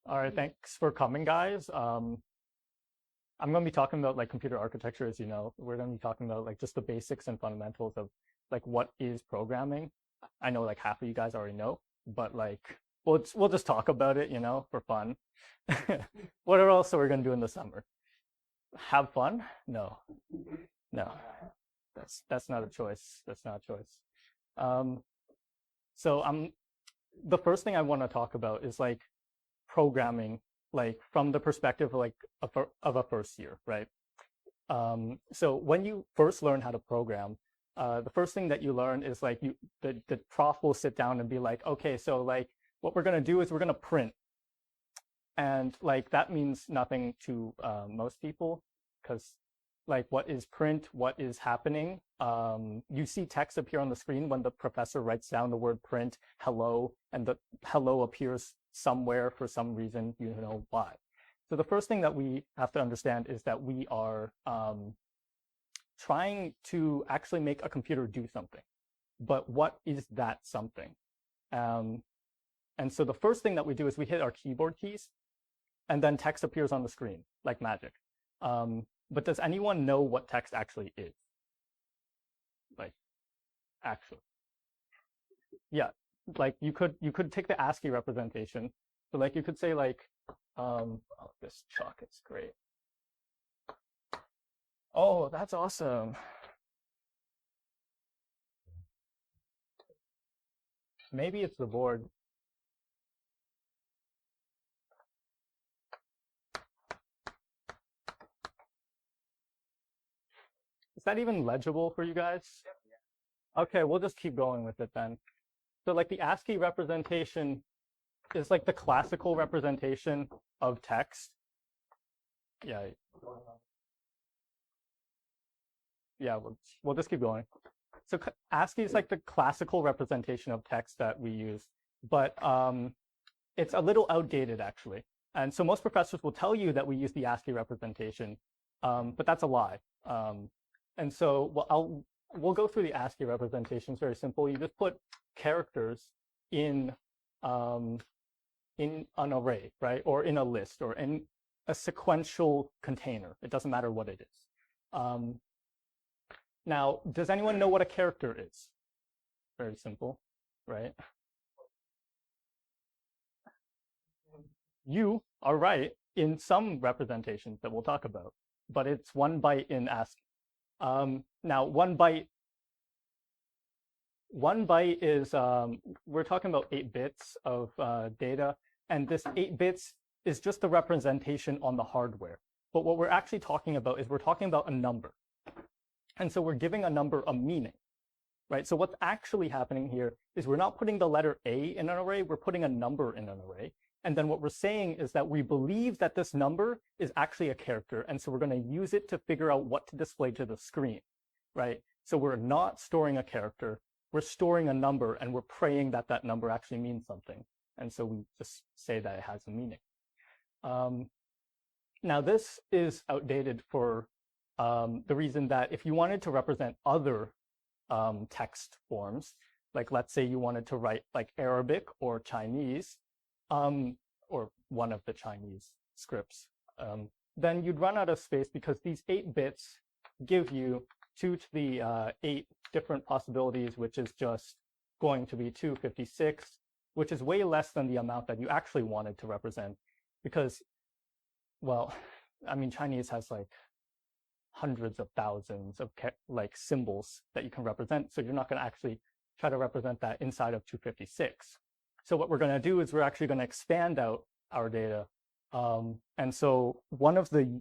All right, thanks for coming, guys. I'm going to be talking about like computer architecture, as you know. We're going to be talking about like just the basics and fundamentals of like what is programming. I know like half of you guys already know, but like we'll just talk about it, for fun. What else are we going to do in the summer? Have fun? No, no, that's not a choice. That's not a choice. So the first thing I want to talk about is like programming, like from the perspective of like of a first year, right? So when you first learn how to program, the first thing that you learn is like the prof will sit down and be like, okay, so like what we're going to do is we're going to print. And like that means nothing to most people, because like what is print, what is happening? You see text appear on the screen when the professor writes down the word print, hello, and the hello appears somewhere for some reason, you know why. So the first thing that we have to understand is that we are trying to actually make a computer do something. But what is that something? And so the first thing that we do is we hit our keyboard keys, and then text appears on the screen like magic. But does anyone know what text actually is? Like, actually, yeah. Like you could take the ASCII representation. So like you could say like, oh, this chalk is great. Oh, that's awesome. Maybe it's the board. Is that even legible for you guys? Okay, we'll just keep going with it then. So like the ASCII representation is like the classical representation of text. Yeah. Yeah, we'll just keep going. So ASCII is like the classical representation of text that we use, but it's a little outdated actually. And so most professors will tell you that we use the ASCII representation, but that's a lie. And so we'll go through the ASCII representation. It's very simple. You just put characters in an array, right? Or in a list or in a sequential container. It doesn't matter what it is. Now, does anyone know what a character is? Very simple, right? You are right in some representations that we'll talk about, but it's 1 byte in ASCII. Now, 1 byte is, we're talking about 8 bits of data, and this 8 bits is just the representation on the hardware. But what we're actually talking about is we're talking about a number. And so we're giving a number a meaning, right? So what's actually happening here is we're not putting the letter A in an array, we're putting a number in an array. And then what we're saying is that we believe that this number is actually a character. And so we're going to use it to figure out what to display to the screen, right? So we're not storing a character, we're storing a number, and we're praying that that number actually means something. And so we just say that it has a meaning. Now this is outdated for the reason that if you wanted to represent other text forms, like let's say you wanted to write like Arabic or Chinese, or one of the Chinese scripts, then you'd run out of space because these 8 bits give you 2 to the 8 different possibilities, which is just going to be 256, which is way less than the amount that you actually wanted to represent. Because, well, I mean, Chinese has like hundreds of thousands of like symbols that you can represent. So you're not going to actually try to represent that inside of 256. So what we're going to do is we're actually going to expand out our data. And so one of the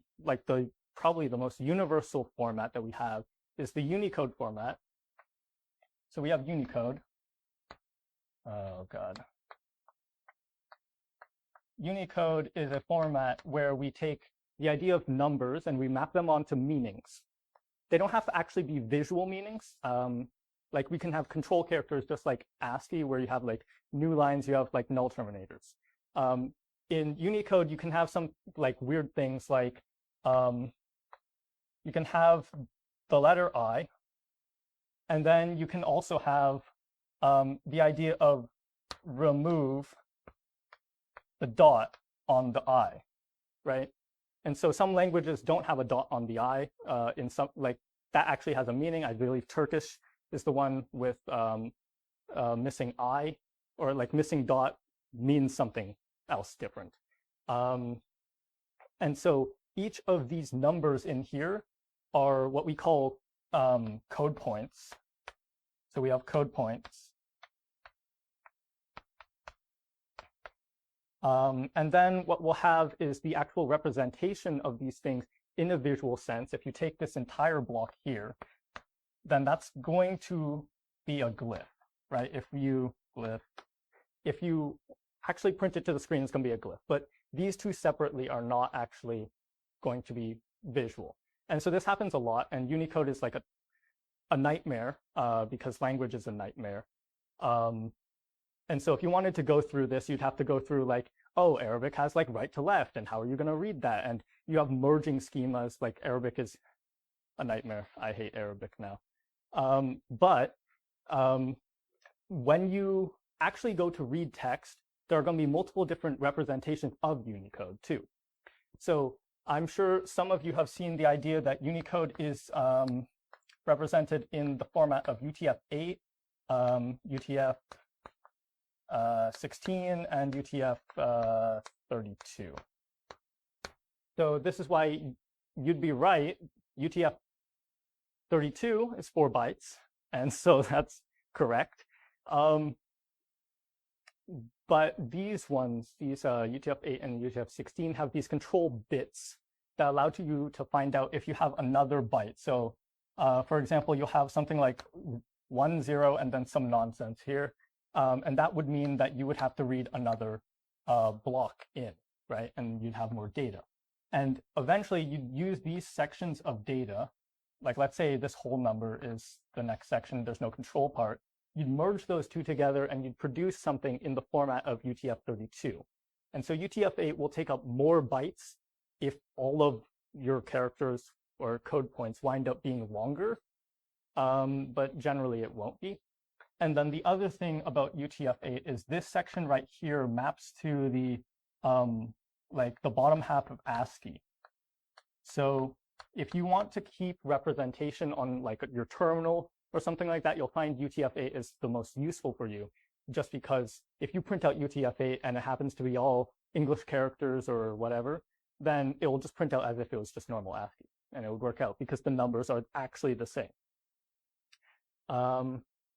probably the most universal format that we have is the Unicode format. So we have Unicode. Oh God. Unicode is a format where we take the idea of numbers and we map them onto meanings. They don't have to actually be visual meanings. Like we can have control characters just like ASCII, where you have like new lines, you have like null terminators. In Unicode, you can have some like weird things like you can have the letter I, and then you can also have the idea of remove the dot on the I, right? And so some languages don't have a dot on the I. In some, like, that actually has a meaning. I believe Turkish is the one with missing I, or like missing dot means something else different. And so each of these numbers in here are what we call code points. So we have code points. And then what we'll have is the actual representation of these things in a visual sense. If you take this entire block here, then that's going to be a glyph, right? If you actually print it to the screen, it's going to be a glyph. But these two separately are not actually going to be visual. And so this happens a lot. And Unicode is like a nightmare because language is a nightmare. And so if you wanted to go through this, you'd have to go through like, oh, Arabic has like right to left, and how are you going to read that? And you have merging schemas. Like Arabic is a nightmare. I hate Arabic now. But when you actually go to read text, there are going to be multiple different representations of Unicode too. So I'm sure some of you have seen the idea that Unicode is represented in the format of UTF-8, UTF 16, and UTF 32. So this is why you'd be right. UTF 32 is 4 bytes, and so that's correct. But these ones, these UTF-8 and UTF-16, have these control bits that allow you to find out if you have another byte. So for example, you'll have something like 1, 0, and then some nonsense here. And that would mean that you would have to read another block in, right? And you'd have more data. And eventually, you'd use these sections of data. Like, let's say this whole number is the next section. There's no control part. You'd merge those two together, and you'd produce something in the format of UTF-32. And so UTF-8 will take up more bytes if all of your characters or code points wind up being longer. But generally, it won't be. And then the other thing about UTF-8 is this section right here maps to the like the bottom half of ASCII. So if you want to keep representation on like your terminal or something like that, you'll find UTF-8 is the most useful for you, just because if you print out UTF-8 and it happens to be all English characters or whatever, then it will just print out as if it was just normal ASCII, and it would work out because the numbers are actually the same.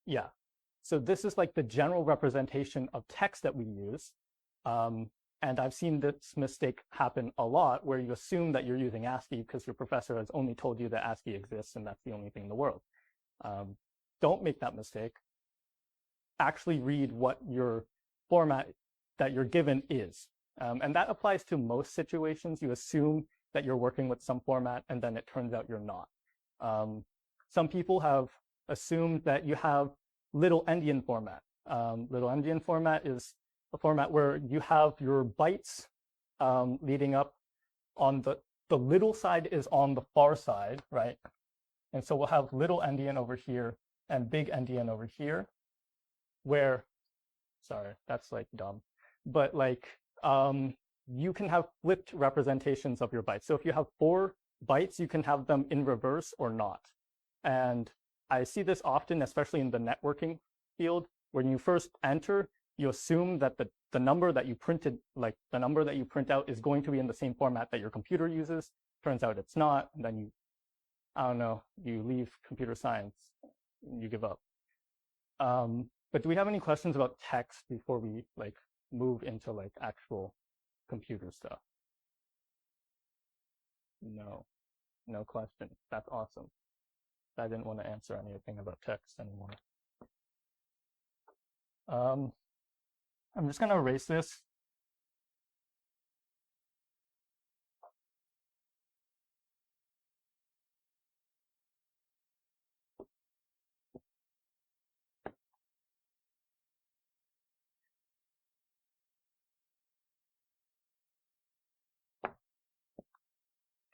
Yeah. So this is like the general representation of text that we use. And I've seen this mistake happen a lot, where you assume that you're using ASCII because your professor has only told you that ASCII exists and that's the only thing in the world. Don't make that mistake. Actually read what your format that you're given is. And that applies to most situations. You assume that you're working with some format, and then it turns out you're not. Some people have assumed that you have little endian format. Little endian format is a format where you have your bytes leading up on the little side is on the far side, right? And so we'll have little endian over here and big endian over here, where, sorry, that's like dumb, but like you can have flipped representations of your bytes. So if you have 4 bytes, you can have them in reverse or not. And I see this often, especially in the networking field. When you first enter, you assume that the number that you printed, like the number that you print out, is going to be in the same format that your computer uses. Turns out it's not, and then you, I don't know, you leave computer science, you give up. But do we have any questions about text before we like move into like actual computer stuff? No, no question. That's awesome. I didn't want to answer anything about text anymore. I'm just going to erase this.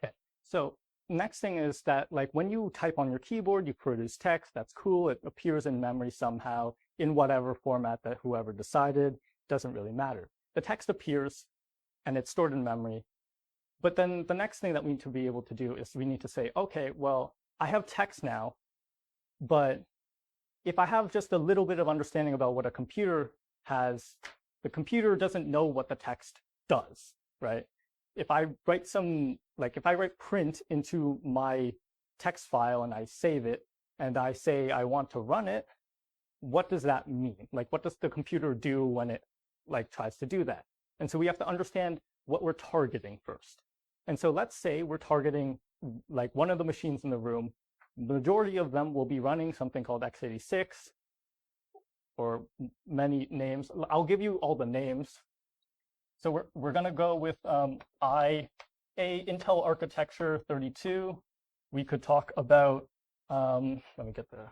Okay, so next thing is that like when you type on your keyboard, you produce text. That's cool. It appears in memory somehow in whatever format that whoever decided. Doesn't really matter. The text appears, and it's stored in memory. But then the next thing that we need to be able to do is we need to say, okay, well, I have text now, but if I have just a little bit of understanding about what a computer has, the computer doesn't know what the text does, right? If I write if I write print into my text file and I save it and I say I want to run it, what does that mean? Like, what does the computer do when it tries to do that? And so we have to understand what we're targeting first. And so let's say we're targeting one of the machines in the room. The majority of them will be running something called x86, or many names. I'll give you all the names. So we're going to go with Intel Architecture 32. We could talk about, let me get the,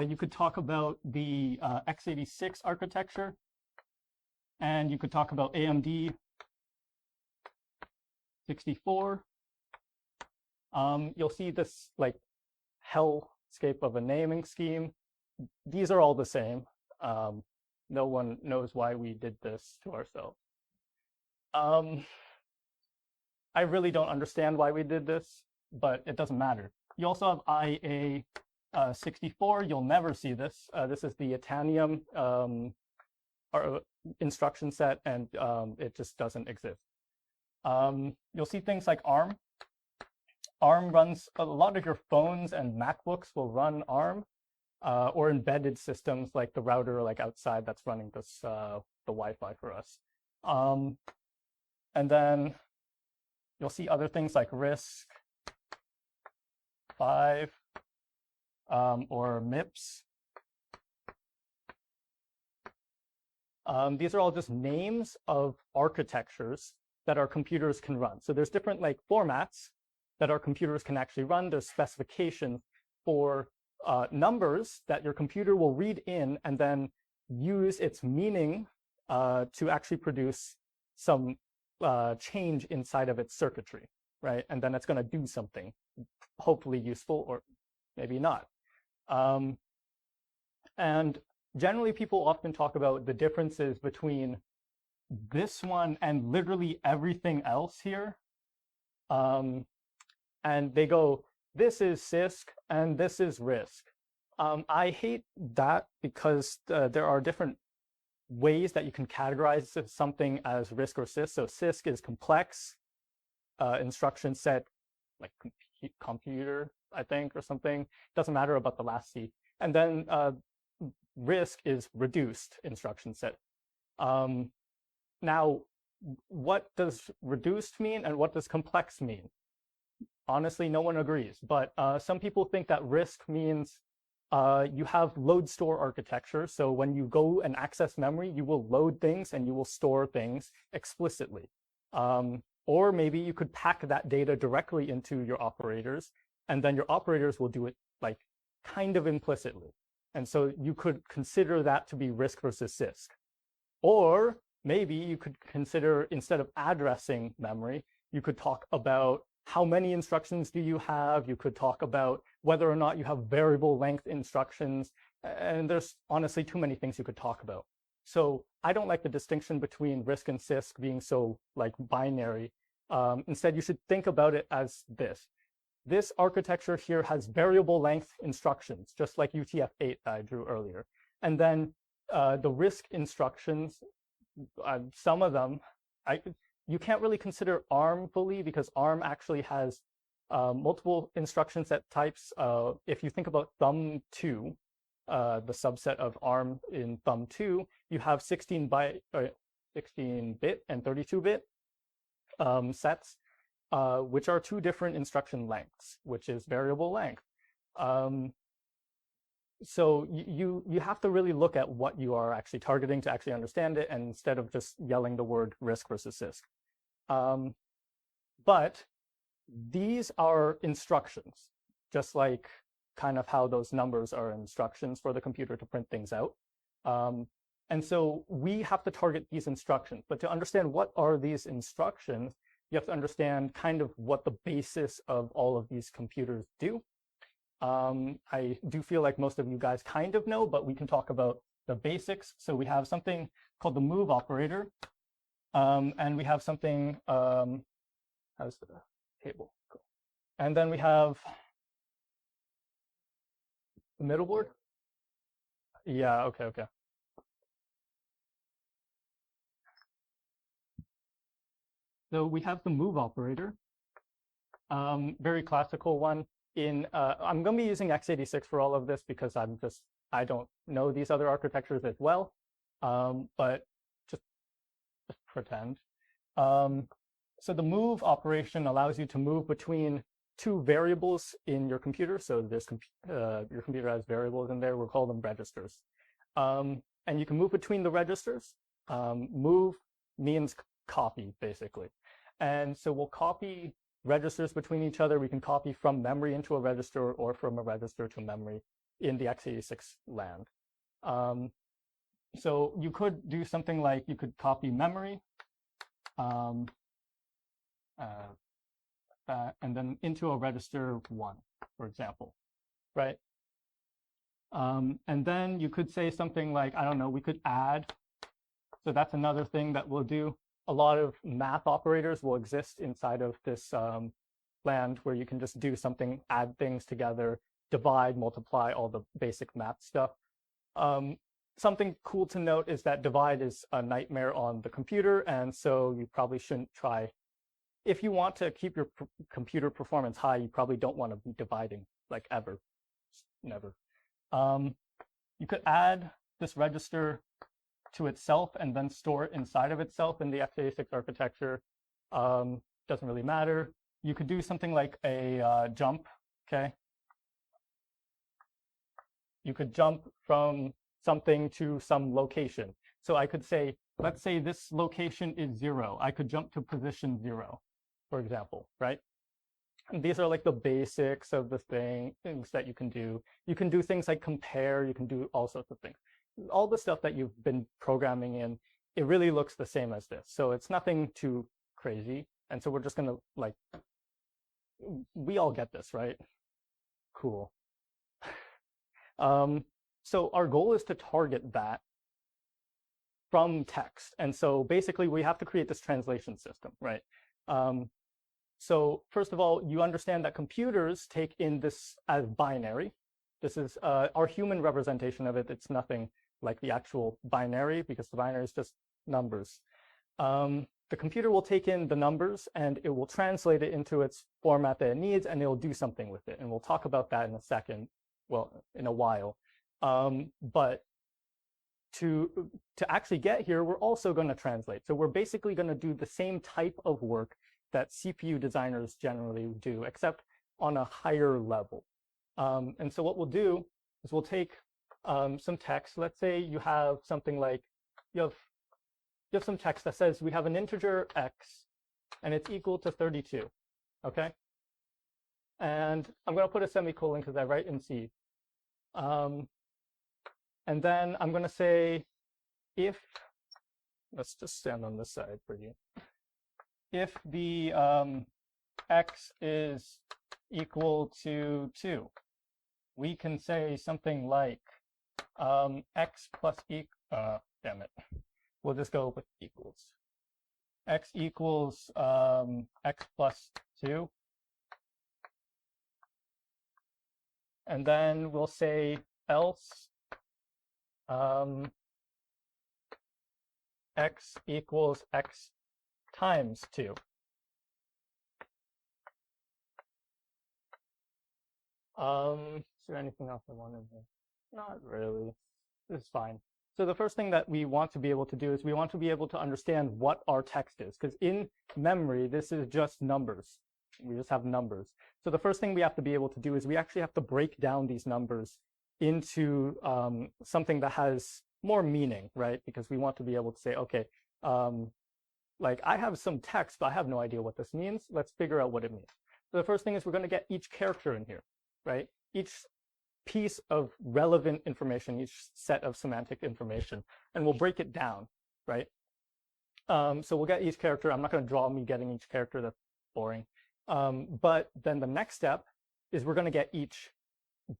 you could talk about the x86 architecture, and you could talk about AMD 64. You'll see this hellscape of a naming scheme. These are all the same. No one knows why we did this to ourselves. I really don't understand why we did this, but it doesn't matter. You also have IA 64. You'll never see this. This is the Itanium instruction set, and it just doesn't exist. You'll see things like ARM. ARM runs, a lot of your phones and MacBooks will run ARM, or embedded systems like the router outside that's running this the Wi-Fi for us. And then you'll see other things like RISC 5 or MIPS. These are all just names of architectures that our computers can run. So there's different formats that our computers can actually run. There's specifications for numbers that your computer will read in and then use its meaning to actually produce some change inside of its circuitry, right? And then it's going to do something hopefully useful, or maybe not. And generally, people often talk about the differences between this one and literally everything else here. And they go, this is CISC and this is RISC. I hate that because there are different ways that you can categorize something as RISC or CISC. So CISC is complex instruction set, like computer, I think, or something. Doesn't matter about the last C. And then RISC is reduced instruction set. Now, what does reduced mean and what does complex mean? Honestly, no one agrees. But some people think that RISC means you have load store architecture. So when you go and access memory, you will load things and you will store things explicitly. Or maybe you could pack that data directly into your operators, and then your operators will do it kind of implicitly. And so you could consider that to be RISC versus CISC. Or maybe you could consider, instead of addressing memory, you could talk about how many instructions do you have. You could talk about whether or not you have variable length instructions. And there's honestly too many things you could talk about. So I don't like the distinction between RISC and CISC being so binary. Instead, you should think about it as this. This architecture here has variable length instructions, just like UTF-8 that I drew earlier. And then the RISC instructions, some of them, you can't really consider ARM fully because ARM actually has multiple instruction set types. If you think about Thumb2, the subset of ARM in Thumb2, you have 16-bit and 32-bit sets, which are two different instruction lengths, which is variable length. So you have to really look at what you are actually targeting to actually understand it, and instead of just yelling the word RISC versus CISC. But these are instructions, just like kind of how those numbers are instructions for the computer to print things out. And so we have to target these instructions. But to understand what are these instructions, you have to understand kind of what the basis of all of these computers do. I do feel like most of you guys kind of know, but we can talk about the basics. So we have something called the move operator, and we have something, how's the table? Cool. And then we have the middle board. Yeah, okay. So we have the move operator, very classical one. I'm going to be using x86 for all of this because I don't know these other architectures as well, but just pretend. So the move operation allows you to move between two variables in your computer. So there's your computer has variables in there. We'll call them registers. And you can move between the registers. Move means copy, basically. And so we'll copy registers between each other. We can copy from memory into a register or from a register to memory in the x86 land. So you could do something like you could copy memory and then into a register 1, for example, right? And then you could say something like, I don't know, we could add. So that's another thing that we'll do. A lot of math operators will exist inside of this land where you can just do something, add things together, divide, multiply, all the basic math stuff. Something cool to note is that divide is a nightmare on the computer, and so you probably shouldn't try. If you want to keep your computer performance high, you probably don't want to be dividing, like ever, never. You could add this register to itself and then store it inside of itself in the x86 architecture. Doesn't really matter. You could do something like a jump, okay? You could jump from something to some location. So I could say, let's say this location is 0. I could jump to position 0, for example, right? And these are like the basics of the things that you can do. You can do things like compare. You can do all sorts of things. All the stuff that you've been programming in, it really looks the same as this. So it's nothing too crazy. And so we're just going to like, we all get this, right? Cool. So our goal is to target that from text. And so basically we have to create this translation system, right? So first of all, you understand that computers take in this as binary. This is our human representation of it. It's nothing like the actual binary because the binary is just numbers. The computer will take in the numbers and it will translate it into its format that it needs, and it will do something with it. And we'll talk about that in a second, well, in a while. But to actually get here, we're also going to translate. So we're basically going to do the same type of work that CPU designers generally do, except on a higher level. And so what we'll do is we'll take some text. Let's say you have something like, you have some text that says we have an integer x, and it's equal to 32, okay? And I'm going to put a semicolon because I write in C. And then I'm going to say if, let's just stand on this side for you. If the x is equal to 2, we can say something like x plus damn it. We'll just go with equals. X equals x plus 2. And then we'll say else x equals x times 2. Is there anything else I wanted to? Not really. This is fine. So the first thing that we want to be able to do is we want to be able to understand what our text is, because in memory, this is just numbers. We just have numbers. So the first thing we have to be able to do is we actually have to break down these numbers into something that has more meaning, right? Because we want to be able to say, okay, like I have some text, but I have no idea what this means. Let's figure out what it means. So the first thing is we're going to get each character in here, right? Each piece of relevant information, each set of semantic information, and we'll break it down, right? So we'll get each character. I'm not going to draw me getting each character. That's boring. But then the next step is we're going to get each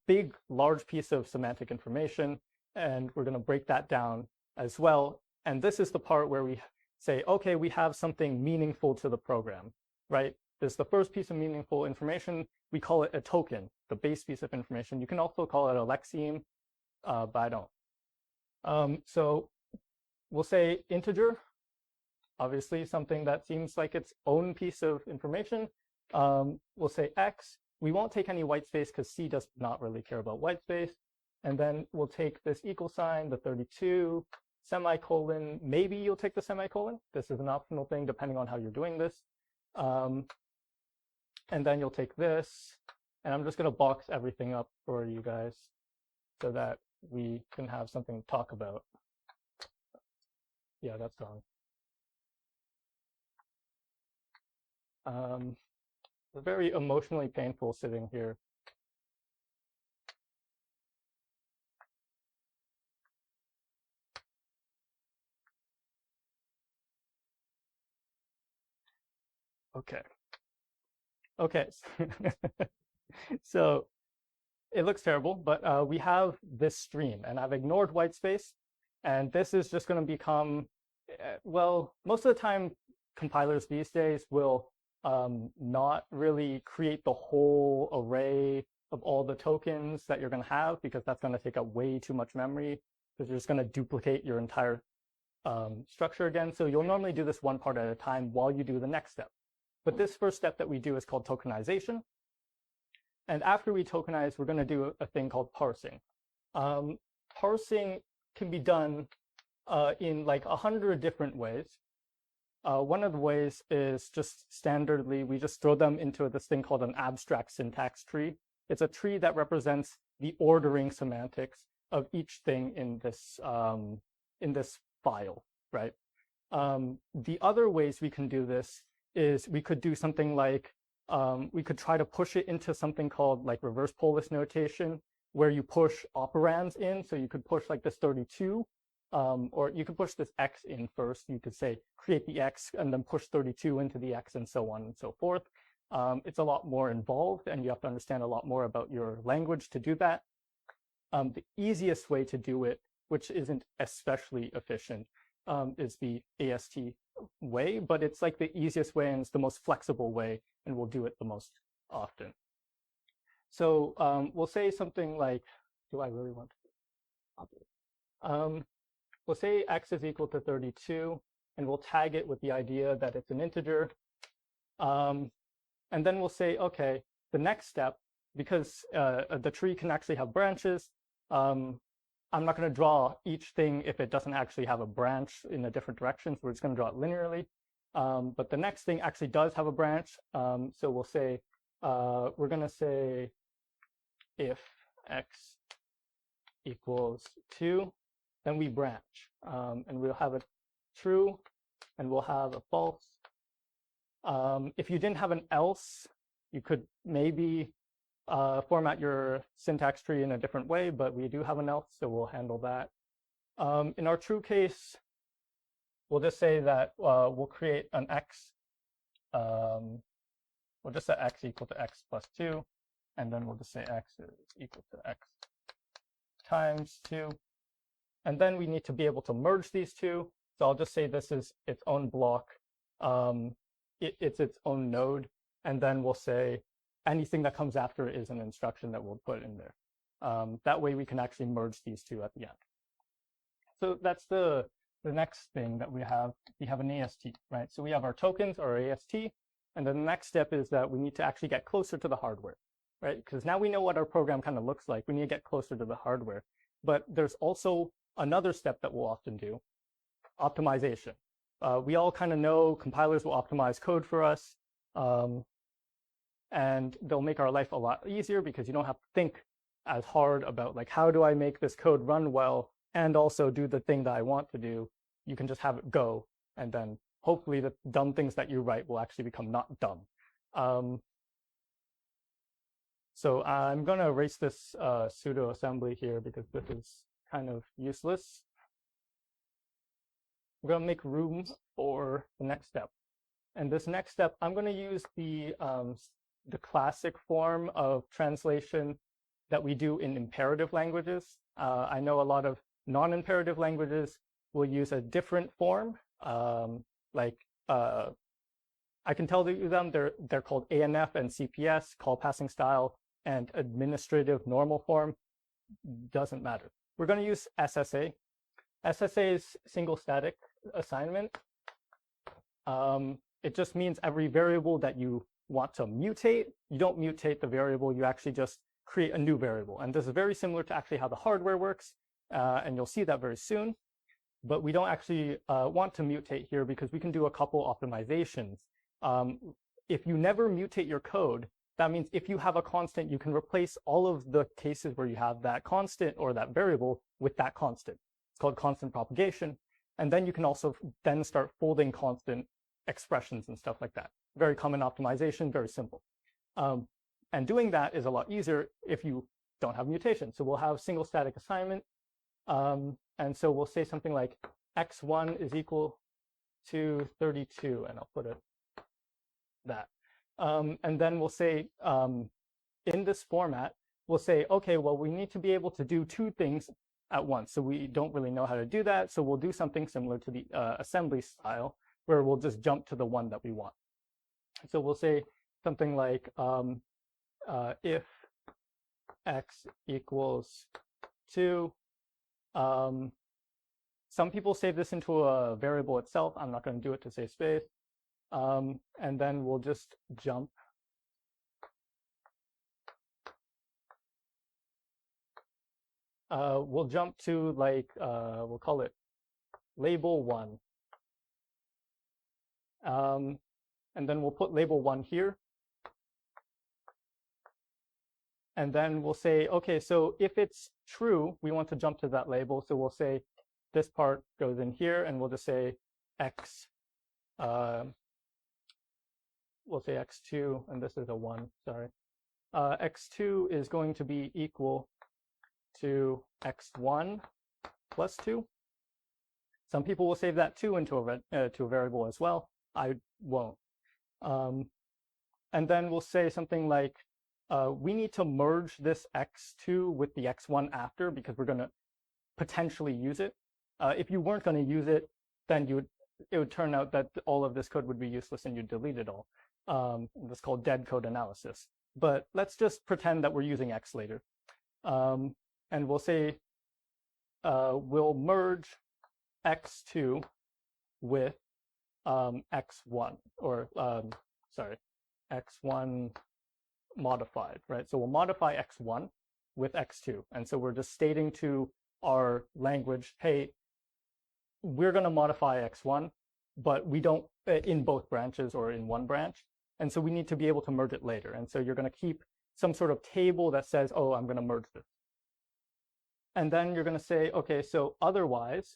big, large piece of semantic information, and we're going to break that down as well. And this is the part where we say, okay, we have something meaningful to the program, right? This is the first piece of meaningful information. We call it a token, the base piece of information. You can also call it a lexeme, but I don't. So we'll say integer, obviously something that seems like its own piece of information. We'll say x. We won't take any white space because C does not really care about white space. And then we'll take this equal sign, the 32, semicolon. Maybe you'll take the semicolon. This is an optional thing depending on how you're doing this. And then you'll take this. And I'm just going to box everything up for you guys so that we can have something to talk about. Yeah, that's wrong. It's very emotionally painful sitting here. Okay. Okay. So it looks terrible, but we have this stream, and I've ignored white space. And this is just going to become, well, most of the time, compilers these days will not really create the whole array of all the tokens that you're going to have, because that's going to take up way too much memory, because you're just going to duplicate your entire structure again. So you'll normally do this one part at a time while you do the next step. But this first step that we do is called tokenization. And after we tokenize, we're going to do a thing called parsing. Parsing can be done in like 100 different ways. One of the ways is just standardly, we just throw them into this thing called an abstract syntax tree. It's a tree that represents the ordering semantics of each thing in this file, right? The other ways we can do this is we could do something like, we could try to push it into something called like reverse Polish notation, where you push operands in. So you could push like this 32, or you could push this x in first. You could say create the x and then push 32 into the x and so on and so forth. It's a lot more involved, and you have to understand a lot more about your language to do that. The easiest way to do it, which isn't especially efficient, is the AST way, but it's like the easiest way and it's the most flexible way, and we'll do it the most often. So we'll say something like, do I really want to? We'll say x is equal to 32, and we'll tag it with the idea that it's an integer. And then we'll say, okay, the next step, because the tree can actually have branches, I'm not going to draw each thing if it doesn't actually have a branch in a different direction. So we're just going to draw it linearly. But the next thing actually does have a branch. So we'll say, we're going to say if x equals 2, then we branch. And we'll have a true, and we'll have a false. If you didn't have an else, you could maybe format your syntax tree in a different way, but we do have an else, so we'll handle that. In our true case, we'll just say that we'll create an x. We'll just set x equal to x plus 2, and then we'll just say x is equal to x times 2. And then we need to be able to merge these two. So I'll just say this is its own block. It's its own node. And then we'll say anything that comes after it is an instruction that we'll put in there. That way we can actually merge these two at the end. So that's the next thing that we have. We have an AST, right? So we have our tokens, or AST. And then the next step is that we need to actually get closer to the hardware, right? Because now we know what our program kind of looks like. We need to get closer to the hardware. But there's also another step that we'll often do, optimization. We all kind of know compilers will optimize code for us. And they'll make our life a lot easier because you don't have to think as hard about like, how do I make this code run well and also do the thing that I want to do? You can just have it go, and then hopefully the dumb things that you write will actually become not dumb. So I'm going to erase this pseudo assembly here because this is kind of useless. I'm going to make room for the next step. And this next step, I'm going to use the classic form of translation that we do in imperative languages. I know a lot of non-imperative languages will use a different form. I can tell you them. They're called ANF and CPS, call passing style, and administrative normal form. Doesn't matter. We're going to use SSA. SSA is single static assignment. It just means every variable that you want to mutate, you don't mutate the variable, you actually just create a new variable. And this is very similar to actually how the hardware works, and you'll see that very soon. But we don't actually want to mutate here because we can do a couple optimizations. If you never mutate your code, that means if you have a constant, you can replace all of the cases where you have that constant or that variable with that constant. It's called constant propagation. And then you can also then start folding constant expressions and stuff like that. Very common optimization, very simple. And doing that is a lot easier if you don't have mutation. So we'll have single static assignment. And so we'll say something like x1 is equal to 32, and I'll put it that. And then we'll say, in this format, we'll say, okay, well, we need to be able to do two things at once. So we don't really know how to do that. So we'll do something similar to the assembly style, where we'll just jump to the one that we want. So we'll say something like, if x equals 2, some people save this into a variable itself. I'm not going to do it to save space. And then we'll just jump. We'll jump to we'll call it label 1. And then we'll put label 1 here. And then we'll say, okay, so if it's true, we want to jump to that label. So we'll say this part goes in here, and we'll just say x. We'll say x2, and this is a 1, sorry. X2 is going to be equal to x1 plus 2. Some people will save that 2 into to a variable as well. I won't. And then we'll say something like, we need to merge this x2 with the x1 after, because we're going to potentially use it. If you weren't going to use it, then it would turn out that all of this code would be useless and you'd delete it all. That's called dead code analysis. But let's just pretend that we're using x later. And we'll say we'll merge x2 with x1, or sorry, x1 modified, right? So we'll modify x1 with x2. And so we're just stating to our language, hey, we're going to modify x1, but we don't in both branches or in one branch. And so we need to be able to merge it later. And so you're going to keep some sort of table that says, oh, I'm going to merge this. And then you're going to say, okay, so otherwise,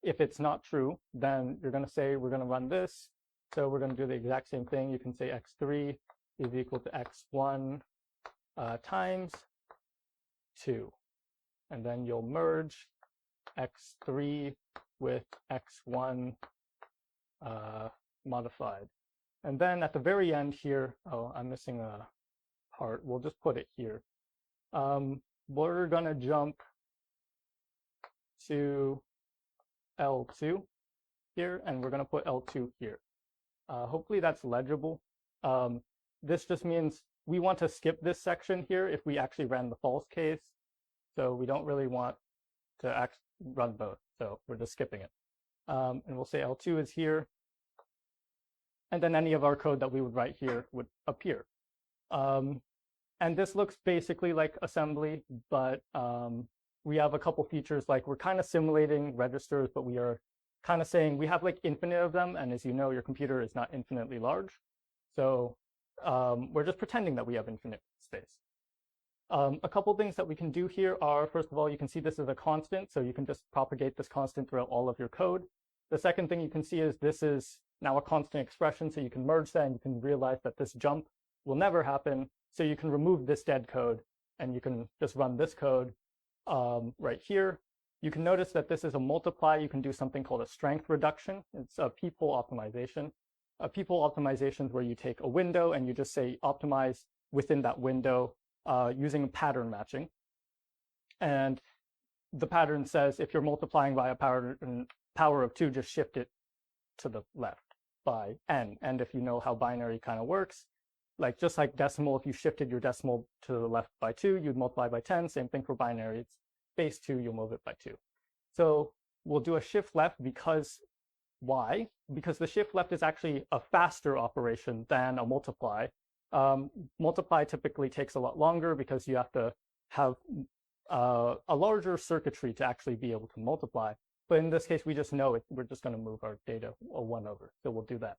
if it's not true, then you're going to say, we're going to run this. So we're going to do the exact same thing. You can say x3 is equal to x1 times 2. And then you'll merge x3 with x1 modified. And then at the very end here, oh, I'm missing a part. We'll just put it here. We're going to jump to L2 here, and we're going to put L2 here. Hopefully that's legible. This just means we want to skip this section here if we actually ran the false case. So we don't really want to run both. So we're just skipping it. And we'll say L2 is here. And then any of our code that we would write here would appear. And this looks basically like assembly, but we have a couple features, like we're kind of simulating registers, but we are kind of saying we have like infinite of them. And as you know, your computer is not infinitely large. So we're just pretending that we have infinite space. A couple things that we can do here are, first of all, you can see this is a constant. So you can just propagate this constant throughout all of your code. The second thing you can see is this is now a constant expression. So you can merge that and you can realize that this jump will never happen. So you can remove this dead code and you can just run this code right here. You can notice that this is a multiply. You can do something called a strength reduction. It's a people optimization. A people optimization is where you take a window and you just say optimize within that window using pattern matching. And the pattern says if you're multiplying by a power of 2, just shift it to the left by n. And if you know how binary kind of works, like just like decimal, if you shifted your decimal to the left by 2, you'd multiply by 10. Same thing for binary. It's base 2, you'll move it by 2. So we'll do a shift left because why? Because the shift left is actually a faster operation than a multiply. Multiply typically takes a lot longer because you have to have a larger circuitry to actually be able to multiply. But in this case, we just know it. We're just going to move our data 1 over. So we'll do that.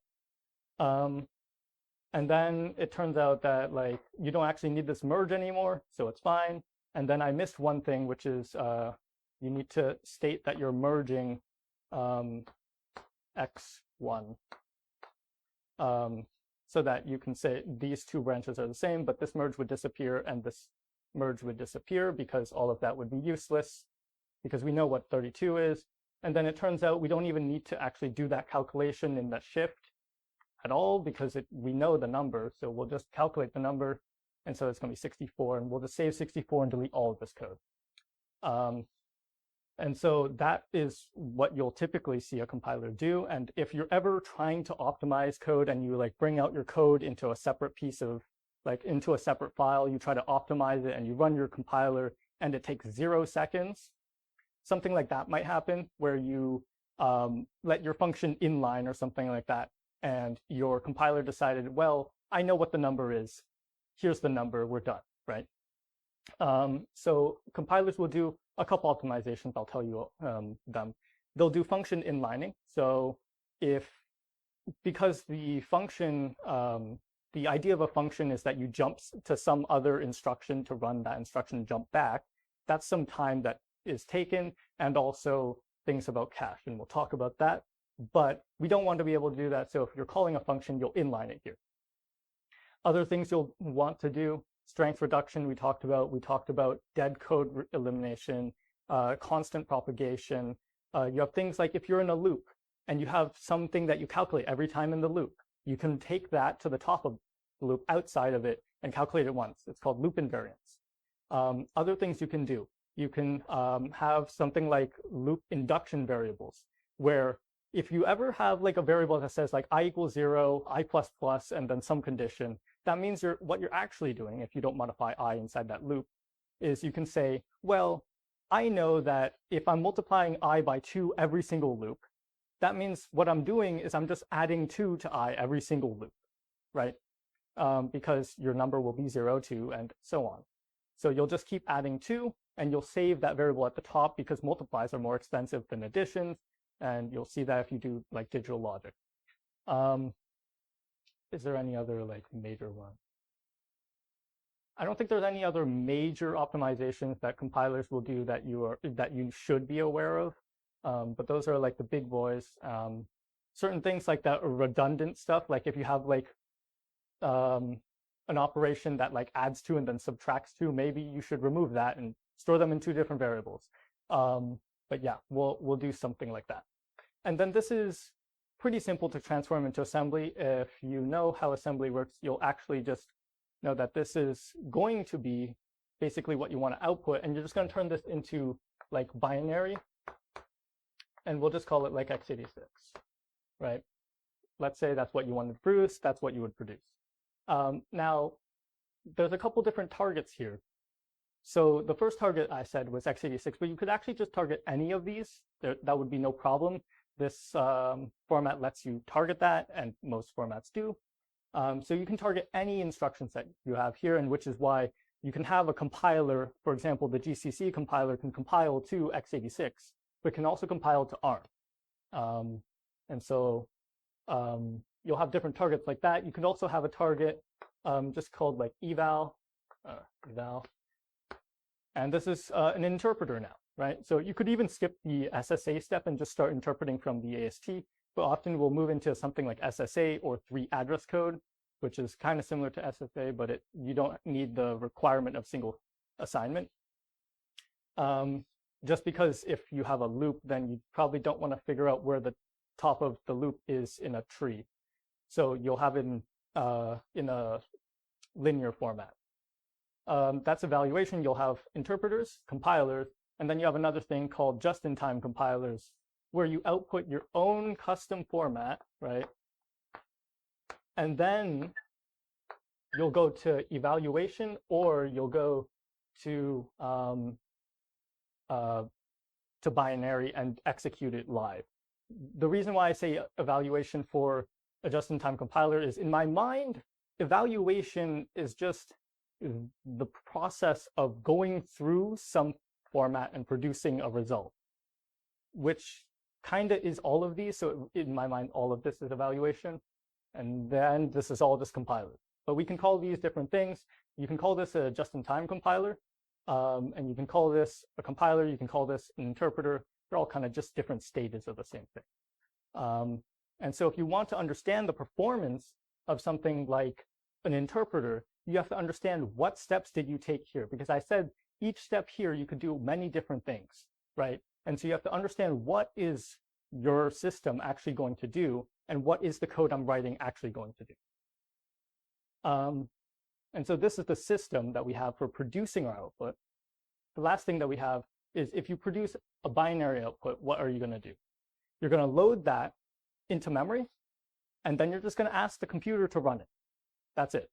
And then it turns out that like you don't actually need this merge anymore, so it's fine. And then I missed one thing, which is you need to state that you're merging x1 so that you can say these two branches are the same, but this merge would disappear and this merge would disappear because all of that would be useless because we know what 32 is. And then it turns out we don't even need to actually do that calculation in that shift at all because we know the number. So we'll just calculate the number. And so it's going to be 64. And we'll just save 64 and delete all of this code. And so that is what you'll typically see a compiler do. And if you're ever trying to optimize code and you like bring out your code into a separate piece of like into a separate file, you try to optimize it and you run your compiler and it takes 0 seconds. Something like that might happen where you let your function inline or something like that. And your compiler decided, well, I know what the number is. Here's the number, we're done, right? So compilers will do a couple optimizations, I'll tell you them. They'll do function inlining. So because the function, the idea of a function is that you jump to some other instruction to run that instruction and jump back, that's some time that is taken, and also things about cache, and we'll talk about that. But we don't want to be able to do that, so if you're calling a function, you'll inline it here. Other things you'll want to do, strength reduction we talked about dead code elimination, constant propagation. You have things like if you're in a loop and you have something that you calculate every time in the loop, you can take that to the top of the loop outside of it and calculate it once. It's called loop invariance. Other things you can do, you can have something like loop induction variables, where if you ever have like a variable that says like I equals 0, I plus plus, and then some condition, that means what you're actually doing, if you don't modify I inside that loop, is you can say, well, I know that if I'm multiplying I by 2 every single loop, that means what I'm doing is I'm just adding 2 to I every single loop, right? Because your number will be 0, 2, and so on. So you'll just keep adding 2, and you'll save that variable at the top because multiplies are more expensive than additions. And you'll see that if you do like digital logic. Is there any other like major one? I don't think there's any other major optimizations that compilers will do that you should be aware of. But those are like the big boys. Certain things like that are redundant stuff. Like if you have like an operation that like adds 2 and then subtracts 2, maybe you should remove that and store them in 2 different variables. But yeah, we'll do something like that. And then this is pretty simple to transform into assembly. If you know how assembly works, you'll actually just know that this is going to be basically what you want to output, and you're just going to turn this into like binary, and we'll just call it like x86, right? Let's say that's what you wanted to produce, that's what you would produce. Now, there's a couple different targets here. So the first target I said was x86, but you could actually just target any of these. That would be no problem. This format lets you target that, and most formats do. So you can target any instructions that you have here, and which is why you can have a compiler. For example, the GCC compiler can compile to x86, but can also compile to ARM. And so you'll have different targets like that. You can also have a target just called like eval. And this is an interpreter now, right? So you could even skip the SSA step and just start interpreting from the AST, but often we'll move into something like SSA or 3 address code, which is kind of similar to SSA, but you don't need the requirement of single assignment. Just because if you have a loop, then you probably don't want to figure out where the top of the loop is in a tree. So you'll have it in a linear format. That's evaluation. You'll have interpreters, compilers, And then you have another thing called just-in-time compilers, where you output your own custom format, right? And then you'll go to evaluation, or you'll go to binary and execute it live. The reason why I say evaluation for a just-in-time compiler is, in my mind, evaluation is just the process of going through some format and producing a result, which kind of is all of these. So in my mind, all of this is evaluation. And then this is all just compiler. But we can call these different things. You can call this a just-in-time compiler. And you can call this a compiler. You can call this an interpreter. They're all kind of just different stages of the same thing. And so if you want to understand the performance of something like an interpreter, you have to understand what steps did you take here. Because I said each step here, you could do many different things, right? And so you have to understand what is your system actually going to do, and what is the code I'm writing actually going to do. And so this is the system that we have for producing our output. The last thing that we have is, if you produce a binary output, what are you going to do? You're going to load that into memory, and then you're just going to ask the computer to run it. That's it.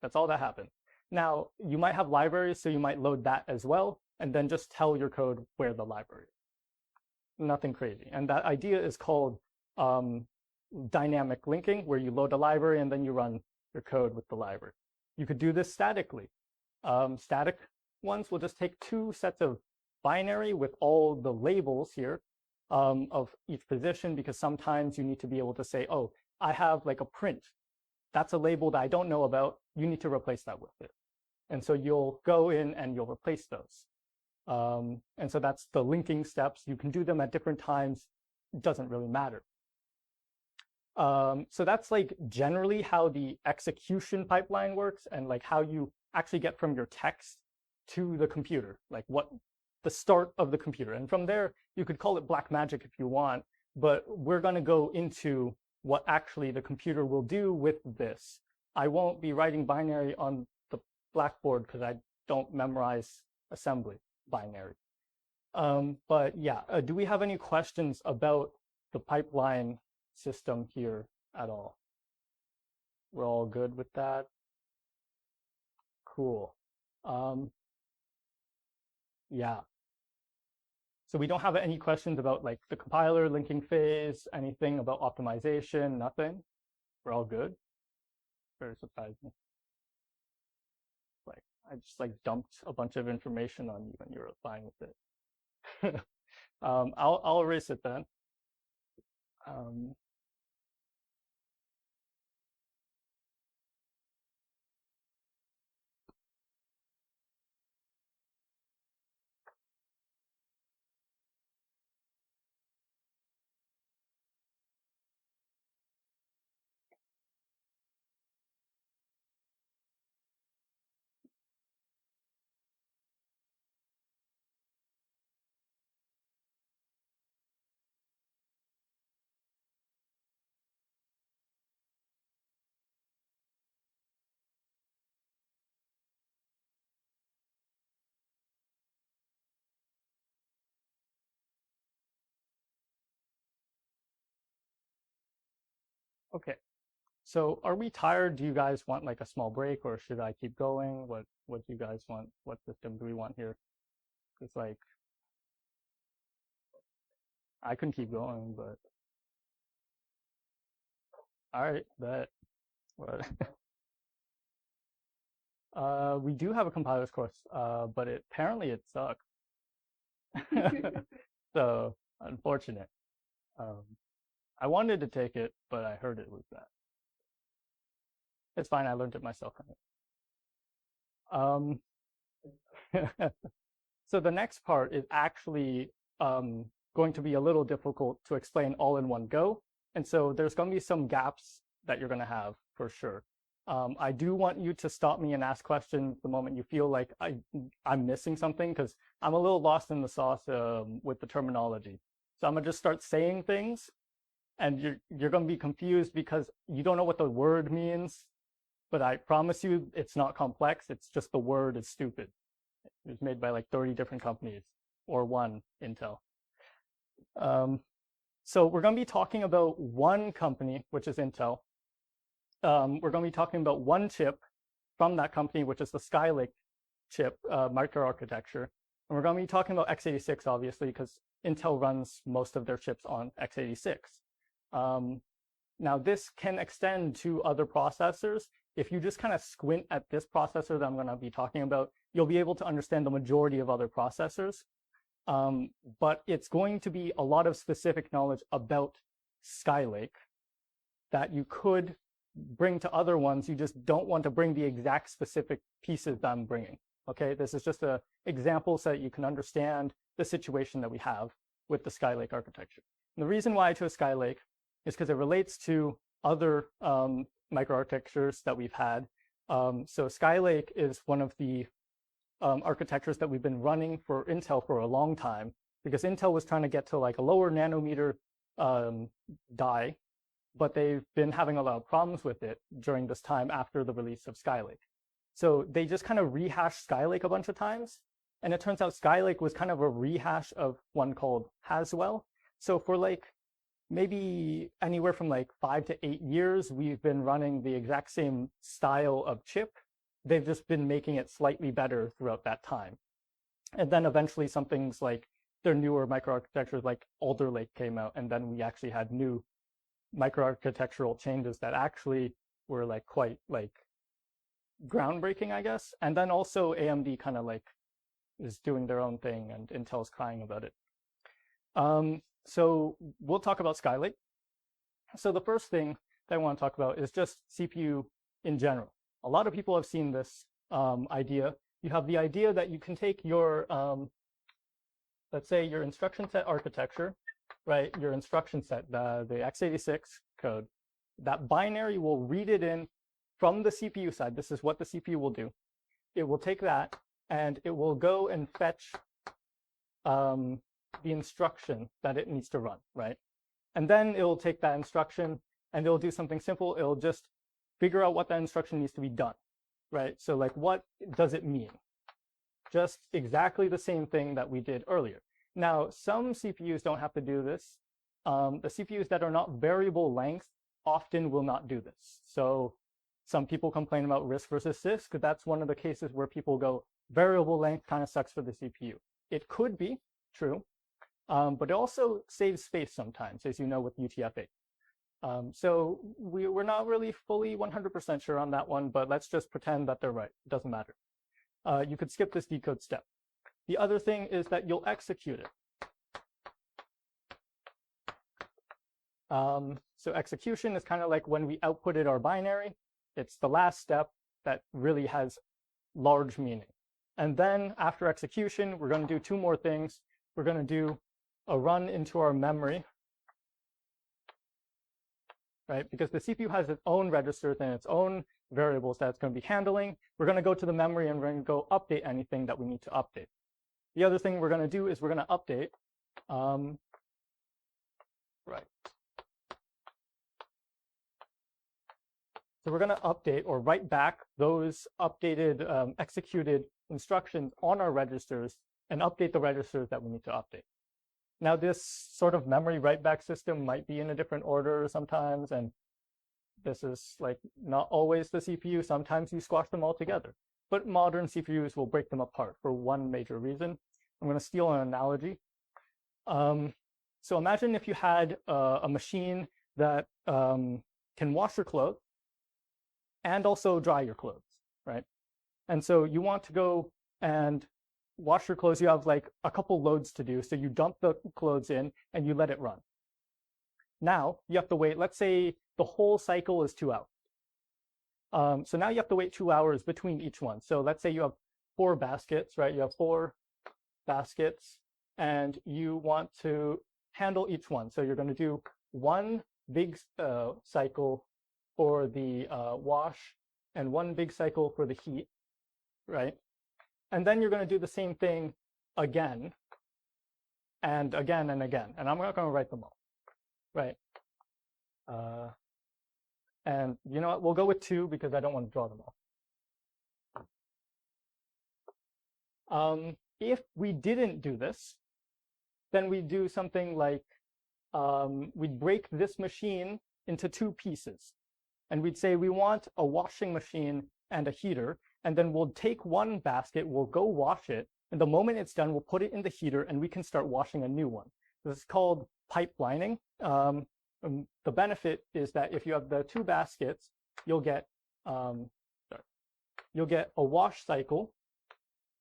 That's all that happens. Now, you might have libraries, so you might load that as well, and then just tell your code where the library is. Nothing crazy. And that idea is called dynamic linking, where you load a library and then you run your code with the library. You could do this statically. Static ones will just take two sets of binary with all the labels here of each position, because sometimes you need to be able to say, oh, I have like a print. That's a label that I don't know about. You need to replace that with it. And so you'll go in and you'll replace those. And so that's the linking steps. You can do them at different times. It doesn't really matter. So that's like generally how the execution pipeline works, and like how you actually get from your text to the computer, like what the start of the computer. And from there, you could call it black magic if you want, but we're going to go into what actually the computer will do with this. I won't be writing binary on the blackboard because I don't memorize assembly binary. But yeah, do we have any questions about the pipeline system here at all? We're all good with that? Cool. Yeah. So we don't have any questions about like the compiler, linking phase, anything about optimization, nothing? We're all good? Very surprising. Like, I just like dumped a bunch of information on you and you're fine with it. I'll erase it then. Okay. So are we tired? Do you guys want like a small break, or should I keep going? What do you guys want? What system do we want here? It's like, I can keep going, but all right, bet. But we do have a compilers course, but apparently it sucks. So unfortunate. I wanted to take it, but I heard it was bad. It's fine. I learned it myself. So the next part is actually going to be a little difficult to explain all in one go. And so there's going to be some gaps that you're going to have for sure. I do want you to stop me and ask questions the moment you feel like I'm missing something, because I'm a little lost in the sauce with the terminology. So I'm going to just start saying things, and you're going to be confused because you don't know what the word means. But I promise you, it's not complex. It's just the word is stupid. It was made by like 30 different companies. or 1 Intel. So we're going to be talking about one company, which is Intel. We're going to be talking about one chip from that company, which is the Skylake chip microarchitecture. And we're going to be talking about x86, obviously, because Intel runs most of their chips on x86. Now, this can extend to other processors. If you just kind of squint at this processor that I'm going to be talking about, you'll be able to understand the majority of other processors. But it's going to be a lot of specific knowledge about Skylake that you could bring to other ones. You just don't want to bring the exact specific pieces that I'm bringing. Okay, this is just an example so that you can understand the situation that we have with the Skylake architecture. And the reason why I chose Skylake is because it relates to other microarchitectures that we've had. So Skylake is one of the architectures that we've been running for Intel for a long time, because Intel was trying to get to like a lower nanometer die, but they've been having a lot of problems with it during this time after the release of Skylake. So they just kind of rehashed Skylake a bunch of times. And it turns out Skylake was kind of a rehash of one called Haswell. So for like maybe anywhere from like 5 to 8 years, we've been running the exact same style of chip. They've just been making it slightly better throughout that time. And then eventually some things like their newer microarchitectures like Alder Lake came out, and then we actually had new microarchitectural changes that actually were like quite like groundbreaking, I guess. And then also AMD kind of like is doing their own thing, and Intel's crying about it. So we'll talk about Skylake. So the first thing that I want to talk about is just CPU in general. A lot of people have seen this idea. You have the idea that you can take your, let's say your instruction set architecture, right? Your instruction set, the x86 code. That binary will read it in from the CPU side. This is what the CPU will do. It will take that and it will go and fetch the instruction that it needs to run, right? And then it will take that instruction and it'll do something simple. It'll just figure out what that instruction needs to be done, right? So like, what does it mean? Just exactly the same thing that we did earlier. Now, some CPUs don't have to do this. The CPUs that are not variable length often will not do this. So some people complain about RISC versus CISC. That's one of the cases where people go, variable length kind of sucks for the CPU. It could be true, but it also saves space sometimes, as you know, with UTF-8. So we're not really fully 100% sure on that one, but let's just pretend that they're right. It doesn't matter. You could skip this decode step. The other thing is that you'll execute it. So execution is kind of like when we outputted our binary. It's the last step that really has large meaning. And then after execution, we're going to do two more things. We're going to do a run into our memory, right? Because the CPU has its own registers and its own variables that it's going to be handling. We're going to go to the memory and we're going to go update anything that we need to update. The other thing we're going to do is we're going to update, right. So we're going to update or write back those updated, executed instructions on our registers and update the registers that we need to update. Now, this sort of memory write-back system might be in a different order sometimes, and this is like not always the CPU. Sometimes you squash them all together. But modern CPUs will break them apart for one major reason. I'm going to steal an analogy. So imagine if you had a machine that can wash your clothes and also dry your clothes, right? And so you want to go and wash your clothes. You have like a couple loads to do. So you dump the clothes in and you let it run. Now you have to wait. Let's say the whole cycle is 2 hours. So now you have to wait 2 hours between each one. So let's say you have 4 baskets, right? You have 4 baskets and you want to handle each one. So you're going to do one big cycle for the wash and one big cycle for the heat, right? And then you're going to do the same thing again and again and again. And I'm not going to write them all, right? And you know what? We'll go with 2 because I don't want to draw them all. if we didn't do this, then we'd do something like we'd break this machine into two pieces. And we'd say we want a washing machine and a heater. And then we'll take one basket, we'll go wash it. And the moment it's done, we'll put it in the heater and we can start washing a new one. This is called pipelining. The benefit is that if you have the two baskets, you'll get a wash cycle,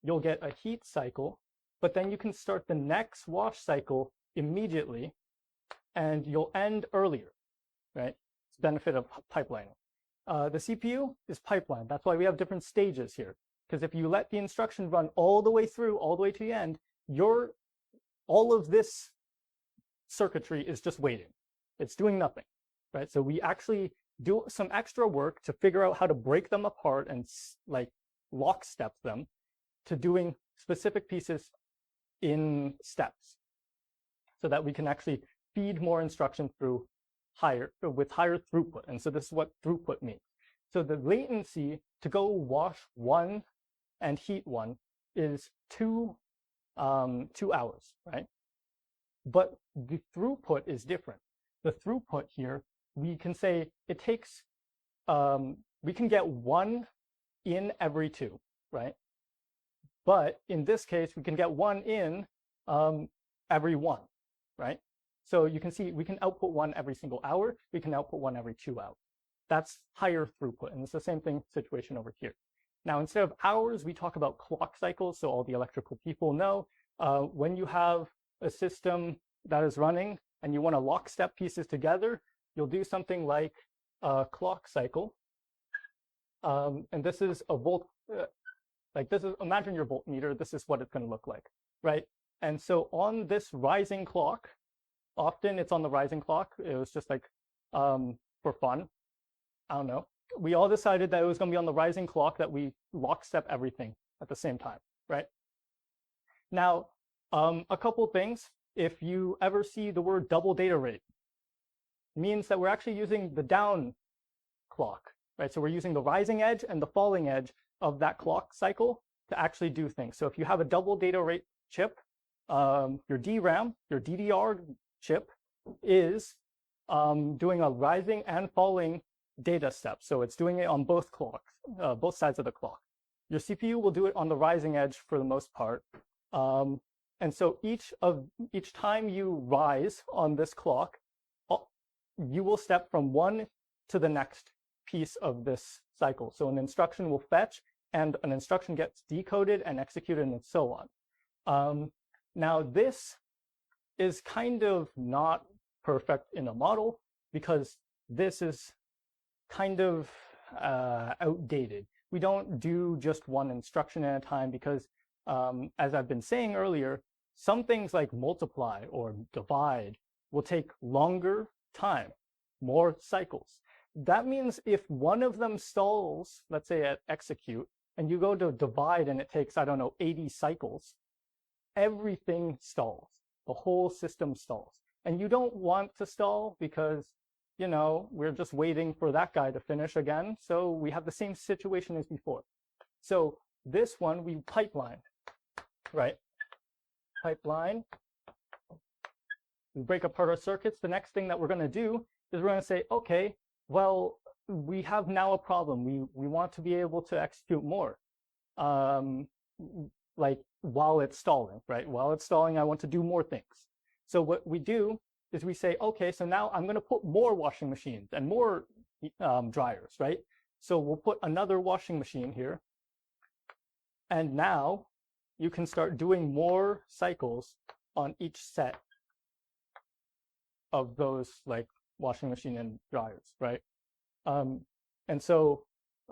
you'll get a heat cycle, but then you can start the next wash cycle immediately and you'll end earlier, right? It's the benefit of pipelining. The CPU is pipeline. That's why we have different stages here. Because if you let the instruction run all the way through, all the way to the end, all of this circuitry is just waiting. It's doing nothing, right? So we actually do some extra work to figure out how to break them apart and like lockstep them to doing specific pieces in steps so that we can actually feed more instruction through with higher throughput. And so this is what throughput means. So the latency to go wash one and heat one is 2 hours, right? But the throughput is different. The throughput here, we can say it takes, we can get 1 in every 2, right? But in this case, we can get 1 in every 1, right? So you can see we can output 1 every single hour. We can output 1 every 2 hours. That's higher throughput. And it's the same situation over here. Now, instead of hours, we talk about clock cycles. So all the electrical people know when you have a system that is running and you want to lockstep pieces together, you'll do something like a clock cycle. And this is a volt, imagine your voltmeter. This is what it's going to look like, right? And so on this rising clock, often it's on the rising clock. It was just like for fun. I don't know. We all decided that it was going to be on the rising clock that we lockstep everything at the same time, right? Now, a couple things. If you ever see the word double data rate, it means that we're actually using the down clock, right? So we're using the rising edge and the falling edge of that clock cycle to actually do things. So if you have a double data rate chip, your DRAM, your DDR chip is doing a rising and falling data step. So it's doing it on both clocks, both sides of the clock. Your CPU will do it on the rising edge for the most part. And so each time you rise on this clock, you will step from one to the next piece of this cycle. So an instruction will fetch and an instruction gets decoded and executed and so on. Now this is kind of not perfect in a model because this is kind of outdated. We don't do just one instruction at a time because, as I've been saying earlier, some things like multiply or divide will take longer time, more cycles. That means if one of them stalls, let's say at execute, and you go to divide and it takes, I don't know, 80 cycles, everything stalls. The whole system stalls. And you don't want to stall because, you know, we're just waiting for that guy to finish again. So we have the same situation as before. So this one we pipelined, right? Pipeline. We break apart our circuits. The next thing that we're going to do is we're going to say, okay, well, we have now a problem. We want to be able to execute more. Like while it's stalling, right? While it's stalling, I want to do more things. So what we do is we say, okay, so now I'm going to put more washing machines and more dryers, right? So we'll put another washing machine here. And now you can start doing more cycles on each set of those like washing machine and dryers, right? And so,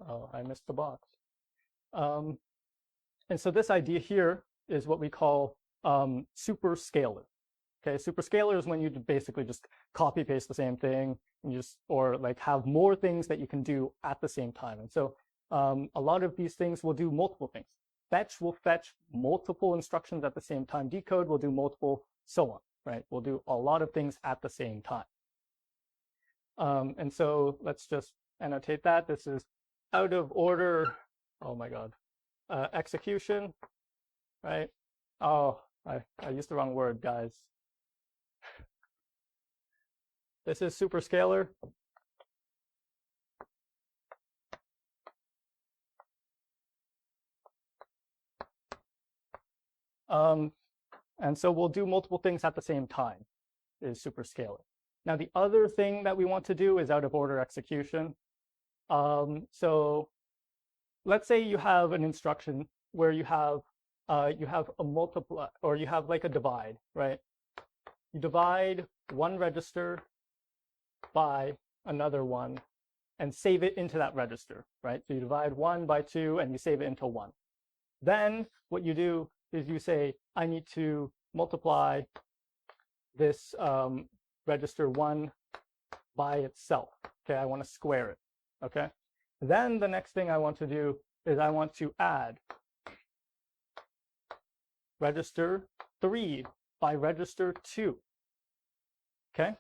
oh, I missed the box. And so this idea here is what we call Superscalar. Okay, Superscalar is when you basically just copy paste the same thing and or like have more things that you can do at the same time. And so a lot of these things will do multiple things. Fetch will fetch multiple instructions at the same time. Decode will do multiple, so on, right? We'll do a lot of things at the same time. And so let's just annotate that. This is out of order, oh my God, execution, right? Oh, I used the wrong word, guys. This is Superscalar. And so we'll do multiple things at the same time, is Superscalar. Now, the other thing that we want to do is out-of-order execution. So let's say you have an instruction where you have a multiply, or you have like a divide, right? You divide one register by another one and save it into that register, right? So you divide 1 by 2 and you save it into 1. Then what you do is you say, I need to multiply this register 1 by itself. Okay, I want to square it. Okay. Then the next thing I want to do is I want to add register 3 by register 2. Okay.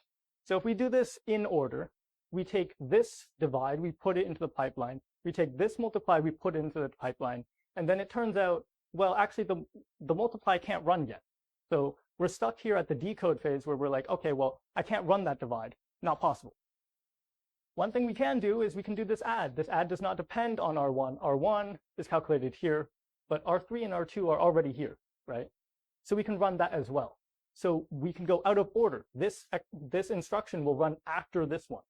So if we do this in order, we take this divide, we put it into the pipeline. We take this multiply, we put it into the pipeline. And then it turns out, well, actually the multiply can't run yet. So we're stuck here at the decode phase where we're like, okay, well, I can't run that divide. Not possible. One thing we can do is we can do this add. This add does not depend on R1. R1 is calculated here, but R3 and R2 are already here, right? So we can run that as well. So we can go out of order. This instruction will run after this one.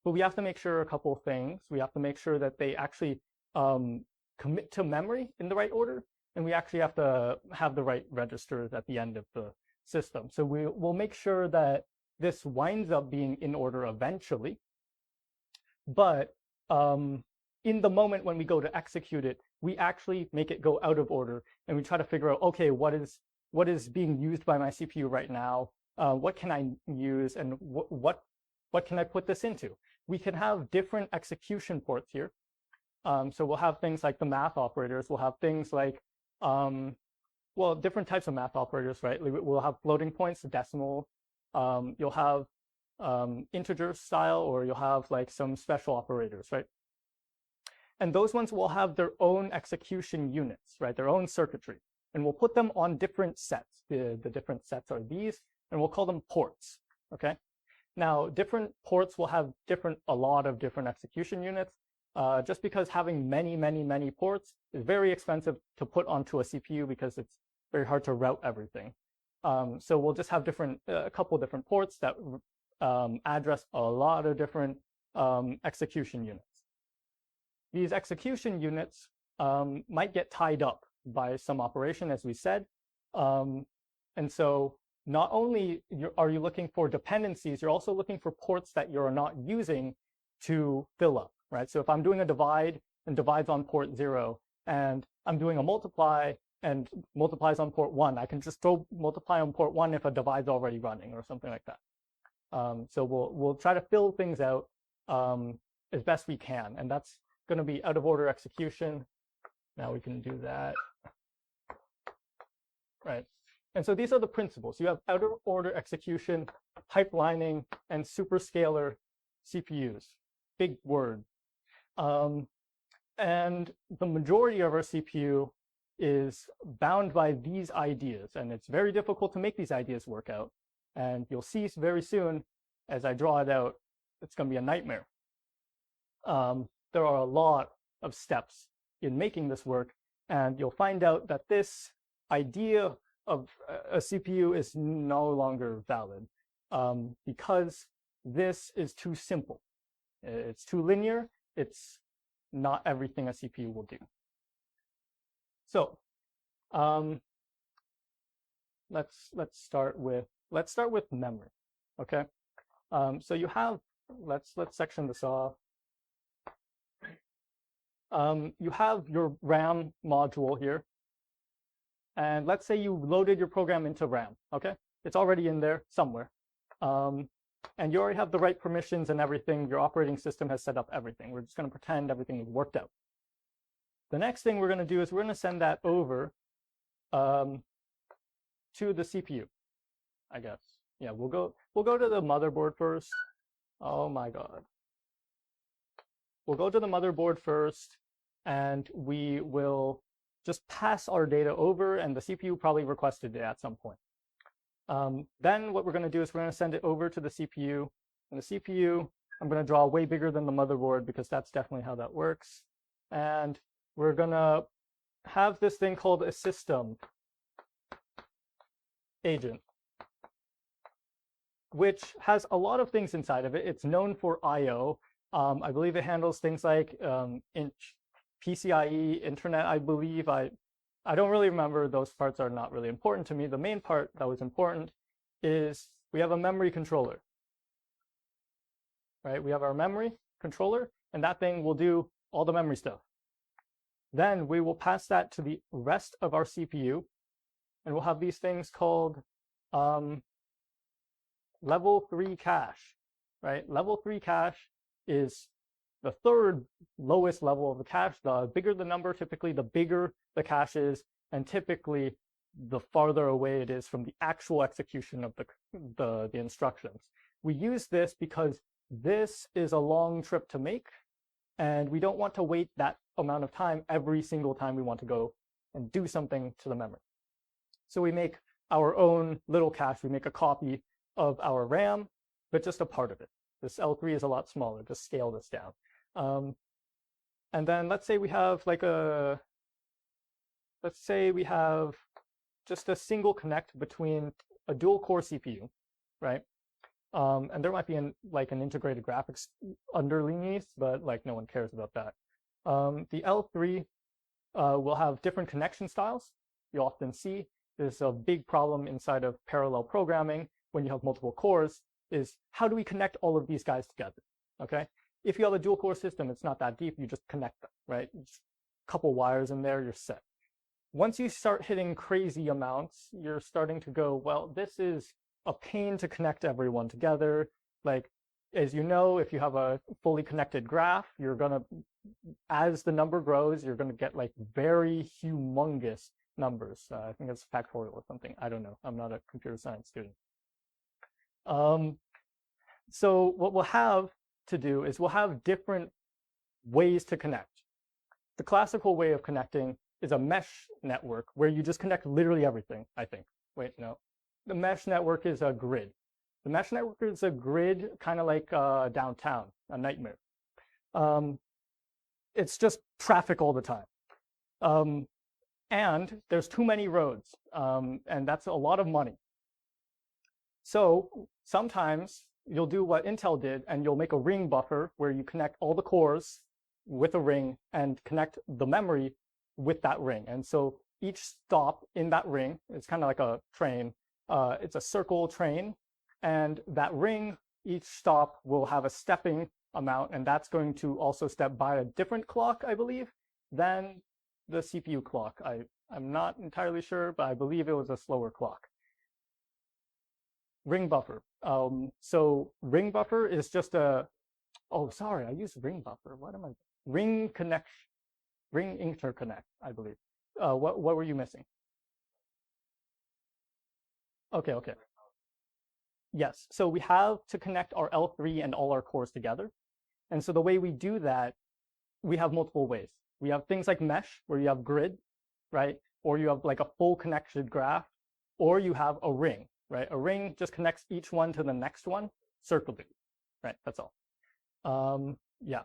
But we have to make sure a couple of things. We have to make sure that they actually commit to memory in the right order. And we actually have to have the right registers at the end of the system. So we'll make sure that this winds up being in order eventually. But in the moment when we go to execute it, we actually make it go out of order. And we try to figure out, OK, what is being used by my CPU right now? What can I use? And what can I put this into? We can have different execution ports here. So we'll have things like the math operators. We'll have things like, well, different types of math operators, right? We'll have floating points, decimal. You'll have integer style, or you'll have like some special operators, right? And those ones will have their own execution units, right? Their own circuitry. And we'll put them on different sets. The different sets are these, and we'll call them ports, okay? Now, different ports will have a lot of different execution units. Just because having many ports is very expensive to put onto a CPU because it's very hard to route everything. So we'll just have a couple different ports that address a lot of different execution units. These execution units might get tied up by some operation, as we said. And so not only are you looking for dependencies, you're also looking for ports that you're not using to fill up, right? So if I'm doing a divide and divides on port 0, and I'm doing a multiply and multiplies on port 1, I can just throw multiply on port 1 if a divide's already running or something like that. So we'll try to fill things out as best we can, and that's going to be out of order execution. Now we can do that, right? And so these are the principles. You have out of order execution, pipelining, and superscalar CPUs. Big word. And the majority of our CPU is bound by these ideas, and it's very difficult to make these ideas work out. And you'll see very soon, as I draw it out, it's going to be a nightmare. There are a lot of steps in making this work, and you'll find out that this idea of a CPU is no longer valid because this is too simple. It's too linear. It's not everything a CPU will do. So let's start with memory. Okay. So you have, let's section this off. You have your RAM module here. And let's say you loaded your program into RAM, okay? It's already in there somewhere. And you already have the right permissions and everything. Your operating system has set up everything. We're just going to pretend everything is worked out. The next thing we're going to do is we're going to send that over to the CPU, I guess. Yeah, we'll go to the motherboard first. Oh my God. We'll go to the motherboard first, and we will just pass our data over, and the CPU probably requested it at some point. Then what we're going to do is we're going to send it over to the CPU. And the CPU, I'm going to draw way bigger than the motherboard because that's definitely how that works. And we're going to have this thing called a system agent, which has a lot of things inside of it. It's known for I/O. I believe it handles things like PCIe, internet, I believe. I don't really remember. Those parts are not really important to me. The main part that was important is we have a memory controller, right? We have our memory controller, and that thing will do all the memory stuff. Then we will pass that to the rest of our CPU, and we'll have these things called level 3 cache, right? Level 3 cache is the third lowest level of the cache. The bigger the number, typically the bigger the cache is, and typically the farther away it is from the actual execution of the instructions. We use this because this is a long trip to make, and we don't want to wait that amount of time every single time we want to go and do something to the memory. So we make our own little cache. We make a copy of our RAM, but just a part of it. This L3 is a lot smaller. Just scale this down. And then let's say we have just a single connect between a dual core CPU, right? And there might be an integrated graphics underneath, but no one cares about that. The L3 will have different connection styles. You often see there's a big problem inside of parallel programming when you have multiple cores is how do we connect all of these guys together, okay? If you have a dual core system, it's not that deep. You just connect them, right? Just a couple wires in there, you're set. Once you start hitting crazy amounts, you're starting to go, well, this is a pain to connect everyone together. As you know, if you have a fully connected graph, you're gonna, as the number grows, you're gonna get very humongous numbers. I think it's factorial or something. I don't know. I'm not a computer science student. So what we'll have to do is we'll have different ways to connect. The classical way of connecting is a mesh network where you just connect literally everything, I think. Wait, no. The mesh network is a grid. The mesh network is a grid kind of like downtown, a nightmare. It's just traffic all the time. And there's too many roads, and that's a lot of money. So sometimes you'll do what Intel did, and you'll make a ring buffer where you connect all the cores with a ring and connect the memory with that ring. And so each stop in that ring is kind of like a train. It's a circle train, and that ring, each stop will have a stepping amount, and that's going to also step by a different clock, I believe, than the CPU clock. I'm not entirely sure, but I believe it was a slower clock. Ring buffer. So ring buffer is just a, oh, sorry, I used ring buffer. What am I? Ring interconnect, I believe. What were you missing? Okay. Yes, so we have to connect our L3 and all our cores together. And so the way we do that, we have multiple ways. We have things like mesh, where you have grid, right? Or you have a full connected graph, or you have a ring, right? A ring just connects each one to the next one, circularly, right? That's all. Yeah.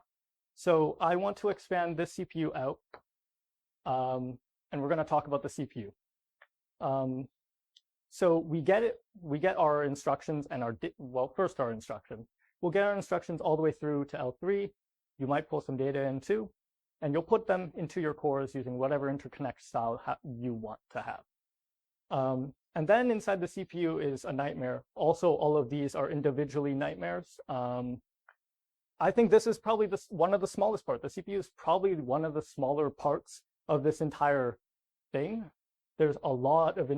So I want to expand this CPU out, and we're going to talk about the CPU. So we get our instructions and first our instructions. We'll get our instructions all the way through to L3. You might pull some data in too, and you'll put them into your cores using whatever interconnect style you want to have. And then inside the CPU is a nightmare. Also, all of these are individually nightmares. I think this is probably one of the smallest parts. The CPU is probably one of the smaller parts of this entire thing. There's a lot of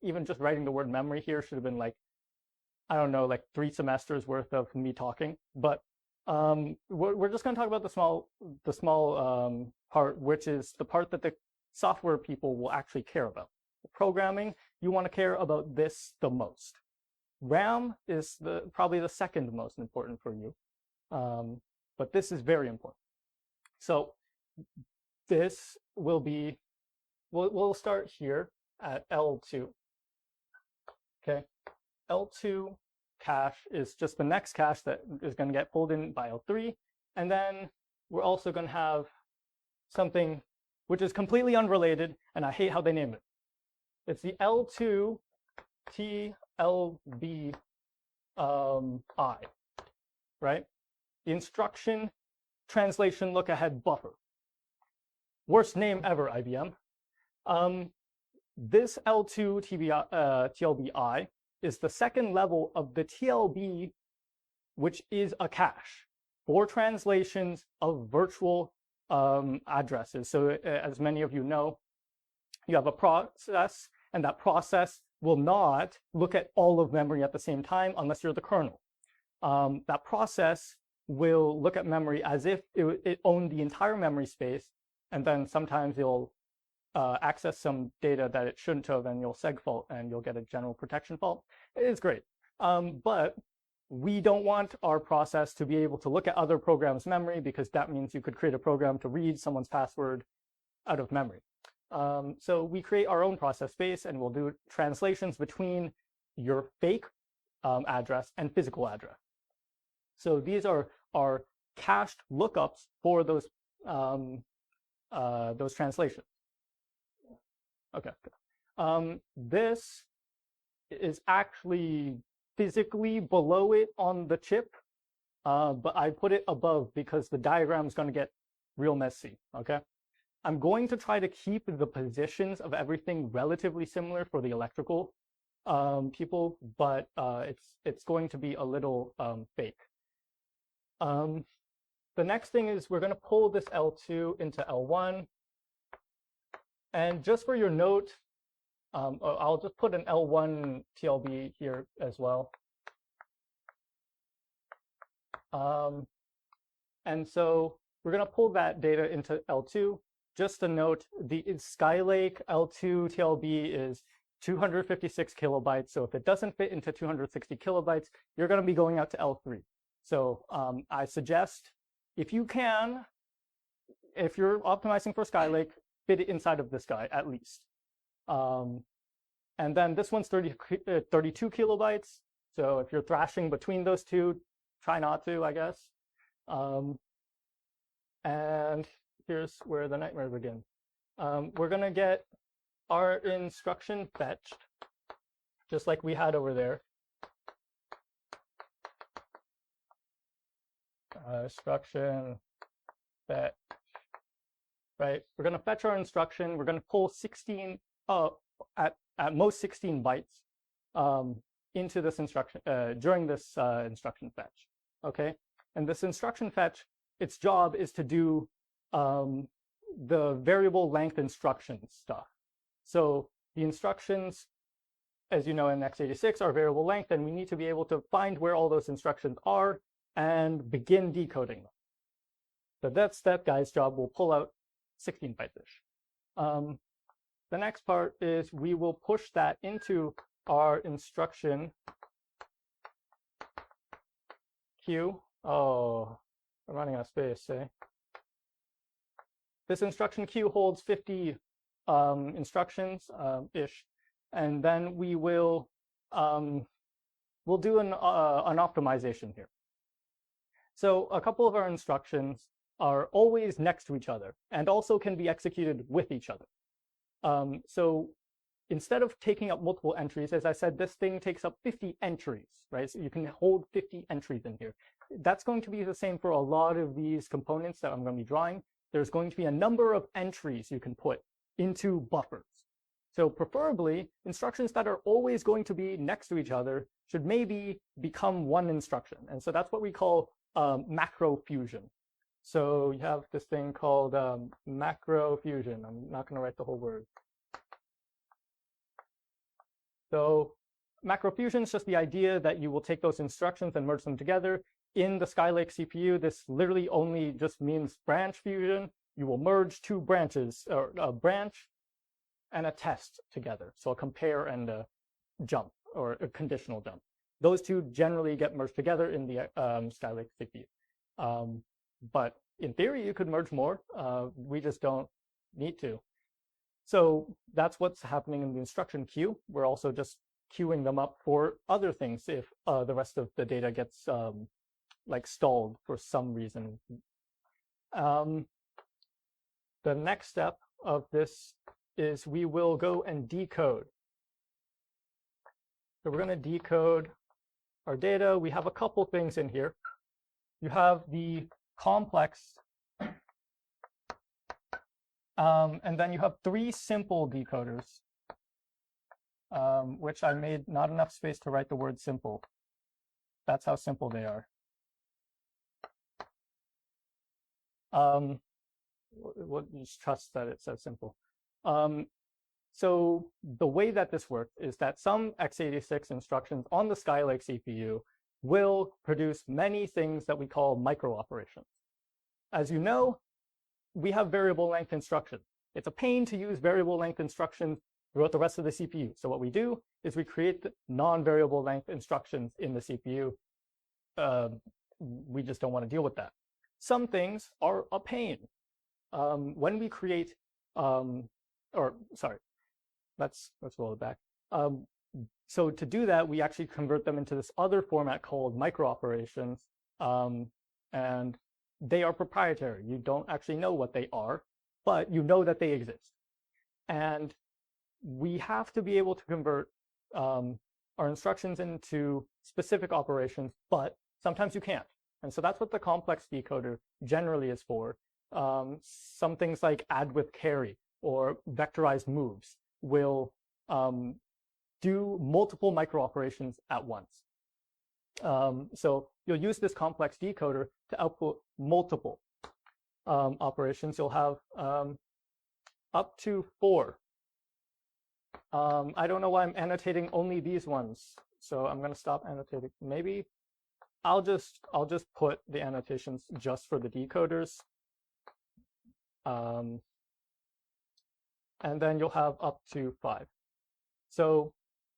even just writing the word memory here should have been I don't know, 3 semesters worth of me talking. But we're just going to talk about the small part, which is the part that the software people will actually care about. The programming, you want to care about this the most. RAM is probably the second most important for you, but this is very important. So this will be we'll start here at L2. Okay, L2 cache is just the next cache that is going to get pulled in by L3, and then we're also going to have something which is completely unrelated, and I hate how they name it. It's the L2 TLB I, right? The instruction translation look ahead buffer. Worst name ever, IBM. This L2 TLBI is the second level of the TLB, which is a cache for translations of virtual addresses. So as many of you know, you have a process, and that process will not look at all of memory at the same time unless you're the kernel. That process will look at memory as if it owned the entire memory space, and then sometimes you'll access some data that it shouldn't have, and you'll seg fault, and you'll get a general protection fault. It's great. But we don't want our process to be able to look at other programs' memory, because that means you could create a program to read someone's password out of memory. So we create our own process space, and we'll do translations between your fake address and physical address. So these are our cached lookups for those translations. Okay. This is actually physically below it on the chip, but I put it above because the diagram is going to get real messy. Okay. I'm going to try to keep the positions of everything relatively similar for the electrical people, but it's going to be a little fake. The next thing is we're going to pull this L2 into L1. And just for your note, I'll just put an L1 TLB here as well. And so we're going to pull that data into L2. Just a note, the Skylake L2 TLB is 256 kilobytes. So if it doesn't fit into 260 kilobytes, you're going to be going out to L3. So I suggest, if you can, if you're optimizing for Skylake, fit it inside of this guy at least. And then this one's 32 kilobytes. So if you're thrashing between those two, try not to, I guess. And here's where the nightmare begins. We're going to get our instruction fetched, just like we had over there. Instruction fetch, right? We're going to fetch our instruction. We're going to pull 16, at most 16 bytes into this instruction, during this instruction fetch, okay? And this instruction fetch, its job is to do the variable length instructions stuff. So the instructions, as you know, in x86 are variable length, and we need to be able to find where all those instructions are and begin decoding them. So that's that guy's job. We'll pull out 16 bytes-ish. The next part is we will push that into our instruction queue. Oh, I'm running out of space, eh? This instruction queue holds 50 instructions ish, and then we will we'll do an optimization here. So a couple of our instructions are always next to each other and also can be executed with each other. So instead of taking up multiple entries, as I said, this thing takes up 50 entries, right? So you can hold 50 entries in here. That's going to be the same for a lot of these components that I'm going to be drawing. There's going to be a number of entries you can put into buffers. So preferably, instructions that are always going to be next to each other should maybe become one instruction. And so that's what we call macro fusion. So you have this thing called macro fusion. I'm not going to write the whole word. So macro fusion is just the idea that you will take those instructions and merge them together. In the Skylake CPU, this literally only just means branch fusion. You will merge two branches, or a branch and a test together. So a compare and a jump, or a conditional jump. Those two generally get merged together in the Skylake CPU. But in theory, you could merge more. We just don't need to. So that's what's happening in the instruction queue. We're also just queuing them up for other things if the rest of the data gets like stalled for some reason. The next step of this is we will go and decode. So we're going to decode our data. We have a couple things in here. You have the complex, and then you have 3 simple decoders, which I made not enough space to write the word simple. That's how simple they are. We'll just trust that it says simple. So the way that this works is that some x86 instructions on the Skylake CPU will produce many things that we call micro-operations. As you know, we have variable length instructions. It's a pain to use variable length instructions throughout the rest of the CPU. So what we do is we create the non-variable length instructions in the CPU. We just don't want to deal with that. Some things are a pain. When we create, let's roll it back. So to do that, we actually convert them into this other format called micro-operations, and they are proprietary. You don't actually know what they are, but you know that they exist. And we have to be able to convert our instructions into specific operations, but sometimes you can't. And so that's what the complex decoder generally is for. Some things like add with carry or vectorized moves will do multiple micro operations at once. So you'll use this complex decoder to output multiple operations. You'll have up to 4. I don't know why I'm annotating only these ones, so I'm going to stop annotating. Maybe I'll just put the annotations just for the decoders. And then you'll have up to 5. So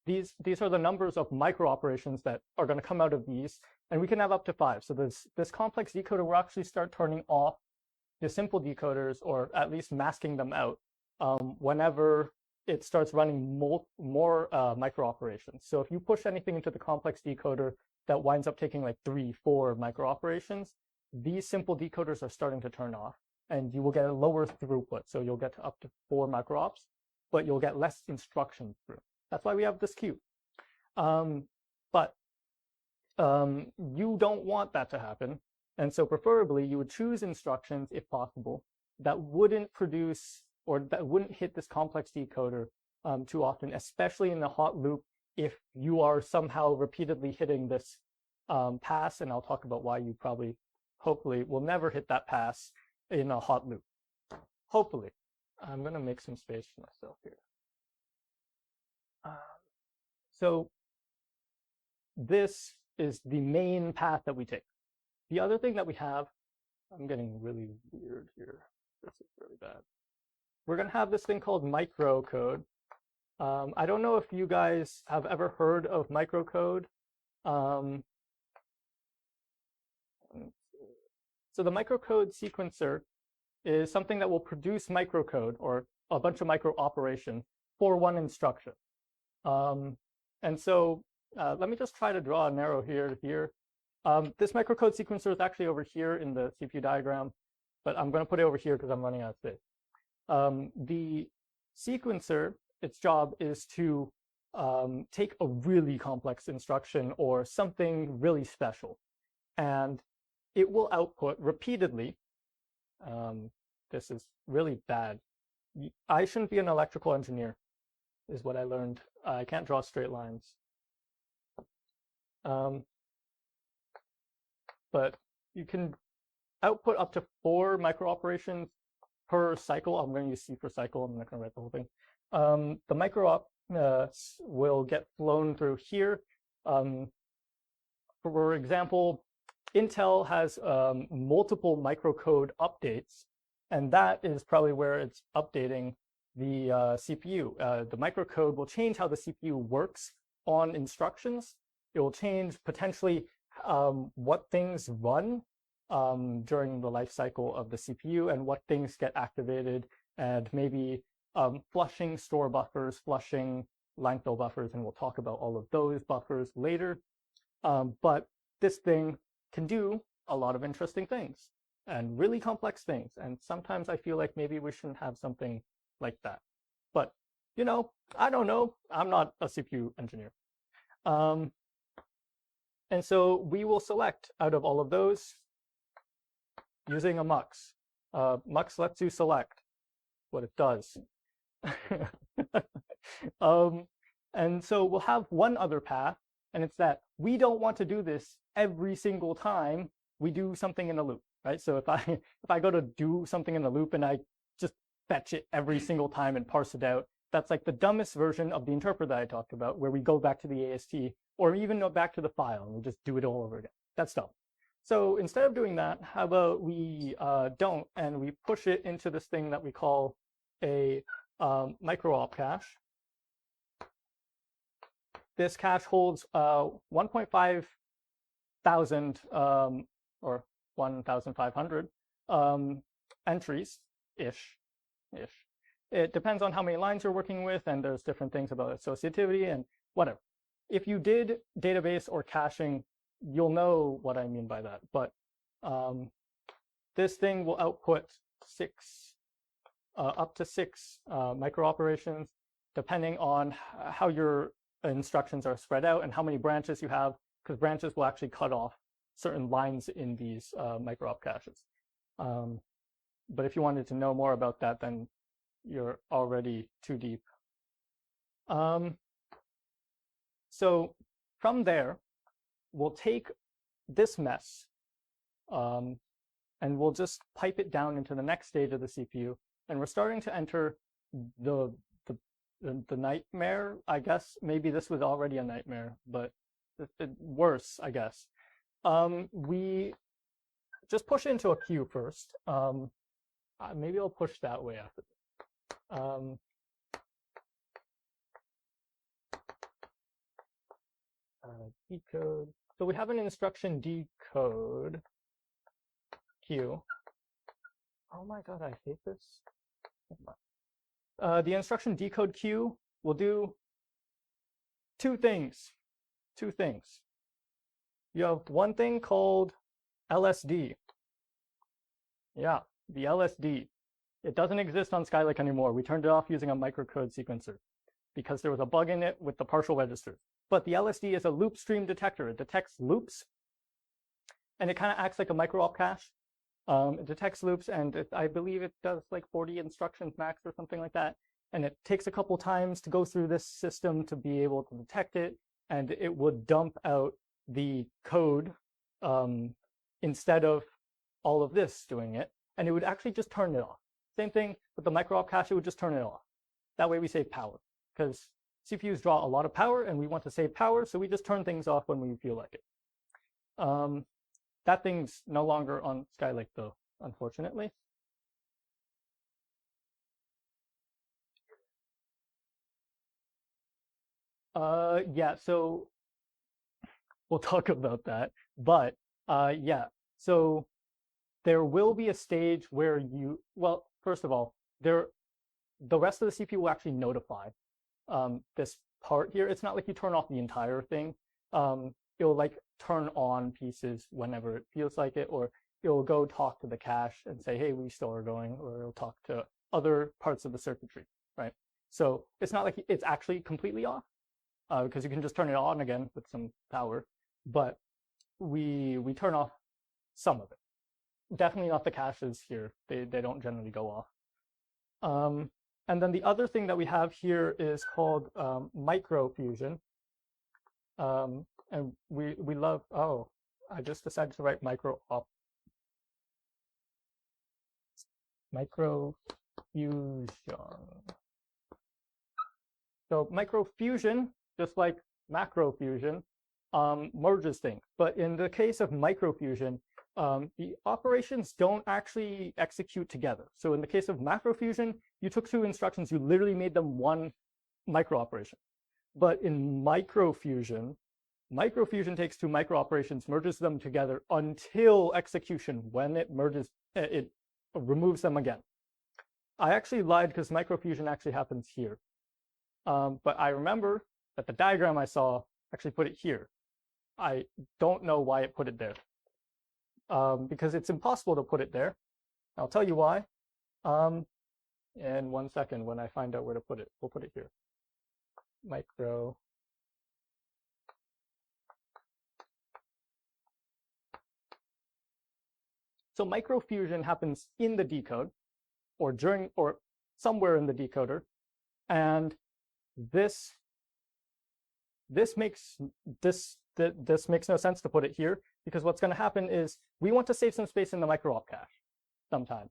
these are the numbers of micro operations that are going to come out of these, and we can have up to 5. So this complex decoder will actually start turning off the simple decoders, or at least masking them out, whenever it starts running more micro operations. So if you push anything into the complex decoder that winds up taking like 3-4 micro operations, these simple decoders are starting to turn off, and you will get a lower throughput. So you'll get to up to 4 micro ops, but you'll get less instructions through. That's why we have this queue. But you don't want that to happen. And so preferably you would choose instructions, if possible, that wouldn't produce or that wouldn't hit this complex decoder too often, especially in the hot loop if you are somehow repeatedly hitting this pass. And I'll talk about why you probably, hopefully, will never hit that pass in a hot loop. Hopefully. I'm going to make some space for myself here. So this is the main path that we take. The other thing that we have, I'm getting really weird here. This is really bad. We're going to have this thing called microcode. I don't know if you guys have ever heard of microcode. So the Microcode Sequencer is something that will produce microcode, or a bunch of micro operations, for one instruction. And so let me just try to draw an arrow here to here. This microcode sequencer is actually over here in the CPU diagram, but I'm going to put it over here because I'm running out of space. The sequencer, its job is to take a really complex instruction or something really special, and it will output repeatedly. This is really bad. I shouldn't be an electrical engineer, is what I learned. I can't draw straight lines. But you can output up to 4 micro operations per cycle. I'm going to use C for cycle. I'm not going to write the whole thing. The micro op will get flown through here. For example, Intel has multiple microcode updates, and that is probably where it's updating the CPU. The microcode will change how the CPU works on instructions. It will change potentially what things run during the life cycle of the CPU and what things get activated, and maybe flushing store buffers, flushing line fill buffers, and we'll talk about all of those buffers later. But this thing can do a lot of interesting things and really complex things. And sometimes I feel like maybe we shouldn't have something like that. But, you know, I don't know. I'm not a CPU engineer. And so we will select out of all of those using a mux. Mux lets you select what it does. And so we'll have one other path, and it's that we don't want to do this every single time we do something in a loop, right? So if I go to do something in the loop and I just fetch it every single time and parse it out, that's like the dumbest version of the interpreter that I talked about, where we go back to the AST or even back to the file and we just do it all over again. That's dumb. So instead of doing that, how about we don't, and we push it into this thing that we call a micro-op cache. This cache holds 1.5 thousand or 1,500 entries-ish. It depends on how many lines you're working with, and there's different things about associativity and whatever. If you did database or caching, you'll know what I mean by that. But this thing will output up to six micro operations, depending on how your instructions are spread out and how many branches you have, because branches will actually cut off certain lines in these micro op caches. But if you wanted to know more about that, then you're already too deep. So from there, we'll take this mess and we'll just pipe it down into the next stage of the CPU. And we're starting to enter the nightmare, I guess. Maybe this was already a nightmare, but worse, I guess. We just push it into a queue first. Maybe I'll push that way after this. Decode. So we have an instruction decode queue. Oh my god, I hate this. The instruction decode queue will do two things. You have one thing called LSD. Yeah, the LSD. It doesn't exist on Skylake anymore. We turned it off using a microcode sequencer because there was a bug in it with the partial registers. But the LSD is a loop stream detector. It detects loops, and it kind of acts like a micro-op cache. It detects loops, and I believe it does like 40 instructions max or something like that. And it takes a couple times to go through this system to be able to detect it, and it would dump out the code instead of all of this doing it, and it would actually just turn it off. Same thing with the micro-op cache, it would just turn it off. That way we save power, because CPUs draw a lot of power and we want to save power, so we just turn things off when we feel like it. That thing's no longer on Skylake though, unfortunately. Yeah, so we'll talk about that, but yeah, so there will be a stage where you, well, first of all, the rest of the CPU will actually notify this part here. It's not like you turn off the entire thing. It'll like turn on pieces whenever it feels like it, or it'll go talk to the cache and say, hey, we still are going, or it'll talk to other parts of the circuitry, right? So it's not like it's actually completely off, because you can just turn it on again with some power, but we turn off some of it. Definitely not the caches here. They don't generally go off. And then the other thing that we have here is called microfusion. And we love, oh, I just decided to write microfusion. So microfusion, just like macrofusion, merges things. But in the case of microfusion, the operations don't actually execute together. So in the case of macrofusion, you took two instructions, you literally made them one micro operation. But in microfusion takes two micro operations, merges them together until execution. When it merges, it removes them again. I actually lied because microfusion actually happens here. But I remember that the diagram I saw actually put it here. I don't know why it put it there. Because it's impossible to put it there. I'll tell you why. In 1 second when I find out where to put it. We'll put it here. Micro. So microfusion happens in the decode, or during, or somewhere in the decoder, and this makes no sense to put it here, because what's going to happen is we want to save some space in the micro-op cache sometimes,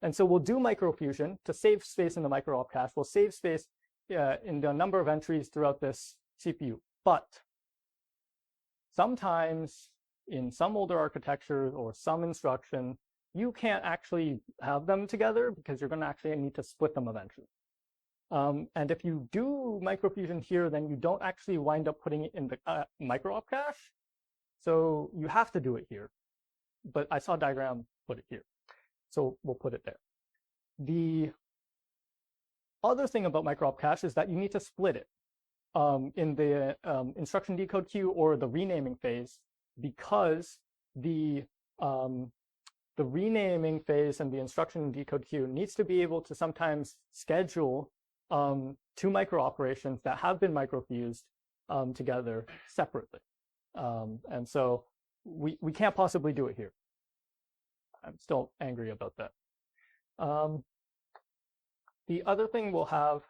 and so we'll do microfusion to save space in the micro-op cache. We'll save space in the number of entries throughout this CPU, but sometimes in some older architectures or some instruction, you can't actually have them together because you're going to actually need to split them eventually. And if you do microfusion here, then you don't actually wind up putting it in the micro-op cache. So you have to do it here. But I saw a diagram, put it here. So we'll put it there. The other thing about micro-op cache is that you need to split it in the instruction decode queue or the renaming phase, because the renaming phase and the instruction decode queue needs to be able to sometimes schedule two micro operations that have been microfused together separately. And so we can't possibly do it here. I'm still angry about that. The other thing we'll have,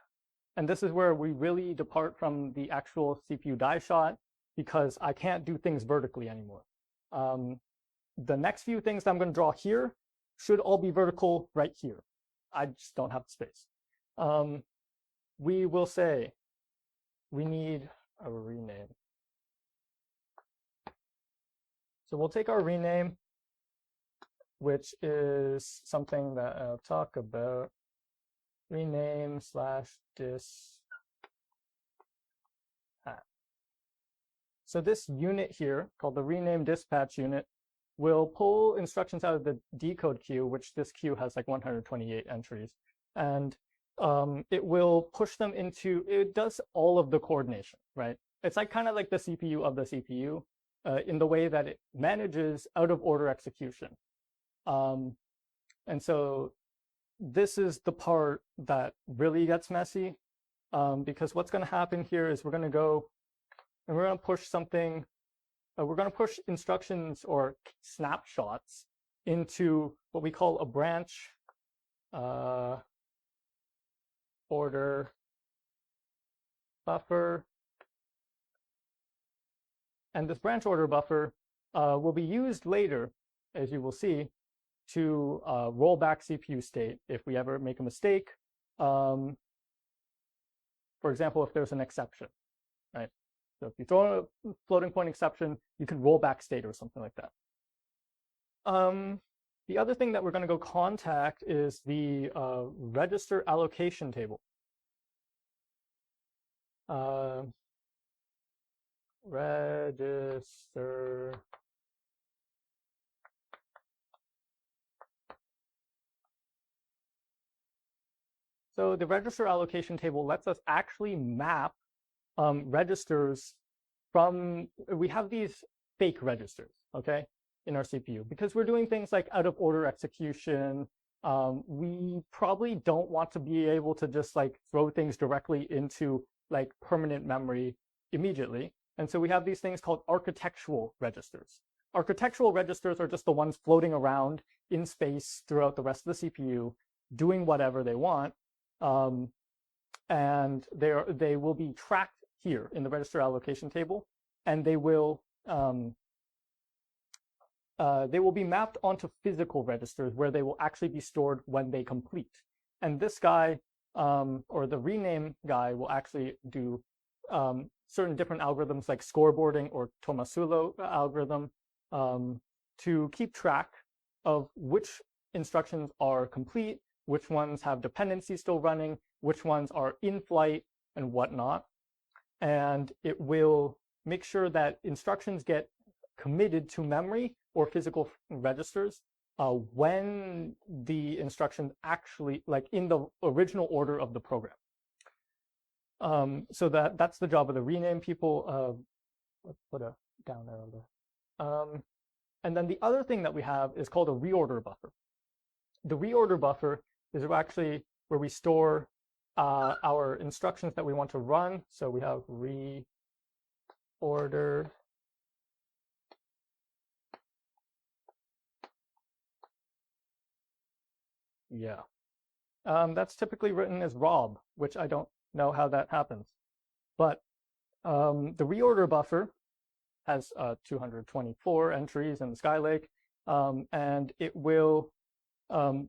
and this is where we really depart from the actual CPU die shot, because I can't do things vertically anymore. The next few things that I'm going to draw here should all be vertical right here. I just don't have the space. We will say we need a rename. So we'll take our rename, which is something that I'll talk about. Rename / dis. So this unit here, called the rename dispatch unit, will pull instructions out of the decode queue, which this queue has like 128 entries, and it will push them into, it does all of the coordination, right? It's like kind of like the CPU of the CPU in the way that it manages out of order execution. And so this is the part that really gets messy, because what's going to happen here is we're going to go and we're going to push something. We're going to push instructions or snapshots into what we call a branch order buffer. And this branch order buffer will be used later, as you will see, to roll back CPU state if we ever make a mistake. For example, if there's an exception, right? So if you throw a floating point exception, you can roll back state or something like that. The other thing that we're going to go contact is the register allocation table. Register. So the register allocation table lets us actually map registers from, we have these fake registers, okay, in our CPU, because we're doing things like out of order execution. We probably don't want to be able to just like throw things directly into like permanent memory immediately. And so we have these things called architectural registers. Architectural registers are just the ones floating around in space throughout the rest of the CPU, doing whatever they want. And they will be tracked here in the register allocation table, and they will be mapped onto physical registers where they will actually be stored when they complete. And this guy, or the rename guy, will actually do certain different algorithms like scoreboarding or Tomasulo algorithm to keep track of which instructions are complete, which ones have dependencies still running, which ones are in flight, and whatnot. And it will make sure that instructions get committed to memory or physical registers when the instructions actually, like in the original order of the program. So that's the job of the rename people. Let's put a down arrow there. And then the other thing that we have is called a reorder buffer. The reorder buffer is actually where we store our instructions that we want to run. So we have reorder that's typically written as Rob, which I don't know how that happens. But the reorder buffer has 224 entries in the Skylake, and it will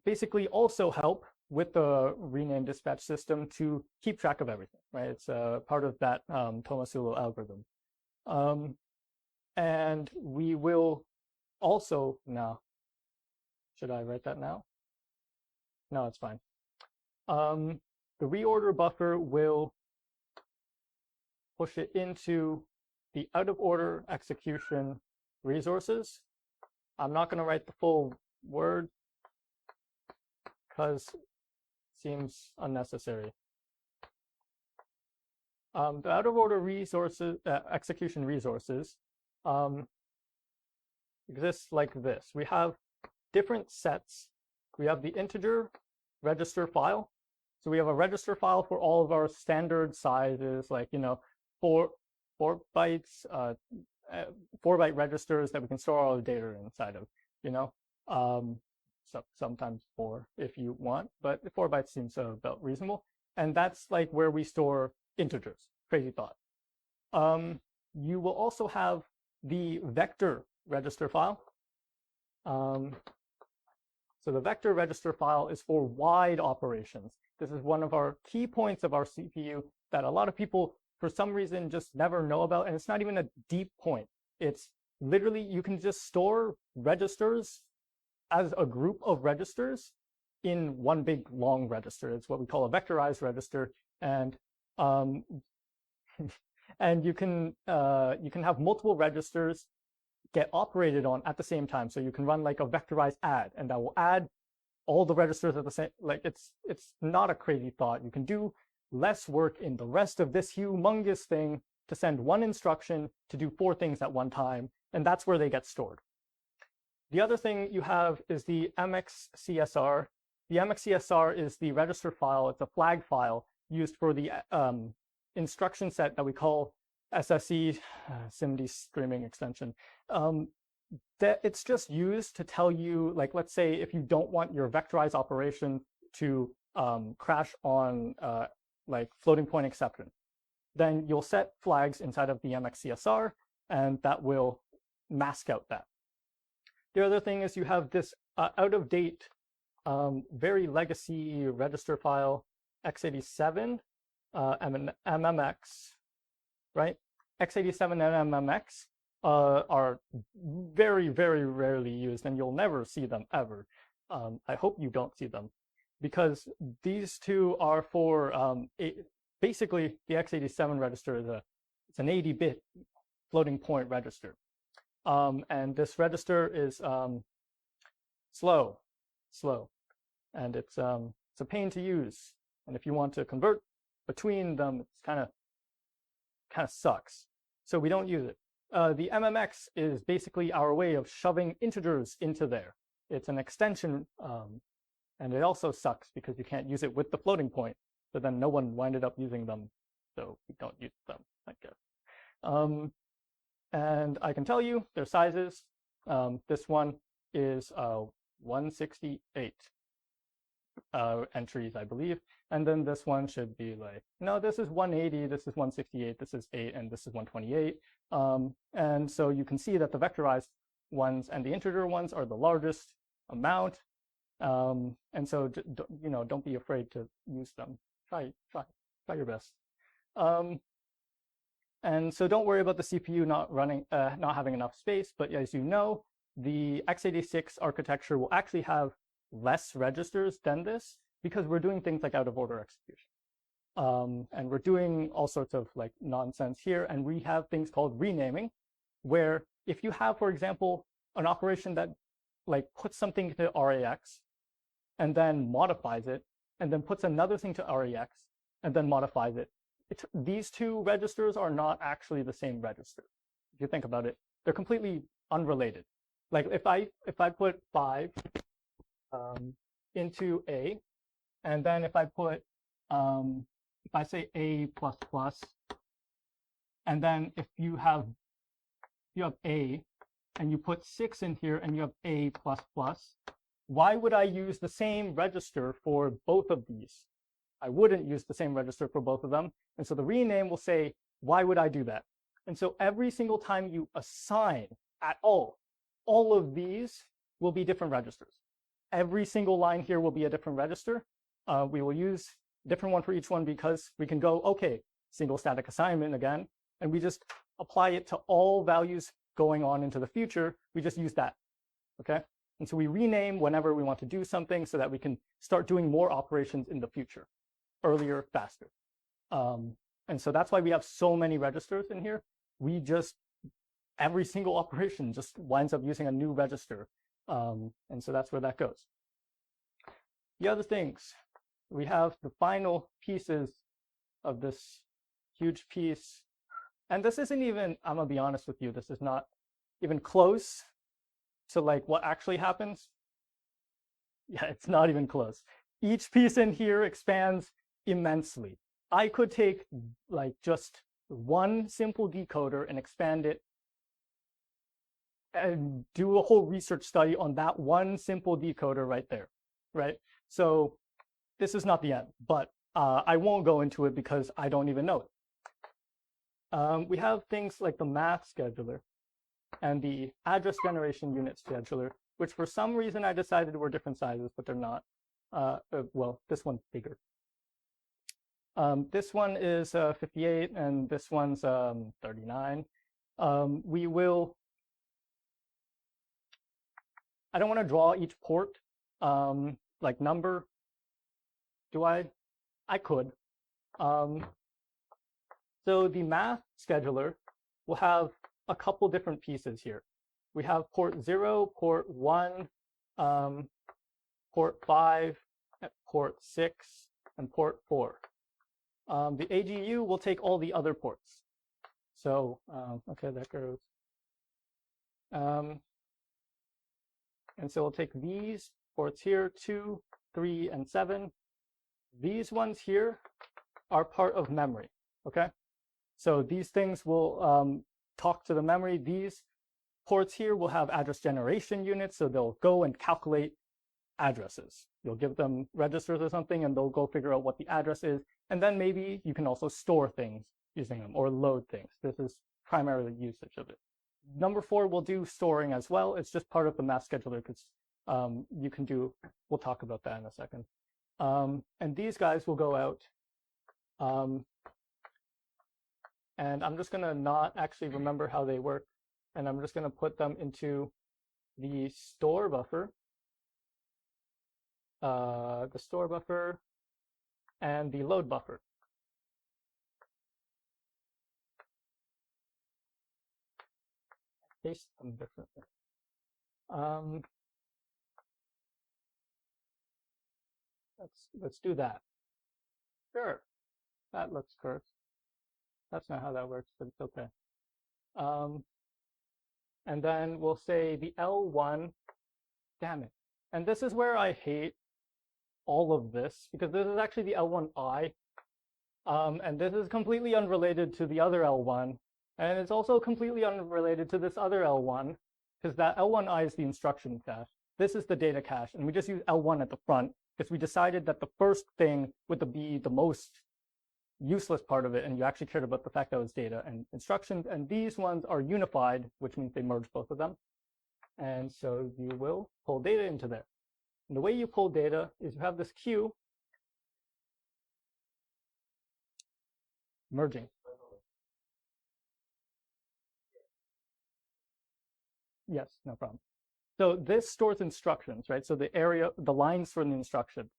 basically also help with the rename dispatch system to keep track of everything, right? It's part of that Tomasulo algorithm. And we will also now, should I write that now? No, it's fine. The reorder buffer will push it into the out of order execution resources. I'm not going to write the full word because it seems unnecessary. The out of order resources, execution resources exists like this. We have different sets. We have the integer register file. So we have a register file for all of our standard sizes, like, 4 bytes, 4-byte registers that we can store all the data inside of, so sometimes 4 if you want, but 4 bytes seems about reasonable. And that's like where we store integers. Crazy thought. You will also have the vector register file. So the vector register file is for wide operations. This is one of our key points of our CPU that a lot of people, for some reason, just never know about. And it's not even a deep point. It's literally, you can just store registers as a group of registers in one big long register. It's what we call a vectorized register. And and you can have multiple registers get operated on at the same time. So you can run like a vectorized add, and that will add all the registers at the same. Like it's not a crazy thought. You can do less work in the rest of this humongous thing to send one instruction to do 4 things at one time, and that's where they get stored. The other thing you have is the MXCSR. The MXCSR is the register file. It's a flag file used for the instruction set that we call SSE, SIMD streaming extension. That it's just used to tell you, like, let's say if you don't want your vectorized operation to crash on like floating point exception, then you'll set flags inside of the MXCSR, and that will mask out that. The other thing is you have this out-of-date, very legacy register file, x87 MMX, right? x87 and MMX are very, very rarely used, and you'll never see them ever. I hope you don't see them, because these two are for basically the x87 register is it's an 80-bit floating point register, and this register is slow, and it's a pain to use. And if you want to convert between them, it's kind of sucks. So we don't use it. The MMX is basically our way of shoving integers into there. It's an extension, and it also sucks because you can't use it with the floating point. So then no one winded up using them, so we don't use them, I guess. And I can tell you their sizes. This one is 168 entries, I believe. And then this one should be like, no, this is 180, this is 168, this is 8, and this is 128. And so you can see that the vectorized ones and the integer ones are the largest amount. And so, don't be afraid to use them. Try your best. And so don't worry about the CPU not having enough space. But as you know, the x86 architecture will actually have less registers than this, because we're doing things like out of order execution. And we're doing all sorts of like nonsense here. And we have things called renaming, where if you have, for example, an operation that like puts something to RAX and then modifies it, and then puts another thing to RAX and then modifies it. These two registers are not actually the same register. If you think about it, they're completely unrelated. Like if I put 5 into A, and then if I put if I say A++, and then if you have A and you put 6 in here and you have A++, why would I use the same register for both of these? I wouldn't use the same register for both of them. And so the rename will say, why would I do that? And so every single time you assign at all of these will be different registers. Every single line here will be a different register. We will use a different one for each one because we can go, okay, single static assignment again, and we just apply it to all values going on into the future. We just use that, okay? And so we rename whenever we want to do something so that we can start doing more operations in the future, earlier, faster. And so that's why we have so many registers in here. We just, every single operation just winds up using a new register. And so that's where that goes. The other things, we have the final pieces of this huge piece. And this isn't even, I'm gonna be honest with you, this is not even close to like what actually happens. Yeah, it's not even close. Each piece in here expands immensely. I could take like just one simple decoder and expand it and do a whole research study on that one simple decoder right there, right? So this is not the end, but I won't go into it because I don't even know it. We have things like the math scheduler and the address generation unit scheduler, which for some reason I decided were different sizes, but they're not. Well, this one's bigger. This one is 58 and this one's 39. We will, I don't want to draw each port like number. Do I? I could. So the math scheduler will have a couple different pieces here. We have port 0, port 1, port 5, port 6, and port 4. The AGU will take all the other ports. So, okay, that goes. And so we'll take these ports here, 2, 3, and 7. These ones here are part of memory, okay? So these things will talk to the memory. These ports here will have address generation units, so they'll go and calculate addresses. You'll give them registers or something, and they'll go figure out what the address is. And then maybe you can also store things using them or load things. This is primarily usage of it. Number 4 will do storing as well. It's just part of the math scheduler because you can do, we'll talk about that in a second. And these guys will go out. And I'm just going to not actually remember how they work. And I'm just going to put them into the store buffer, and the load buffer. Paste them differently. Let's do that. Sure, that looks correct. That's not how that works, but it's okay. And then we'll say the L1, damn it. And this is where I hate all of this, because this is actually the L1I. And this is completely unrelated to the other L1. And it's also completely unrelated to this other L1, because that L1I is the instruction cache. This is the data cache, and we just use L1 at the front, because we decided that the first thing would be the most useless part of it, and you actually cared about the fact that it was data and instructions, and these ones are unified, which means they merge both of them. And so you will pull data into there. And the way you pull data is you have this queue merging. Yes, no problem. So this stores instructions, right? So the area, the lines for the instruction.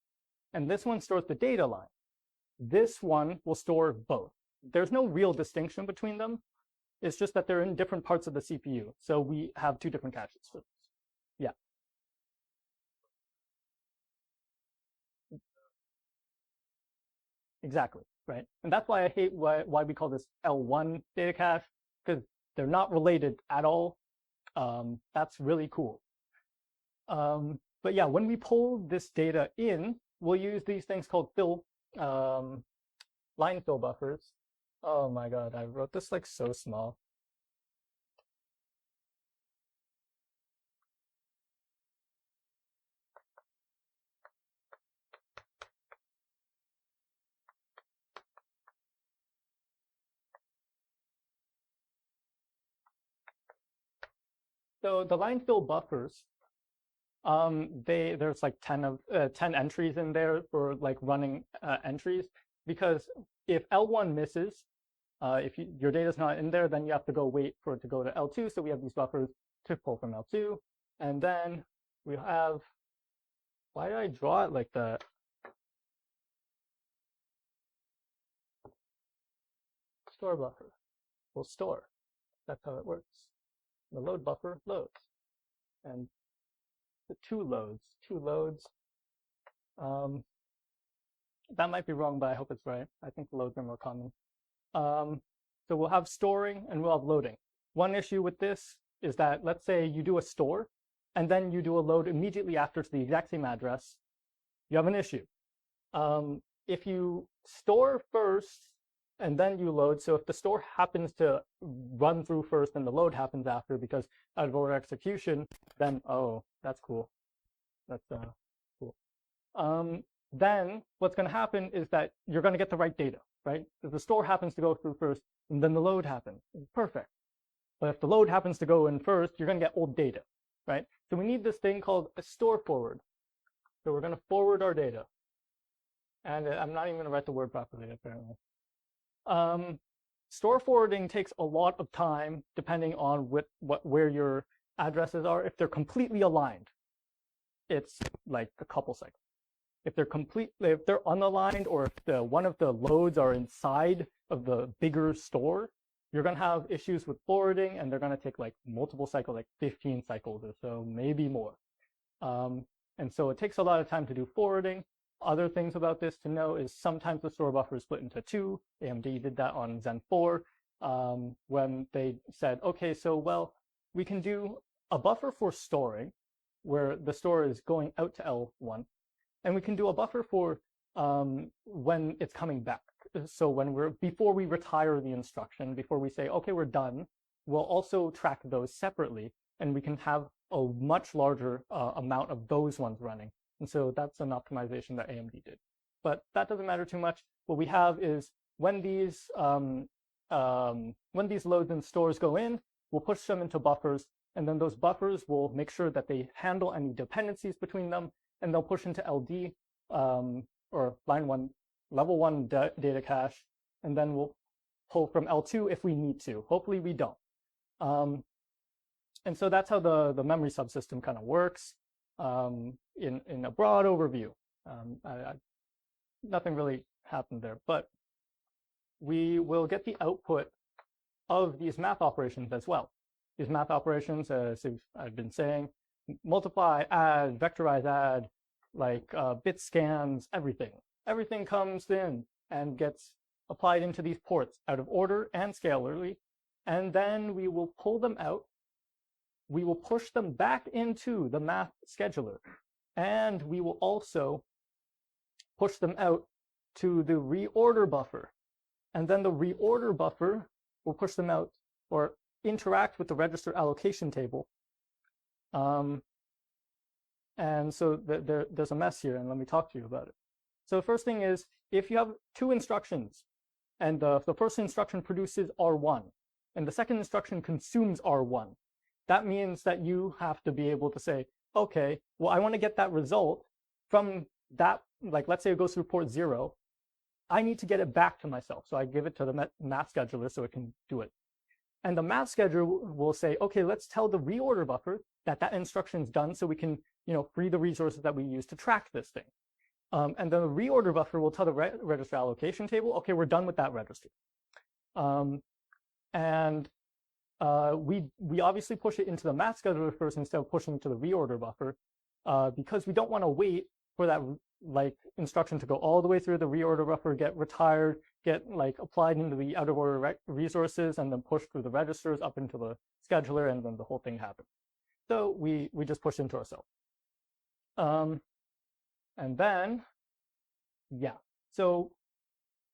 And this one stores the data line. This one will store both. There's no real distinction between them. It's just that they're in different parts of the CPU. So we have two different caches for this. Yeah. exactly, right? And that's why I hate why we call this L1 data cache, because they're not related at all. That's really cool. But yeah, when we pull this data in, we'll use these things called line fill buffers. Oh my god, I wrote this like so small. So the line fill buffers, there's like 10 entries in there for like running entries, because if L1 misses, if your data's not in there, then you have to go wait for it to go to L2. So we have these buffers to pull from L2, and then we have, why did I draw it like that? Store buffer will store. That's how it works. The load buffer loads, and the two loads. That might be wrong, but I hope it's right. I think loads are more common. So we'll have storing and we'll have loading. One issue with this is that, let's say you do a store and then you do a load immediately after to the exact same address, you have an issue. If you store first and then you load, so if the store happens to run through first and the load happens after because out of order execution, then, oh, that's cool. That's cool. Then what's going to happen is that you're going to get the right data, right? If the store happens to go through first, and then the load happens, it's perfect. But if the load happens to go in first, you're going to get old data, right? So we need this thing called a store forward. So we're going to forward our data. And I'm not even going to write the word properly, apparently. Store forwarding takes a lot of time, depending on where your addresses are. If they're completely aligned, it's like a couple seconds. If they're unaligned, or if one of the loads are inside of the bigger store, you're going to have issues with forwarding, and they're going to take like multiple cycles, like 15 cycles or so, maybe more. And so it takes a lot of time to do forwarding. Other things about this to know is sometimes the store buffer is split into two. AMD did that on Zen 4 when they said, okay, so well, we can do a buffer for storing, where the store is going out to L1. And we can do a buffer for when it's coming back. So before we retire the instruction, before we say, okay, we're done, we'll also track those separately, and we can have a much larger amount of those ones running. And so that's an optimization that AMD did. But that doesn't matter too much. What we have is when these loads and stores go in, we'll push them into buffers, and then those buffers will make sure that they handle any dependencies between them, and they'll push into LD, or level 1 data cache, and then we'll pull from L2 if we need to. Hopefully we don't. And so that's how the memory subsystem kind of works in a broad overview. Nothing really happened there, but we will get the output of these math operations as well. These math operations, as I've been saying, multiply, add, vectorize, add, like bit scans, everything. Everything comes in and gets applied into these ports out of order and scalarly, and then we will pull them out. We will push them back into the math scheduler, and we will also push them out to the reorder buffer. And then the reorder buffer will push them out or interact with the register allocation table. And so there's a mess here, and let me talk to you about it. So the first thing is, if you have two instructions, and the first instruction produces R1, and the second instruction consumes R1, that means that you have to be able to say, okay, well, I want to get that result from that, like let's say it goes through port 0. I need to get it back to myself. So I give it to the math scheduler so it can do it. And the math scheduler will say, okay, let's tell the reorder buffer that that instruction is done so we can free the resources that we use to track this thing. And then the reorder buffer will tell the register allocation table, okay, we're done with that register. We obviously push it into the math scheduler first instead of pushing it to the reorder buffer because we don't want to wait for that like instruction to go all the way through the reorder buffer, get retired, get like applied into the out of order resources, and then pushed through the registers up into the scheduler, and then the whole thing happens. So we just push into ourselves. And then, yeah, so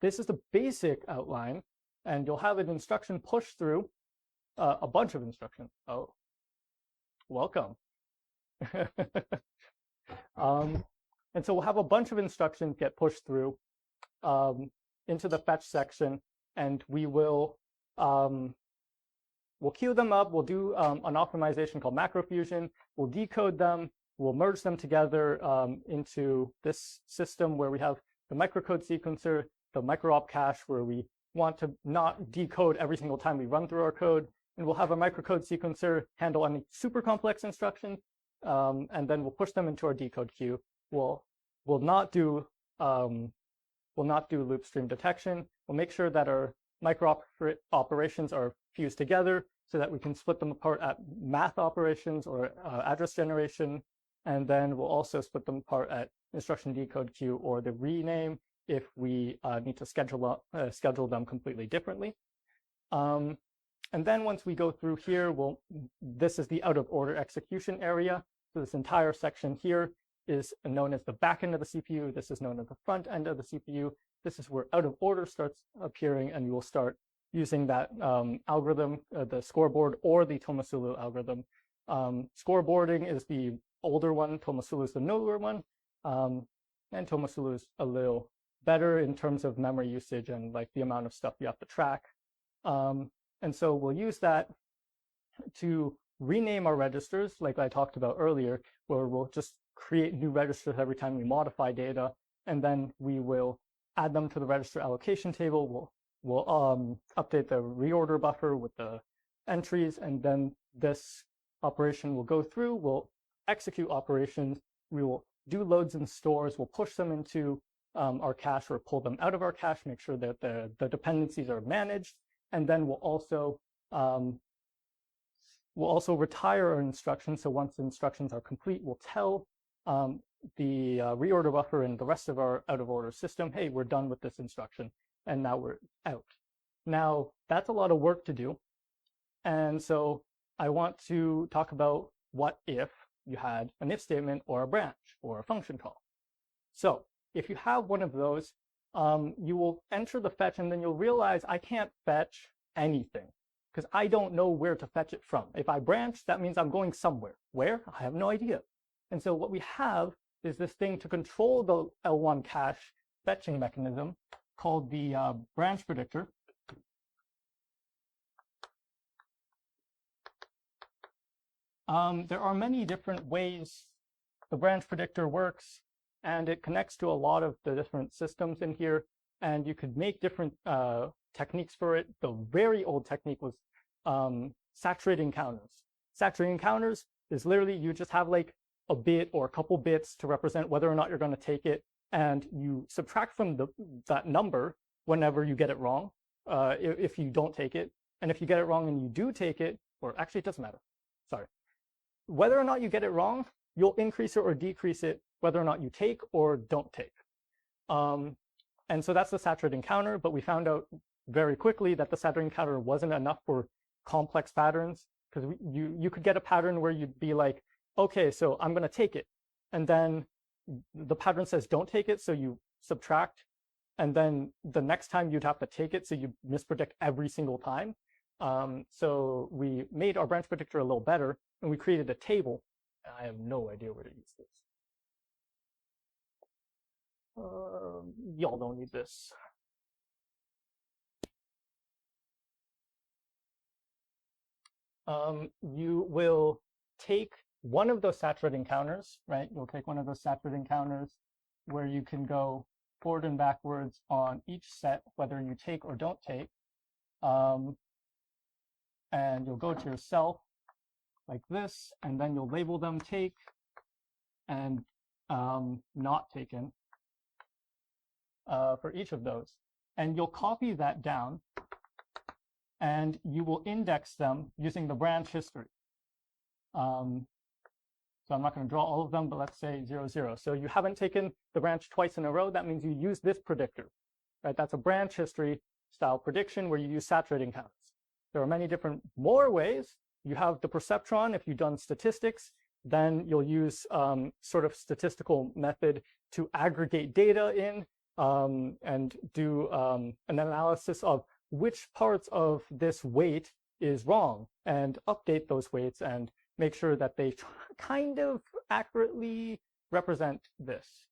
this is the basic outline, and you'll have an instruction push through a bunch of instructions. Oh, welcome. And so we'll have a bunch of instructions get pushed through into the fetch section, and we will we'll queue them up. We'll do an optimization called macrofusion. We'll decode them. We'll merge them together into this system where we have the microcode sequencer, the microop cache, where we want to not decode every single time we run through our code. And we'll have a microcode sequencer handle any super complex instructions, and then we'll push them into our decode queue. We'll not do loop stream detection. We'll make sure that our micro operations are fused together so that we can split them apart at math operations or address generation. And then we'll also split them apart at instruction decode queue or the rename if we need to schedule them completely differently. And then once we go through here, this is the out of order execution area. So this entire section here is known as the back end of the CPU. This is known as the front end of the CPU. This is where out of order starts appearing, and you will start using that algorithm, the scoreboard or the Tomasulo algorithm. Scoreboarding is the older one, Tomasulo is the newer one, and Tomasulo is a little better in terms of memory usage and like the amount of stuff you have to track. And so we'll use that to rename our registers, like I talked about earlier, where we'll just create new registers every time we modify data, and then we will add them to the register allocation table. We'll update the reorder buffer with the entries, and then this operation will go through. We'll execute operations. We will do loads and stores. We'll push them into our cache or pull them out of our cache, make sure that the dependencies are managed, and then we'll also retire our instructions. So once the instructions are complete, we'll tell the reorder buffer and the rest of our out of order system, hey, we're done with this instruction, and now we're out. Now, that's a lot of work to do. And so I want to talk about what if you had an if statement or a branch or a function call. So if you have one of those, you will enter the fetch, and then you'll realize I can't fetch anything because I don't know where to fetch it from. If I branch, that means I'm going somewhere. Where? I have no idea. And so what we have is this thing to control the L1 cache fetching mechanism called the branch predictor. There are many different ways the branch predictor works, and it connects to a lot of the different systems in here, and you could make different techniques for it. The very old technique was saturating counters. Saturating counters is literally you just have like a bit or a couple bits to represent whether or not you're going to take it, and you subtract from that number whenever you get it wrong, if you don't take it. And if you get it wrong and you do take it, or actually it doesn't matter, sorry. Whether or not you get it wrong, you'll increase it or decrease it whether or not you take or don't take. And so that's the saturating counter, but we found out very quickly that the saturating counter wasn't enough for complex patterns, because you could get a pattern where you'd be like, okay, so I'm going to take it, and then the pattern says don't take it, so you subtract, and then the next time you'd have to take it, so you mispredict every single time. So we made our branch predictor a little better, and we created a table. I have no idea where to use this. Y'all don't need this. You will take one of those saturating counters, right? You'll take one of those saturating counters where you can go forward and backwards on each set, whether you take or don't take. And you'll go to yourself like this, and then you'll label them take and not taken for each of those. And you'll copy that down, and you will index them using the branch history. So I'm not going to draw all of them, but let's say 0, 0. So you haven't taken the branch twice in a row. That means you use this predictor, right? That's a branch history style prediction where you use saturating counts. There are many different more ways. You have the perceptron. If you've done statistics, then you'll use sort of statistical method to aggregate data in and do an analysis of which parts of this weight is wrong and update those weights and make sure that they kind of accurately represent this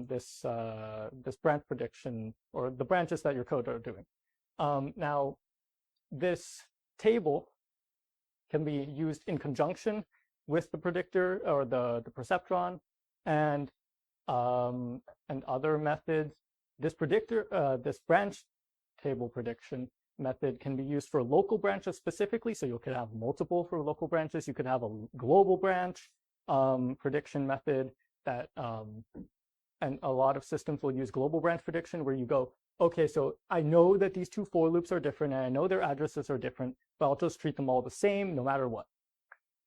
this branch prediction or the branches that your code are doing. Now, this table can be used in conjunction with the predictor or the perceptron and other methods. This predictor, this branch table prediction method can be used for local branches specifically. So you could have multiple for local branches. You could have a global branch prediction method that, and a lot of systems will use global branch prediction where you go, okay, so I know that these two for loops are different and I know their addresses are different, but I'll just treat them all the same no matter what.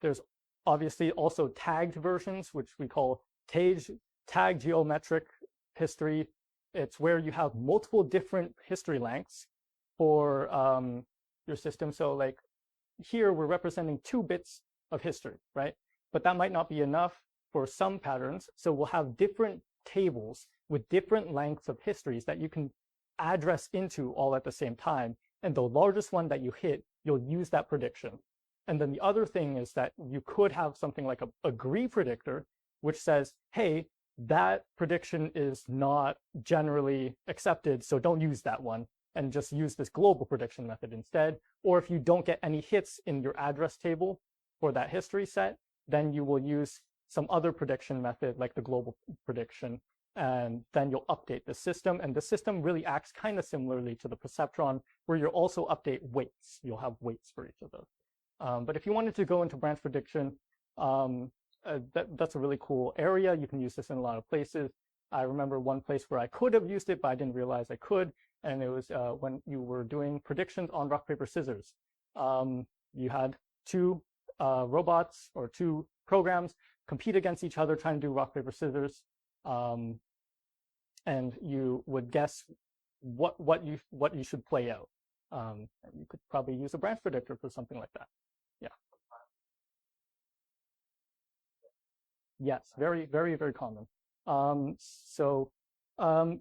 There's obviously also tagged versions, which we call tag geometric history. It's where you have multiple different history lengths for your system. So like here, we're representing 2 bits of history, right? But that might not be enough for some patterns. So we'll have different tables with different lengths of histories that you can address into all at the same time. And the largest one that you hit, you'll use that prediction. And then the other thing is that you could have something like a agree predictor, which says, hey, that prediction is not generally accepted, so don't use that one, and just use this global prediction method instead. Or if you don't get any hits in your address table for that history set, then you will use some other prediction method like the global prediction, and then you'll update the system. And the system really acts kind of similarly to the perceptron, where you'll also update weights. You'll have weights for each of those. But if you wanted to go into branch prediction, that's a really cool area. You can use this in a lot of places. I remember one place where I could have used it, but I didn't realize I could. And it was when you were doing predictions on rock, paper, scissors. You had 2 robots or 2 programs compete against each other trying to do rock, paper, scissors. And you would guess what you should play out. You could probably use a branch predictor for something like that. Yeah. Yes, very, very, very common.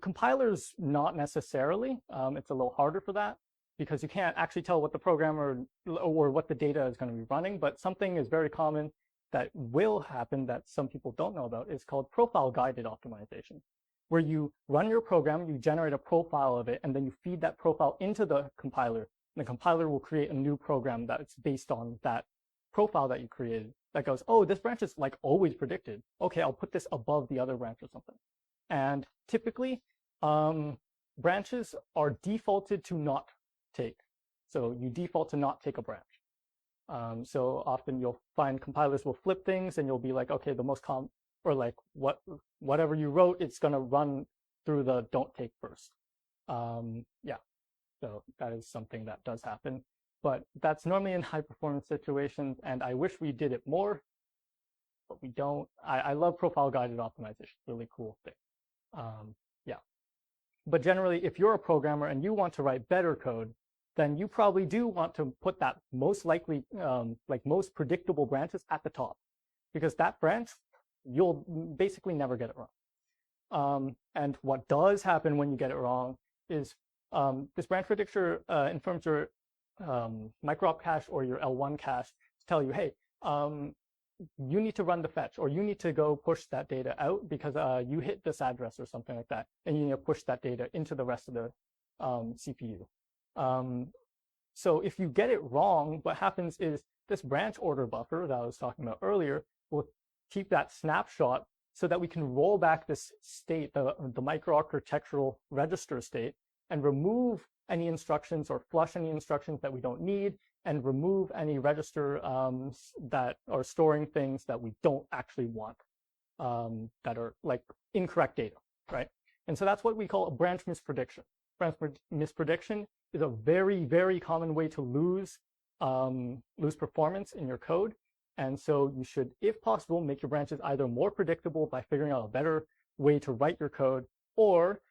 Compilers, not necessarily. It's a little harder for that because you can't actually tell what the programmer or what the data is going to be running. But something is very common that will happen that some people don't know about is called profile guided optimization, where you run your program, you generate a profile of it, and then you feed that profile into the compiler. And the compiler will create a new program that's based on that profile that you created that goes, oh, this branch is like always predicted. Okay, I'll put this above the other branch or something. And typically, branches are defaulted to not take. So you default to not take a branch. So often you'll find compilers will flip things and you'll be like, okay, the most common, or like whatever you wrote, it's going to run through the don't take first. Yeah, so that is something that does happen. But that's normally in high performance situations, and I wish we did it more, but we don't. I love profile guided optimization, really cool thing. Yeah, but generally, if you're a programmer and you want to write better code, then you probably do want to put that most likely, like most predictable branches at the top, because that branch, you'll basically never get it wrong. And what does happen when you get it wrong is this branch predictor informs your micro-op cache or your L1 cache to tell you, hey, you need to run the fetch, or you need to go push that data out because you hit this address or something like that, and you need to push that data into the rest of the CPU. So if you get it wrong, what happens is this branch order buffer that I was talking about earlier will keep that snapshot so that we can roll back this state, the microarchitectural register state, and remove any instructions or flush any instructions that we don't need, and remove any register that are storing things that we don't actually want, that are like incorrect data, right? And so that's what we call a branch misprediction. Branch misprediction is a very, very common way to lose performance in your code. And so you should, if possible, make your branches either more predictable by figuring out a better way to write your code, or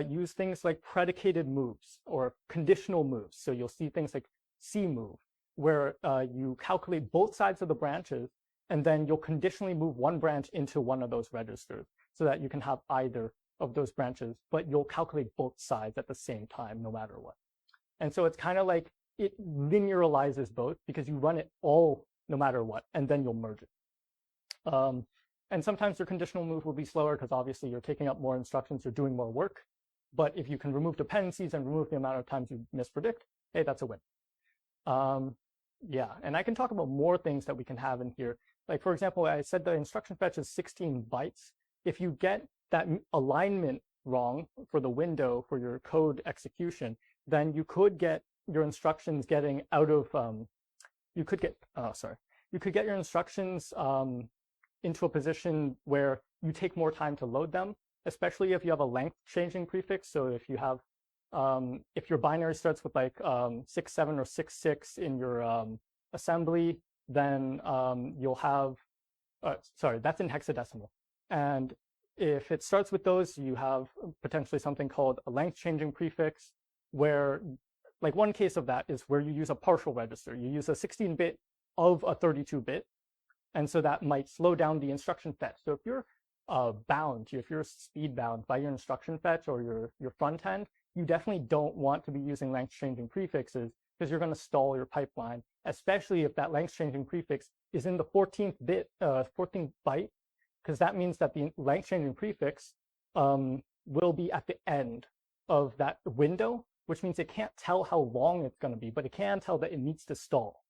use things like predicated moves or conditional moves. So you'll see things like cmove, where you calculate both sides of the branches, and then you'll conditionally move one branch into one of those registers so that you can have either of those branches, but you'll calculate both sides at the same time, no matter what. And so it's kind of like it linearizes both because you run it all no matter what, and then you'll merge it. And sometimes your conditional move will be slower because obviously you're taking up more instructions, you're doing more work. But if you can remove dependencies and remove the amount of times you mispredict, hey, that's a win. Yeah, and I can talk about more things that we can have in here. Like, for example, I said the instruction fetch is 16 bytes. If you get that alignment wrong for the window for your code execution, then you could get your instructions getting out of, you could get your instructions into a position where you take more time to load them, especially if you have a length changing prefix. So if you have, if your binary starts with like 67 or 66 in your assembly, then you'll have, sorry, that's in hexadecimal. And if it starts with those, you have potentially something called a length changing prefix, where like one case of that is where you use a partial register. You use a 16-bit of a 32-bit. And so that might slow down the instruction fetch. So if you're bound, if you're speed bound by your instruction fetch or your front end, you definitely don't want to be using length changing prefixes because you're going to stall your pipeline, especially if that length changing prefix is in the 14th byte, because that means that the length changing prefix will be at the end of that window, which means it can't tell how long it's going to be, but it can tell that it needs to stall.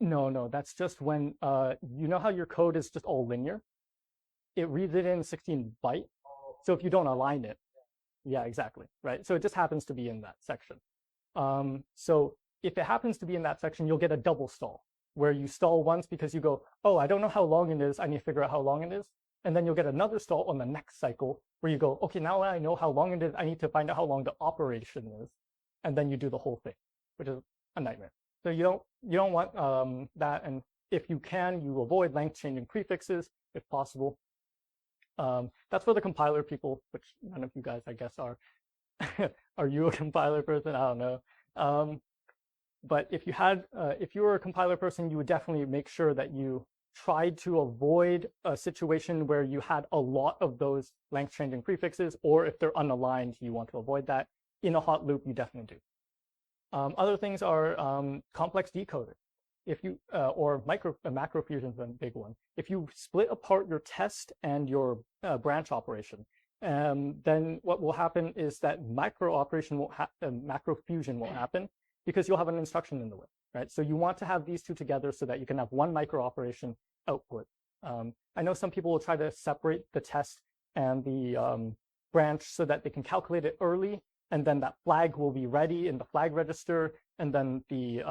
No, that's just when, you know how your code is just all linear? It reads it in 16 byte. So if you don't align it, yeah, exactly, right? So it just happens to be in that section. So if it happens to be in that section, you'll get a double stall, where you stall once because you go, oh, I don't know how long it is, I need to figure out how long it is. And then you'll get another stall on the next cycle where you go, okay, now I know how long it is, I need to find out how long the operation is. And then you do the whole thing, which is a nightmare. So you don't want that, and if you can, you avoid length changing prefixes if possible. That's for the compiler people, which none of you guys, I guess, are. Are you a compiler person? I don't know. But if you were a compiler person, you would definitely make sure that you tried to avoid a situation where you had a lot of those length changing prefixes, or if they're unaligned, you want to avoid that. In a hot loop, you definitely do. Other things are complex decoder. If you or macro fusion is a big one. If you split apart your test and your branch operation, then what will happen is that macro fusion won't happen because you'll have an instruction in the way, right? So you want to have these two together so that you can have one micro operation output. I know some people will try to separate the test and the branch so that they can calculate it early, and then that flag will be ready in the flag register, and then the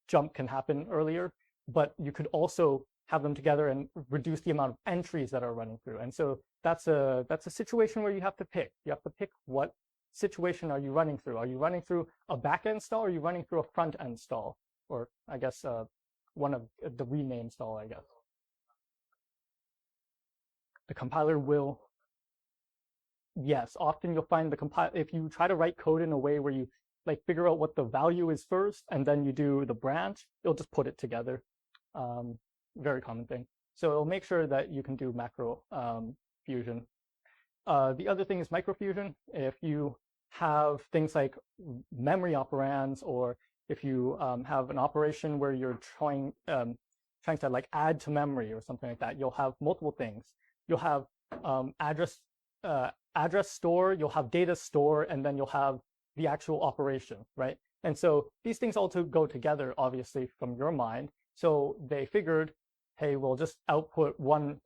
jump can happen earlier. But you could also have them together and reduce the amount of entries that are running through. And so that's a situation where you have to pick. You have to pick what situation are you running through. Are you running through a backend stall, or are you running through a front end stall? Or I guess one of the rename stall, I guess. The compiler will. Yes, often you'll find the compiler, if you try to write code in a way where you like figure out what the value is first and then you do the branch, it'll just put it together. Very common thing. So it'll make sure that you can do macro fusion. The other thing is microfusion. If you have things like memory operands, or if you have an operation where you're trying to like add to memory or something like that, you'll have multiple things. You'll have address store, you'll have data store, and then you'll have the actual operation, right? And so these things all go together, obviously, from your mind. So they figured, hey, we'll just output one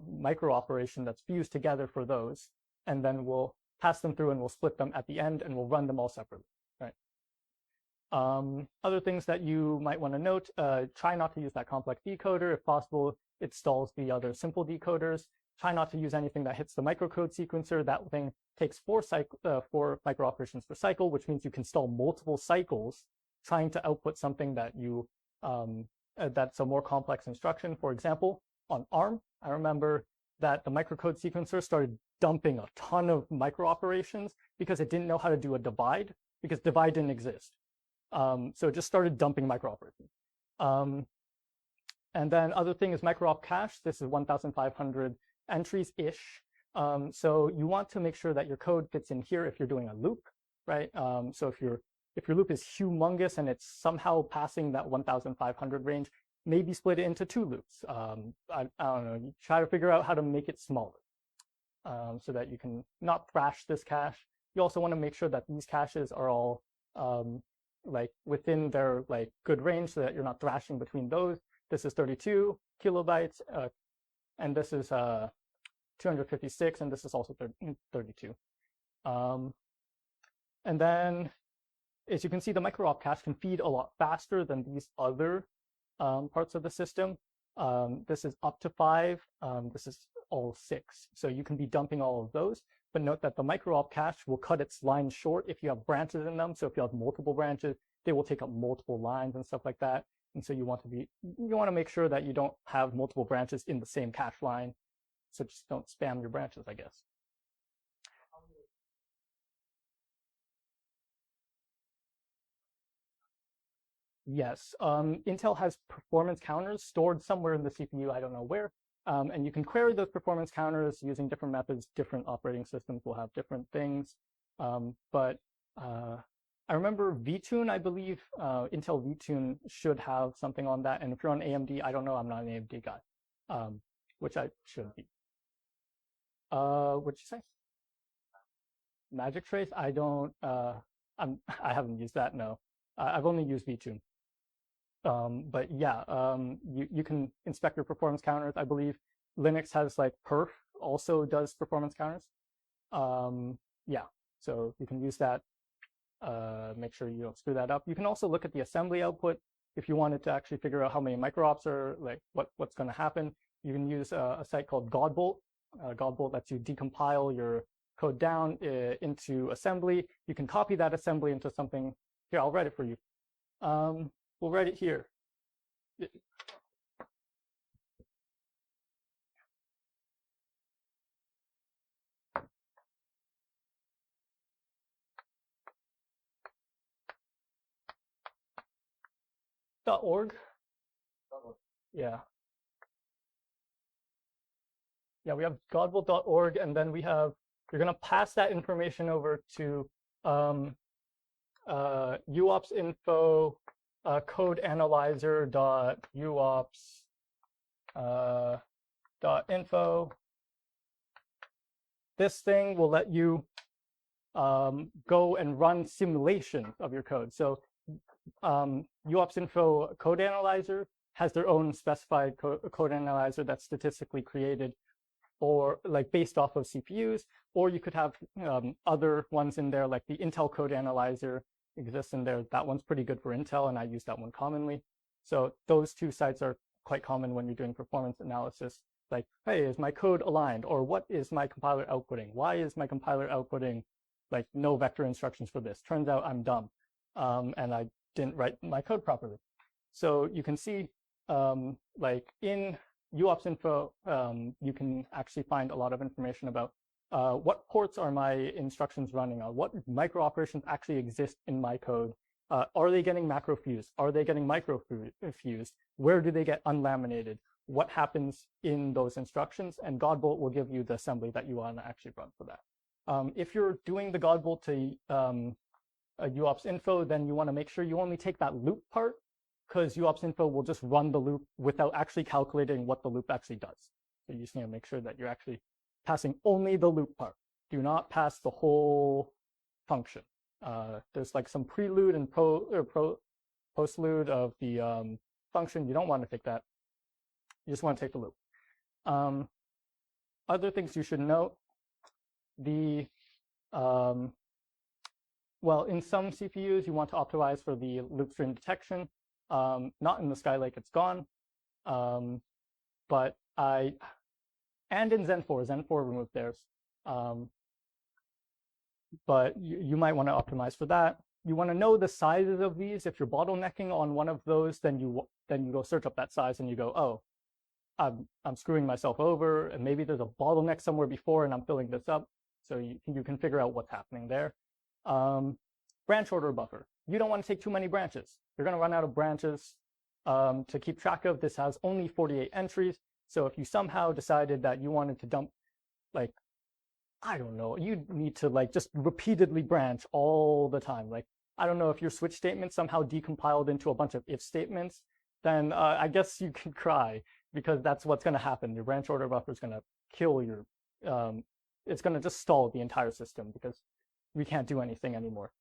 micro operation that's fused together for those, and then we'll pass them through and we'll split them at the end and we'll run them all separately, right? Other things that you might want to note, try not to use that complex decoder. If possible, it stalls the other simple decoders. Try not to use anything that hits the microcode sequencer. That thing takes 4 micro operations per cycle, which means you can stall multiple cycles trying to output something that you that's a more complex instruction. For example, on ARM, I remember that the microcode sequencer started dumping a ton of micro operations because it didn't know how to do a divide, because divide didn't exist. So it just started dumping micro operations. And then other thing is micro-op cache. This is 1,500 entries-ish. So you want to make sure that your code fits in here if you're doing a loop, right? So if your loop is humongous and it's somehow passing that 1,500 range, maybe split it into 2 loops. I don't know. You try to figure out how to make it smaller so that you can not thrash this cache. You also want to make sure that these caches are all like within their like good range so that you're not thrashing between those. This is 32 kilobytes, and this is 256, and this is also 32. And then, as you can see, the micro-op cache can feed a lot faster than these other parts of the system. This is up to 5. This is all 6. So you can be dumping all of those. But note that the micro-op cache will cut its lines short if you have branches in them. So if you have multiple branches, they will take up multiple lines and stuff like that. And so you want to make sure that you don't have multiple branches in the same cache line. So just don't spam your branches, I guess. Yes, Intel has performance counters stored somewhere in the CPU, I don't know where. And you can query those performance counters using different methods. Different operating systems will have different things. But I remember VTune, I believe, Intel VTune should have something on that. And if you're on AMD, I don't know, I'm not an AMD guy, which I should be. What'd you say? Magic Trace? I don't, I haven't used that, no. I've only used VTune. But yeah, you can inspect your performance counters. I believe Linux has like perf also does performance counters. Yeah, so you can use that. Make sure you don't screw that up. You can also look at the assembly output if you wanted to actually figure out how many micro-ops are, like what's going to happen. You can use a site called Godbolt. Godbolt lets you decompile your code down into assembly. You can copy that assembly into something. Here, I'll write it for you. We'll write it here. .org. Yeah. Yeah, we have godbolt.org, and then you're going to pass that information over to uops info code analyzer .uops .info. This thing will let you go and run simulation of your code. So uops info code analyzer has their own specified code analyzer that's statistically created or like based off of CPUs, or you could have other ones in there, like the Intel code analyzer exists in there. That one's pretty good for Intel, and I use that one commonly. So those two sites are quite common when you're doing performance analysis. Like, hey, is my code aligned? Or what is my compiler outputting? Why is my compiler outputting like no vector instructions for this? Turns out I'm dumb, and I didn't write my code properly. So you can see like in uops info, you can actually find a lot of information about what ports are my instructions running on, what micro operations actually exist in my code. Are they getting macro fused? Are they getting micro fused? Where do they get unlaminated? What happens in those instructions? And Godbolt will give you the assembly that you want to actually run for that. If you're doing the Godbolt to uops info, then you want to make sure you only take that loop part, because uops info will just run the loop without actually calculating what the loop actually does. So you just need to make sure that you're actually passing only the loop part. Do not pass the whole function. There's like some prelude and postlude of the function. You don't want to take that. You just want to take the loop. Other things you should note, well, in some CPUs, you want to optimize for the loop stream detection. Not in the Skylake, it's gone. And in Zen 4 removed theirs. But you might want to optimize for that. you want to know the sizes of these. If you're bottlenecking on one of those, then you go search up that size and you go, oh, I'm screwing myself over, and maybe there's a bottleneck somewhere before and I'm filling this up. So you can figure out what's happening there. Branch order buffer. You don't want to take too many branches. You're going to run out of branches to keep track of. This has only 48 entries. So if you somehow decided that you wanted to dump, like, I don't know, you need to like just repeatedly branch all the time. Like, I don't know, if your switch statement somehow decompiled into a bunch of if statements, then I guess you can cry, because that's what's going to happen. Your branch order buffer is going to kill your, it's going to just stall the entire system because we can't do anything anymore.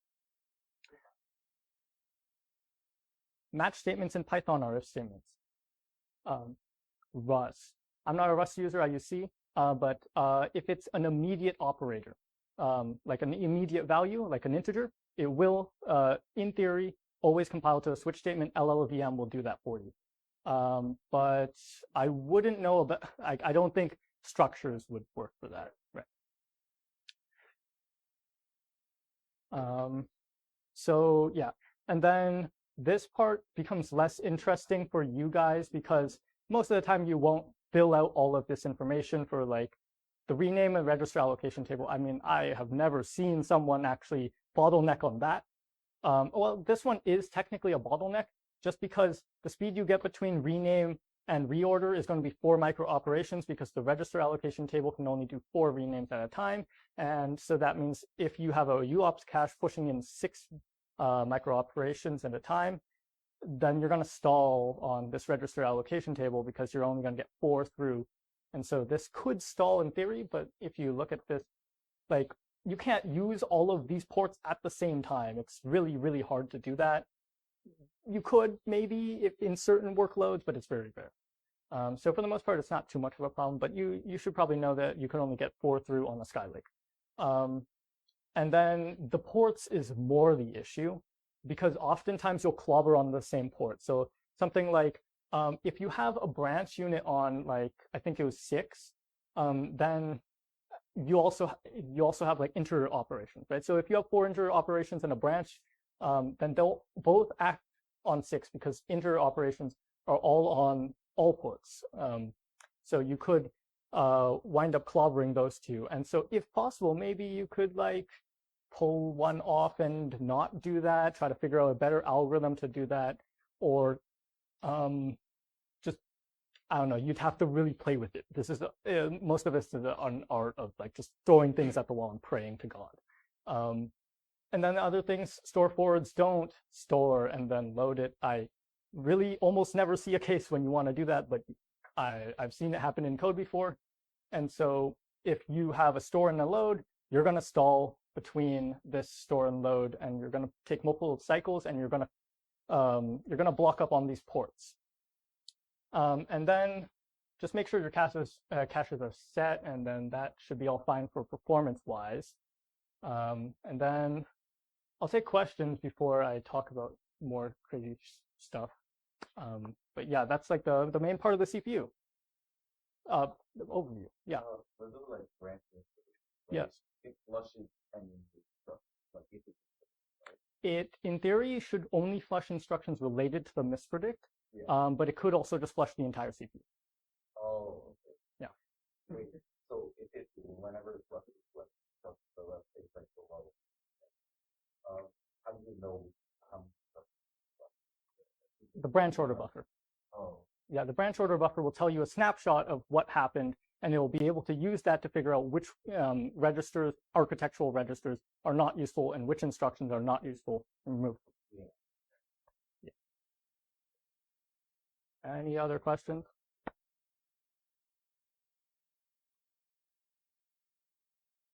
Match statements in Python are if statements. Rust. I'm not a Rust user, I use C, but if it's an immediate operator, like an immediate value, like an integer, it will, in theory, always compile to a switch statement. LLVM will do that for you. But I wouldn't know about, I don't think structures would work for that, right? So yeah, and then this part becomes less interesting for you guys because most of the time you won't fill out all of this information for like the rename and register allocation table. I mean, I have never seen someone actually bottleneck on that. Well, this one is technically a bottleneck just because the speed you get between rename and reorder is going to be 4 micro operations, because the register allocation table can only do 4 renames at a time. And so that means if you have a UOPS cache pushing in 6 micro operations at a time, then you're going to stall on this register allocation table because you're only going to get 4 through. And so this could stall in theory, but if you look at this, like, you can't use all of these ports at the same time. It's really, really hard to do that. You could maybe if in certain workloads, but it's very rare. So for the most part, it's not too much of a problem, but you should probably know that you can only get 4 through on the Skylake. And then the ports is more the issue, because oftentimes you'll clobber on the same port. So something like if you have a branch unit on, like, I think it was 6, then you also have like inter operations, right? So if you have 4 inter operations in a branch, then they'll both act on 6 because inter operations are all on all ports. So you could wind up clobbering those two. And so if possible, maybe you could like pull one off and not do that, try to figure out a better algorithm to do that, or just, I don't know, you'd have to really play with it. This is most of this is an art of like just throwing things at the wall and praying to God. And then the other things, store forwards don't store and then load it. I really almost never see a case when you want to do that, but I've seen it happen in code before. And so if you have a store and a load, you're going to stall between this store and load, and you're going to take multiple cycles, and you're going to block up on these ports. And then just make sure your caches are set, and then that should be all fine for performance-wise. And then I'll take questions before I talk about more crazy stuff. But yeah, that's like the main part of the CPU. The overview. Yeah. For those like branch misprediction, yes. It flushes any instructions. Like if it's, right? It, in theory, should only flush instructions related to the mispredict, yeah. But it could also just flush the entire CPU. Oh, okay. Yeah. Wait, so if it, whenever it flushes, like, so let's say like the level, how do you know how many instructions? The branch order buffer. Oh. Yeah, the branch order buffer will tell you a snapshot of what happened, and it will be able to use that to figure out which registers, architectural registers, are not useful and which instructions are not useful and remove them. Yeah. Yeah. Any other questions?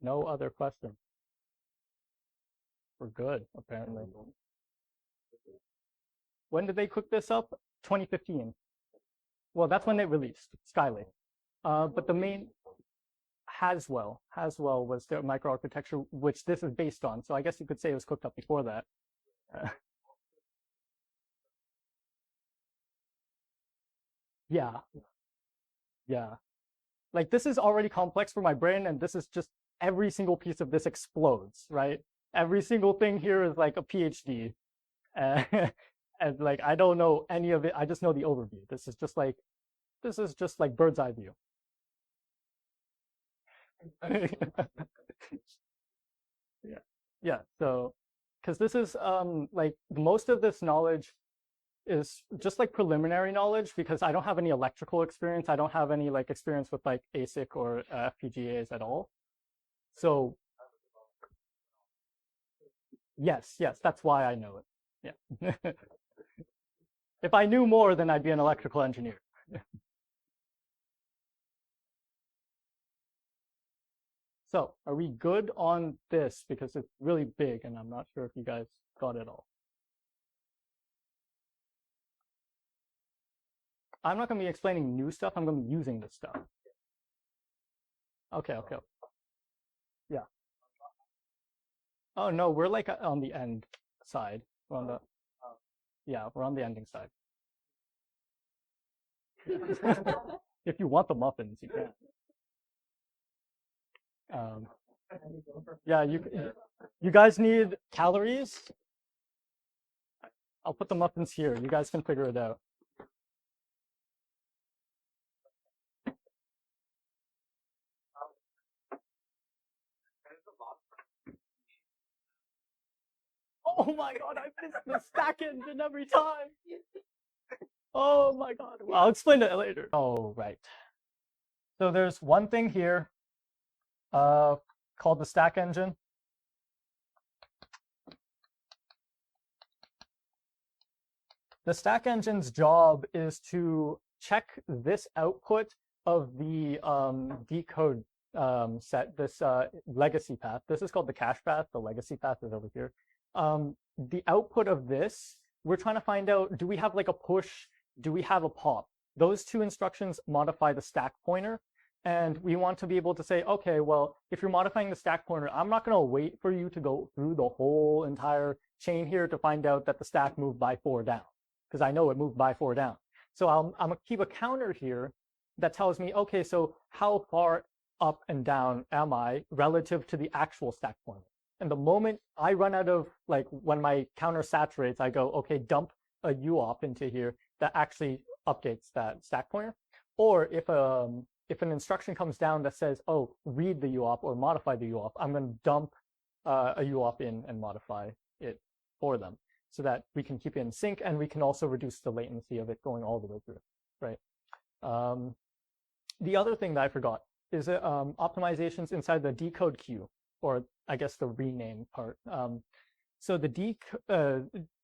No other questions. We're good, apparently. When did they cook this up? 2015. Well, that's when it released, Skylake. But the main Haswell was their microarchitecture, which this is based on. So I guess you could say it was cooked up before that. Yeah. Yeah. Like, this is already complex for my brain, and this is just every single piece of this explodes, right? Every single thing here is like a PhD. And like, I don't know any of it. I just know the overview. This is just like bird's eye view. Yeah. So, because this is like most of this knowledge is just like preliminary knowledge, because I don't have any electrical experience. I don't have any like experience with like ASIC or FPGAs at all. So yes, that's why I know it. Yeah. If I knew more, then I'd be an electrical engineer. So are we good on this? Because it's really big and I'm not sure if you guys got it all. I'm not going to be explaining new stuff. I'm going to be using this stuff. Okay. Yeah. Oh, no, we're like on the end side. We're on the, yeah, we're on the ending side. If you want the muffins, you can. Yeah, you guys need calories? I'll put the muffins here. You guys can figure it out. Oh my god, I missed the stack engine every time. Oh my god. Well, I'll explain it later. Oh, right. So there's one thing here called the stack engine. The stack engine's job is to check this output of the decode set, this legacy path. This is called the cache path. The legacy path is over here. The output of this, we're trying to find out, do we have like a push? Do we have a pop? Those two instructions modify the stack pointer. And we want to be able to say, okay, well, if you're modifying the stack pointer, I'm not going to wait for you to go through the whole entire chain here to find out that the stack moved by 4 down, because I know it moved by 4 down. So I'm going to keep a counter here that tells me, okay, so how far up and down am I relative to the actual stack pointer? And the moment I run out of, like, when my counter saturates, I go, okay, dump a UOP into here that actually updates that stack pointer. Or if an instruction comes down that says, oh, read the UOP or modify the UOP, I'm going to dump a UOP in and modify it for them so that we can keep it in sync, and we can also reduce the latency of it going all the way through, right? The other thing that I forgot is optimizations inside the decode queue, or I guess the rename part. So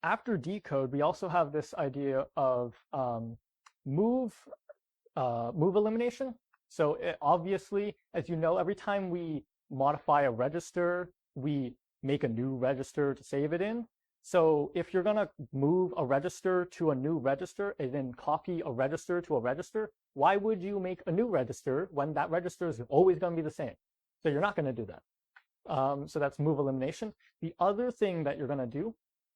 after decode, we also have this idea of move elimination. So obviously, as you know, every time we modify a register, we make a new register to save it in. So if you're going to move a register to a new register and then copy a register to a register, why would you make a new register when that register is always going to be the same? So you're not going to do that. So that's move elimination. The other thing that you're going to do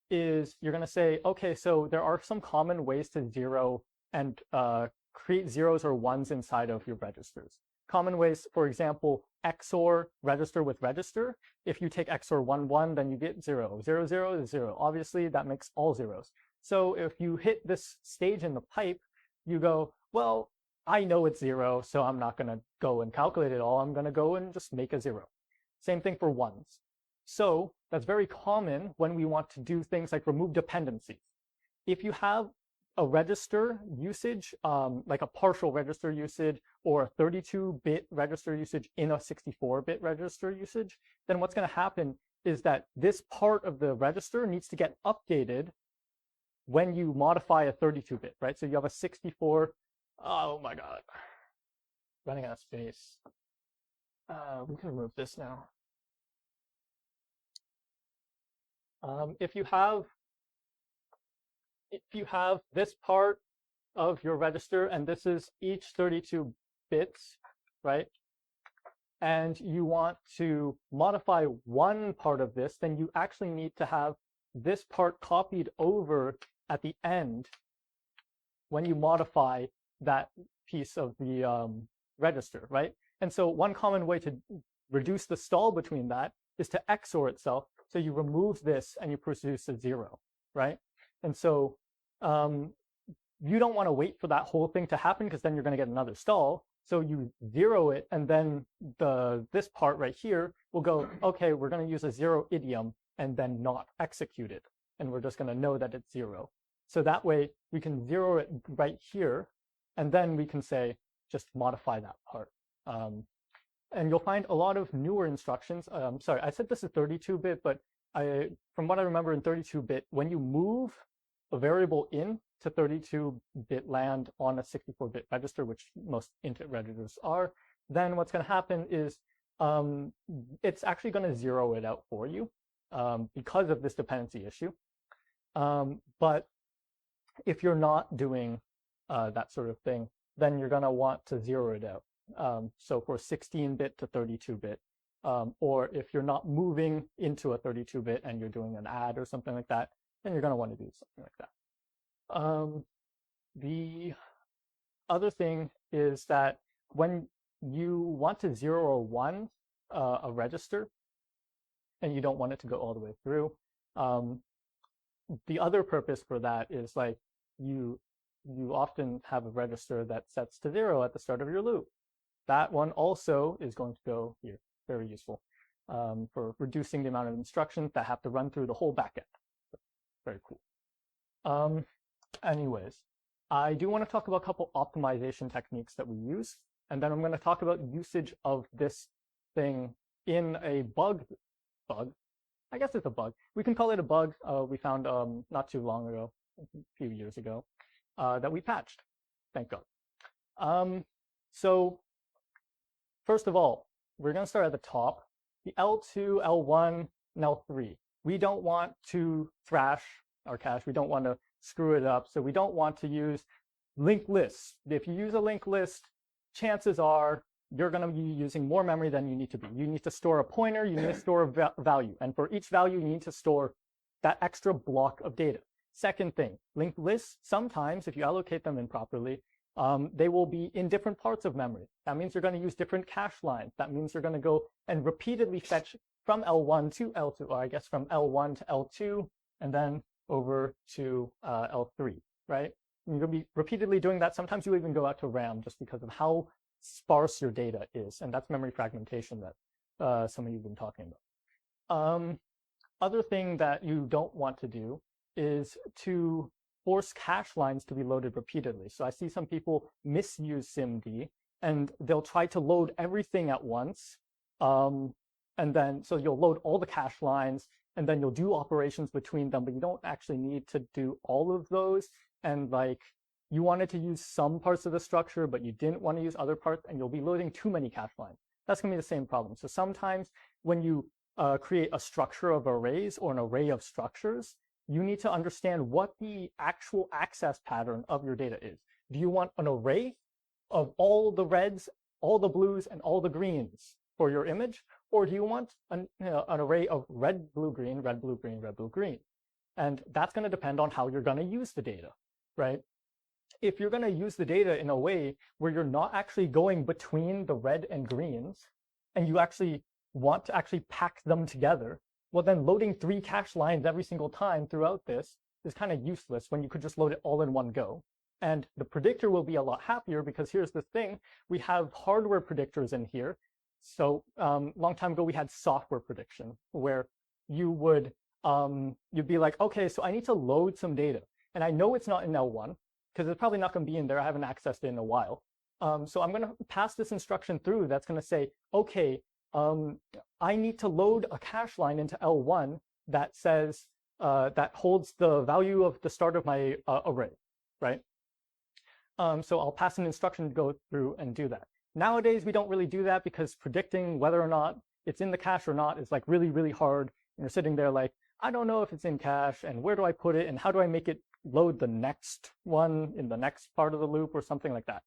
is you're going to say, okay, so there are some common ways to zero and create zeros or ones inside of your registers. Common ways, for example, XOR register with register. If you take XOR 1, 1, then you get 0. 0, 0 is 0. Obviously, that makes all zeros. So if you hit this stage in the pipe, you go, well, I know it's 0, so I'm not going to go and calculate it all. I'm going to go and just make a 0. Same thing for ones. So that's very common when we want to do things like remove dependencies. If you have a register usage, like a partial register usage or a 32-bit register usage in a 64-bit register usage, then what's going to happen is that this part of the register needs to get updated when you modify a 32-bit, right? So you have a 64. Oh my God, running out of space. We can remove this now. If you have this part of your register, and this is each 32 bits, right? And you want to modify one part of this, then you actually need to have this part copied over at the end when you modify that piece of the register, right? And so one common way to reduce the stall between that is to XOR itself. So you remove this and you produce a 0, right? And so you don't want to wait for that whole thing to happen because then you're going to get another stall. So you 0 it, and then this part right here will go, okay, we're going to use a 0 idiom and then not execute it. And we're just going to know that it's 0. So that way we can 0 it right here, and then we can say, just modify that part. And you'll find a lot of newer instructions. Sorry, I said this is 32-bit, but from what I remember in 32-bit, when you move a variable in to 32-bit land on a 64-bit register, which most int registers are, then what's going to happen is it's actually going to 0 it out for you because of this dependency issue. But if you're not doing that sort of thing, then you're going to want to 0 it out. So for 16-bit to 32-bit, or if you're not moving into a 32-bit and you're doing an add or something like that, then you're going to want to do something like that. The other thing is that when you want to 0 or 1 a register, and you don't want it to go all the way through, the other purpose for that is like you often have a register that sets to 0 at the start of your loop. That one also is going to go here. Very useful for reducing the amount of instructions that have to run through the whole backend. Very cool. Anyways, I do want to talk about a couple optimization techniques that we use, and then I'm going to talk about usage of this thing in a bug. I guess it's a bug. We can call it a bug. We found not too long ago, a few years ago, that we patched. Thank God. So first of all, we're going to start at the top. The L2, L1, and L3. We don't want to thrash our cache. We don't want to screw it up. So we don't want to use linked lists. If you use a linked list, chances are you're going to be using more memory than you need to be. You need to store a pointer. You need to store a value. And for each value, you need to store that extra block of data. Second thing, linked lists, sometimes if you allocate them improperly, they will be in different parts of memory. That means you're going to use different cache lines. That means you're going to go and repeatedly fetch from L1 to L2, or I guess from L1 to L2, and then over to L3, right? And you're going to be repeatedly doing that. Sometimes you even go out to RAM just because of how sparse your data is. And that's memory fragmentation that some of you have been talking about. Other thing that you don't want to do is to force cache lines to be loaded repeatedly. So I see some people misuse SIMD, and they'll try to load everything at once. And then, so you'll load all the cache lines, and then you'll do operations between them, but you don't actually need to do all of those. And like, you wanted to use some parts of the structure, but you didn't want to use other parts, and you'll be loading too many cache lines. That's going to be the same problem. So sometimes when you create a structure of arrays or an array of structures, you need to understand what the actual access pattern of your data is. Do you want an array of all the reds, all the blues, and all the greens for your image? Or do you want an array of red, blue, green, red, blue, green, red, blue, green? And that's going to depend on how you're going to use the data, right? If you're going to use the data in a way where you're not actually going between the red and greens, and you actually want to actually pack them together, well, then loading 3 cache lines every single time throughout this is kind of useless when you could just load it all in one go. And the predictor will be a lot happier because here's the thing. We have hardware predictors in here. So long time ago, we had software prediction where you would, you'd be like, okay, so I need to load some data. And I know it's not in L1 because it's probably not going to be in there. I haven't accessed it in a while. So I'm going to pass this instruction through that's going to say, okay, I need to load a cache line into L1 that says, that holds the value of the start of my array, right? So I'll pass an instruction to go through and do that. Nowadays, we don't really do that because predicting whether or not it's in the cache or not is like really, really hard. And you're sitting there like, I don't know if it's in cache, and where do I put it, and how do I make it load the next one in the next part of the loop or something like that.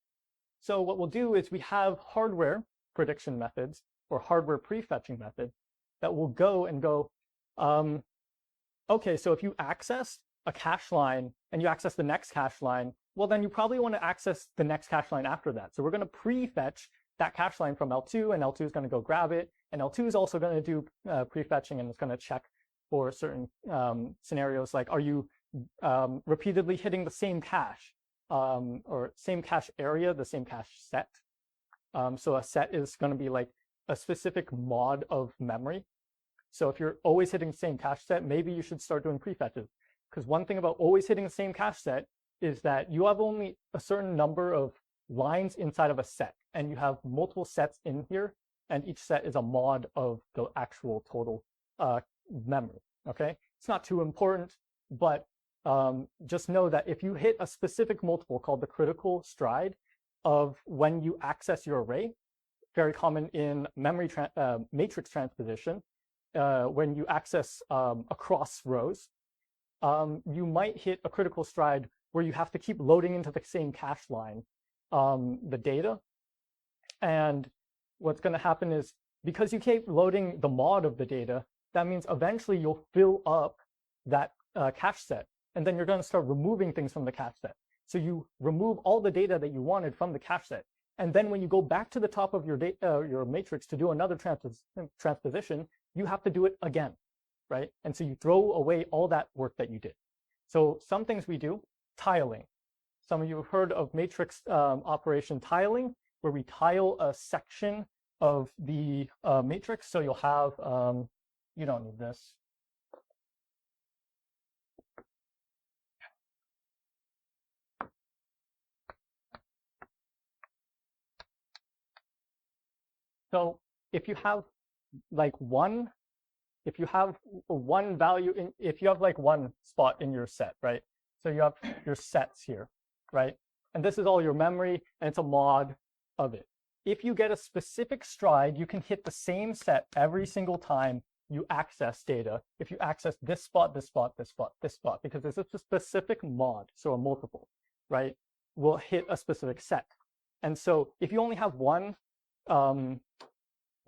So what we'll do is we have hardware prediction methods or hardware prefetching methods that will go and go, okay, so if you access a cache line and you access the next cache line, well, then you probably want to access the next cache line after that. So we're going to prefetch that cache line from L2, and L2 is going to go grab it. And L2 is also going to do prefetching, and it's going to check for certain scenarios, like are you repeatedly hitting the same cache or same cache area, the same cache set. So a set is going to be like a specific mod of memory. So if you're always hitting the same cache set, maybe you should start doing prefetches. Because one thing about always hitting the same cache set is that you have only a certain number of lines inside of a set, and you have multiple sets in here, and each set is a mod of the actual total memory. Okay, it's not too important, but just know that if you hit a specific multiple called the critical stride of when you access your array, very common in memory matrix transposition, when you access across rows, you might hit a critical stride where you have to keep loading into the same cache line the data. And what's going to happen is, because you keep loading the mod of the data, that means eventually you'll fill up that cache set, and then you're going to start removing things from the cache set. So you remove all the data that you wanted from the cache set, and then when you go back to the top of your matrix to do another transposition, you have to do it again, right? And so you throw away all that work that you did. So some things we do, tiling. Some of you have heard of matrix operation tiling, where we tile a section of the matrix. So you'll have, you don't need this. So if you have like one value if you have like one spot in your set, right? So you have your sets here, right? And this is all your memory, and it's a mod of it. If you get a specific stride, you can hit the same set every single time you access data. If you access this spot, this spot, this spot, this spot, because this is a specific mod, so a multiple, right, will hit a specific set. And so if you only have one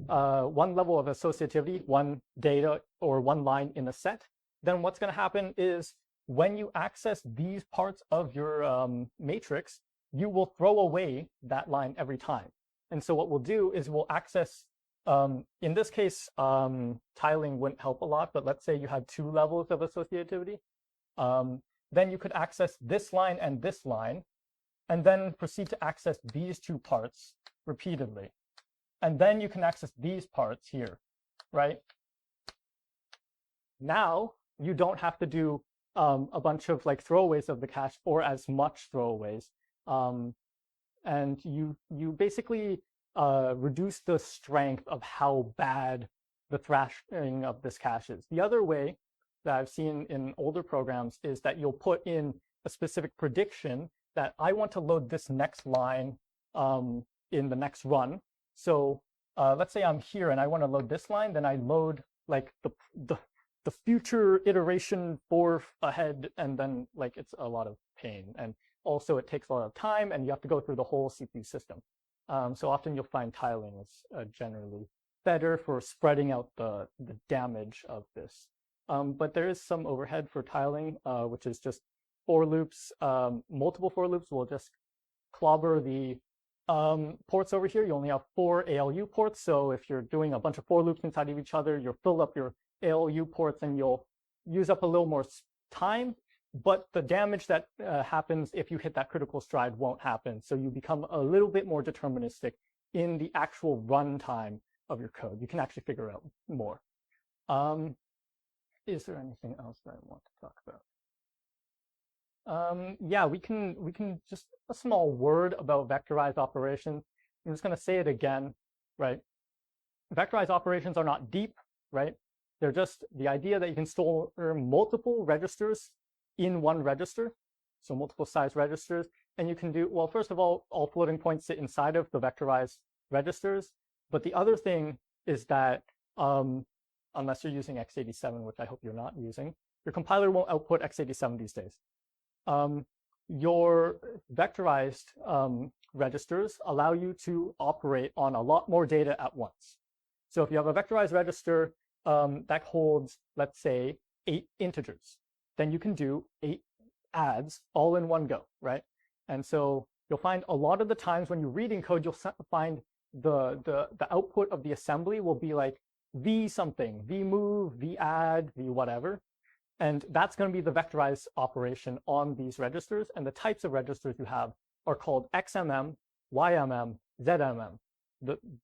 level of associativity, one data or one line in a set, then what's going to happen is when you access these parts of your matrix, you will throw away that line every time. And so what we'll do is we'll access, in this case, tiling wouldn't help a lot, but let's say you had 2 levels of associativity. Then you could access this line, and then proceed to access these 2 parts repeatedly. And then you can access these parts here, right? Now you don't have to do a bunch of like throwaways of the cache, or as much throwaways. And you basically reduce the strength of how bad the thrashing of this cache is. The other way that I've seen in older programs is that you'll put in a specific prediction that I want to load this next line in the next run. So let's say I'm here and I want to load this line, then I load like the future iteration 4 ahead, and then like it's a lot of pain. And also it takes a lot of time, and you have to go through the whole CPU system. So often you'll find tiling is generally better for spreading out the damage of this. But there is some overhead for tiling, which is just for loops. Multiple for loops will just clobber the ports over here. You only have 4 ALU ports. So if you're doing a bunch of for loops inside of each other, you'll fill up your ALU ports and you'll use up a little more time. But the damage that happens if you hit that critical stride won't happen. So you become a little bit more deterministic in the actual runtime of your code. You can actually figure out more. Is there anything else that I want to talk about? Yeah, we can just a small word about vectorized operations. I'm just going to say it again, right? Vectorized operations are not deep, right? They're just the idea that you can store multiple registers in one register, so multiple size registers. And you can do, well, first of all floating points sit inside of the vectorized registers. But the other thing is that unless you're using x87, which I hope you're not using, your compiler won't output x87 these days. Your vectorized registers allow you to operate on a lot more data at once. So if you have a vectorized register that holds, let's say, 8 integers, then you can do 8 adds all in one go, right? And so you'll find a lot of the times when you're reading code, you'll find the output of the assembly will be like v something, v move, v add, v whatever. And that's going to be the vectorized operation on these registers. And the types of registers you have are called XMM, YMM, ZMM.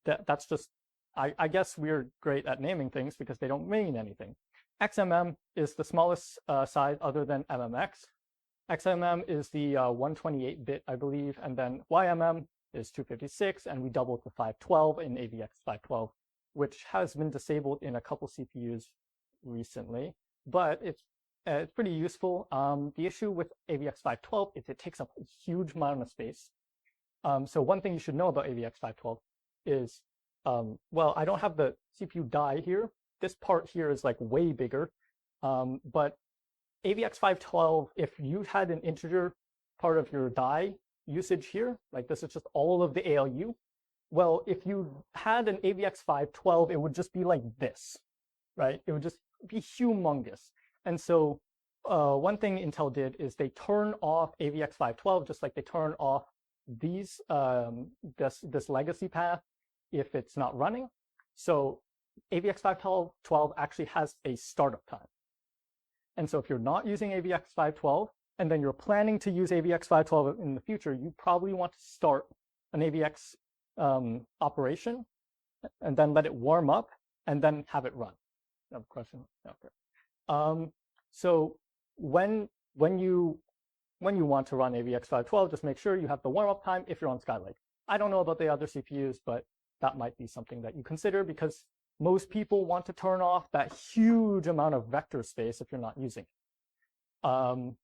That's just, I guess we're great at naming things because they don't mean anything. XMM is the smallest size other than MMX. XMM is the 128-bit, I believe, and then YMM is 256, and we doubled to 512 in AVX 512, which has been disabled in a couple CPUs recently, but it's pretty useful. The issue with AVX 512 is it takes up a huge amount of space. So one thing you should know about AVX 512 is, well, I don't have the CPU die here. This part here is like way bigger, but AVX 512, if you had an integer part of your die usage here, like this is just all of the ALU, well, if you had an AVX 512, it would just be like this, right? It would just be humongous. And so one thing Intel did is they turn off AVX 512, just like they turn off these this legacy path if it's not running. So AVX 512 actually has a startup time. And so if you're not using AVX 512, and then you're planning to use AVX 512 in the future, you probably want to start an AVX operation and then let it warm up and then have it run. You have a question? Okay. So when you want to run AVX 512, just make sure you have the warm-up time if you're on Skylake. I don't know about the other CPUs, but that might be something that you consider because most people want to turn off that huge amount of vector space if you're not using it.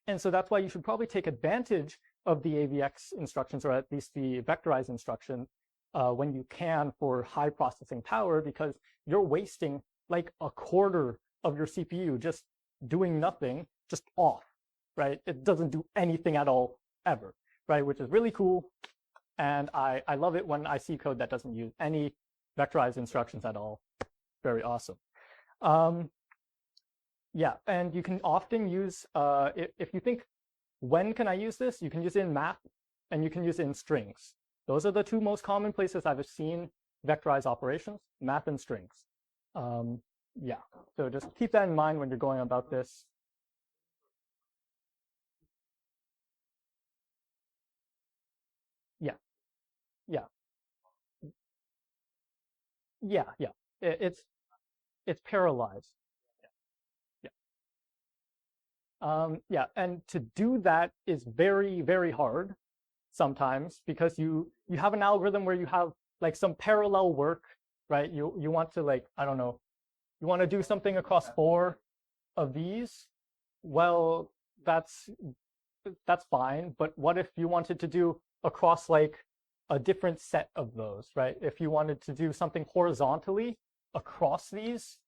And so that's why you should probably take advantage of the AVX instructions, or at least the vectorized instruction, when you can for high processing power, because you're wasting like a quarter of your CPU just doing nothing, just off, right? It doesn't do anything at all ever, right? Which is really cool. And I love it when I see code that doesn't use any vectorized instructions at all. Very awesome. Yeah, and you can often use, if you think, when can I use this? You can use it in math, and you can use it in strings. Those are the two most common places I've seen vectorized operations, math and strings. Yeah, so just keep that in mind when you're going about this. Yeah, yeah, yeah, yeah. It's parallelized. Yeah, and to do that is very, very hard sometimes because you have an algorithm where you have like some parallel work, right? You want to, like, I don't know, you want to do something across 4 of these. Well, that's fine, but what if you wanted to do across like a different set of those, right? If you wanted to do something horizontally across these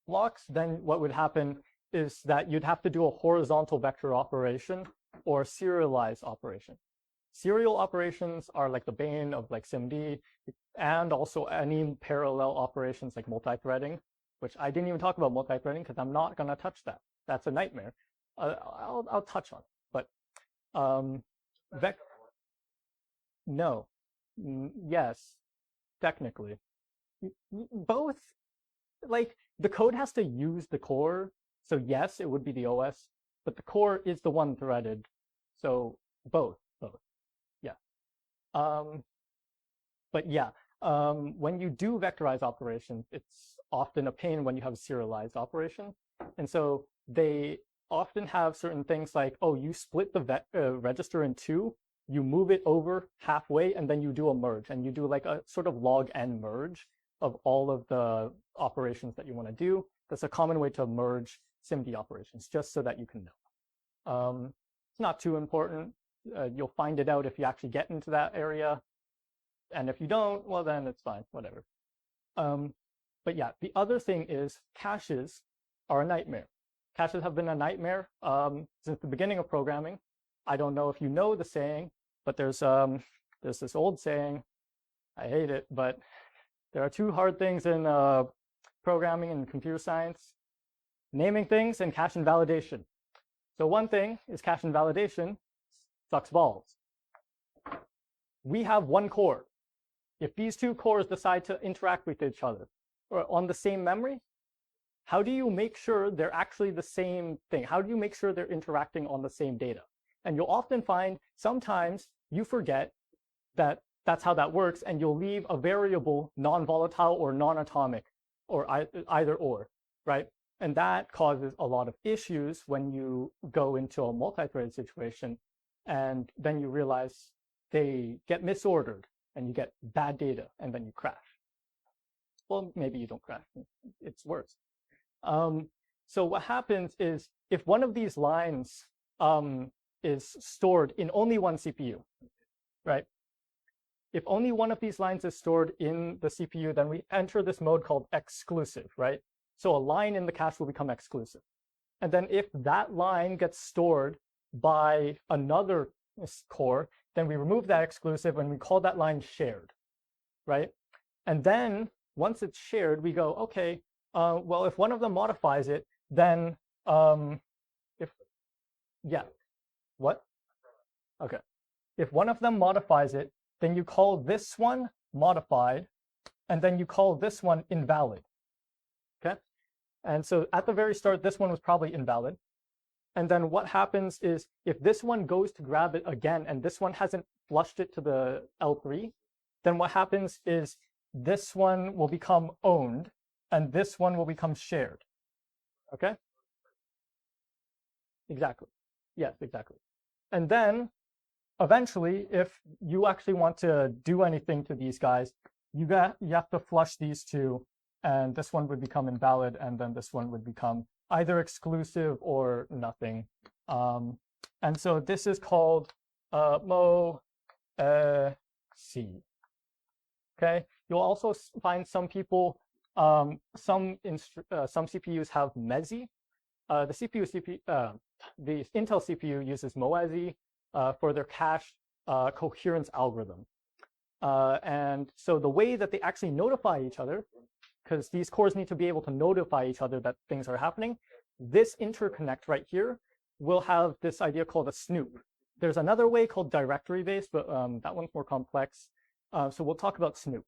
blocks, then what would happen is that you'd have to do a horizontal vector operation or serialized operation. Serial operations are like the bane of like SIMD, and also any parallel operations like multi-threading, which I didn't even talk about multi-threading because I'm not going to touch that. That's a nightmare. I'll touch on it, but no, yes, technically, both. Like the code has to use the core. So yes, it would be the OS, but the core is the one threaded. So both, yeah. But yeah, when you do vectorized operations, it's often a pain when you have a serialized operation. And so they often have certain things like, oh, you split the register in 2, you move it over halfway, and then you do a merge, and you do like a sort of log n merge of all of the operations that you want to do. That's a common way to merge SIMD operations, just so that you can know. It's not too important. You'll find it out if you actually get into that area. And if you don't, well, then it's fine, whatever. But yeah, the other thing is caches are a nightmare. Caches have been a nightmare since the beginning of programming. I don't know if you know the saying, but there's this old saying. I hate it, but there are 2 hard things in programming and computer science: naming things and cache invalidation. So one thing is cache invalidation sucks balls. We have 1 core. If these 2 cores decide to interact with each other, or on the same memory, how do you make sure they're actually the same thing? How do you make sure they're interacting on the same data? And you'll often find sometimes you forget that that's how that works, and you'll leave a variable non-volatile or non-atomic, or either or, right? And that causes a lot of issues when you go into a multi-threaded situation, and then you realize they get misordered, and you get bad data, and then you crash. Well, maybe you don't crash. It's worse. So what happens is if one of these lines is stored in only one CPU, right? If only one of these lines is stored in the CPU, then we enter this mode called exclusive, right? So a line in the cache will become exclusive. And then if that line gets stored by another core, then we remove that exclusive and we call that line shared, right? And then once it's shared, we go, okay, well, if one of them modifies it, then what? Okay. If one of them modifies it, then you call this one modified, and then you call this one invalid. Okay? And so at the very start, this one was probably invalid. And then what happens is if this one goes to grab it again, and this one hasn't flushed it to the L3, then what happens is this one will become owned, and this one will become shared. Okay? Exactly. Yes, exactly. And then eventually, if you actually want to do anything to these guys, you have to flush these two, and this one would become invalid, and then this one would become either exclusive or nothing. And so this is called MOC. Okay. You'll also find some people, some CPUs have MESI. The Intel CPU uses MOSI for their cache coherence algorithm. And so the way that they actually notify each other, because these cores need to be able to notify each other that things are happening, this interconnect right here will have this idea called a snoop. There's another way called directory-based, but that one's more complex. So we'll talk about snoop.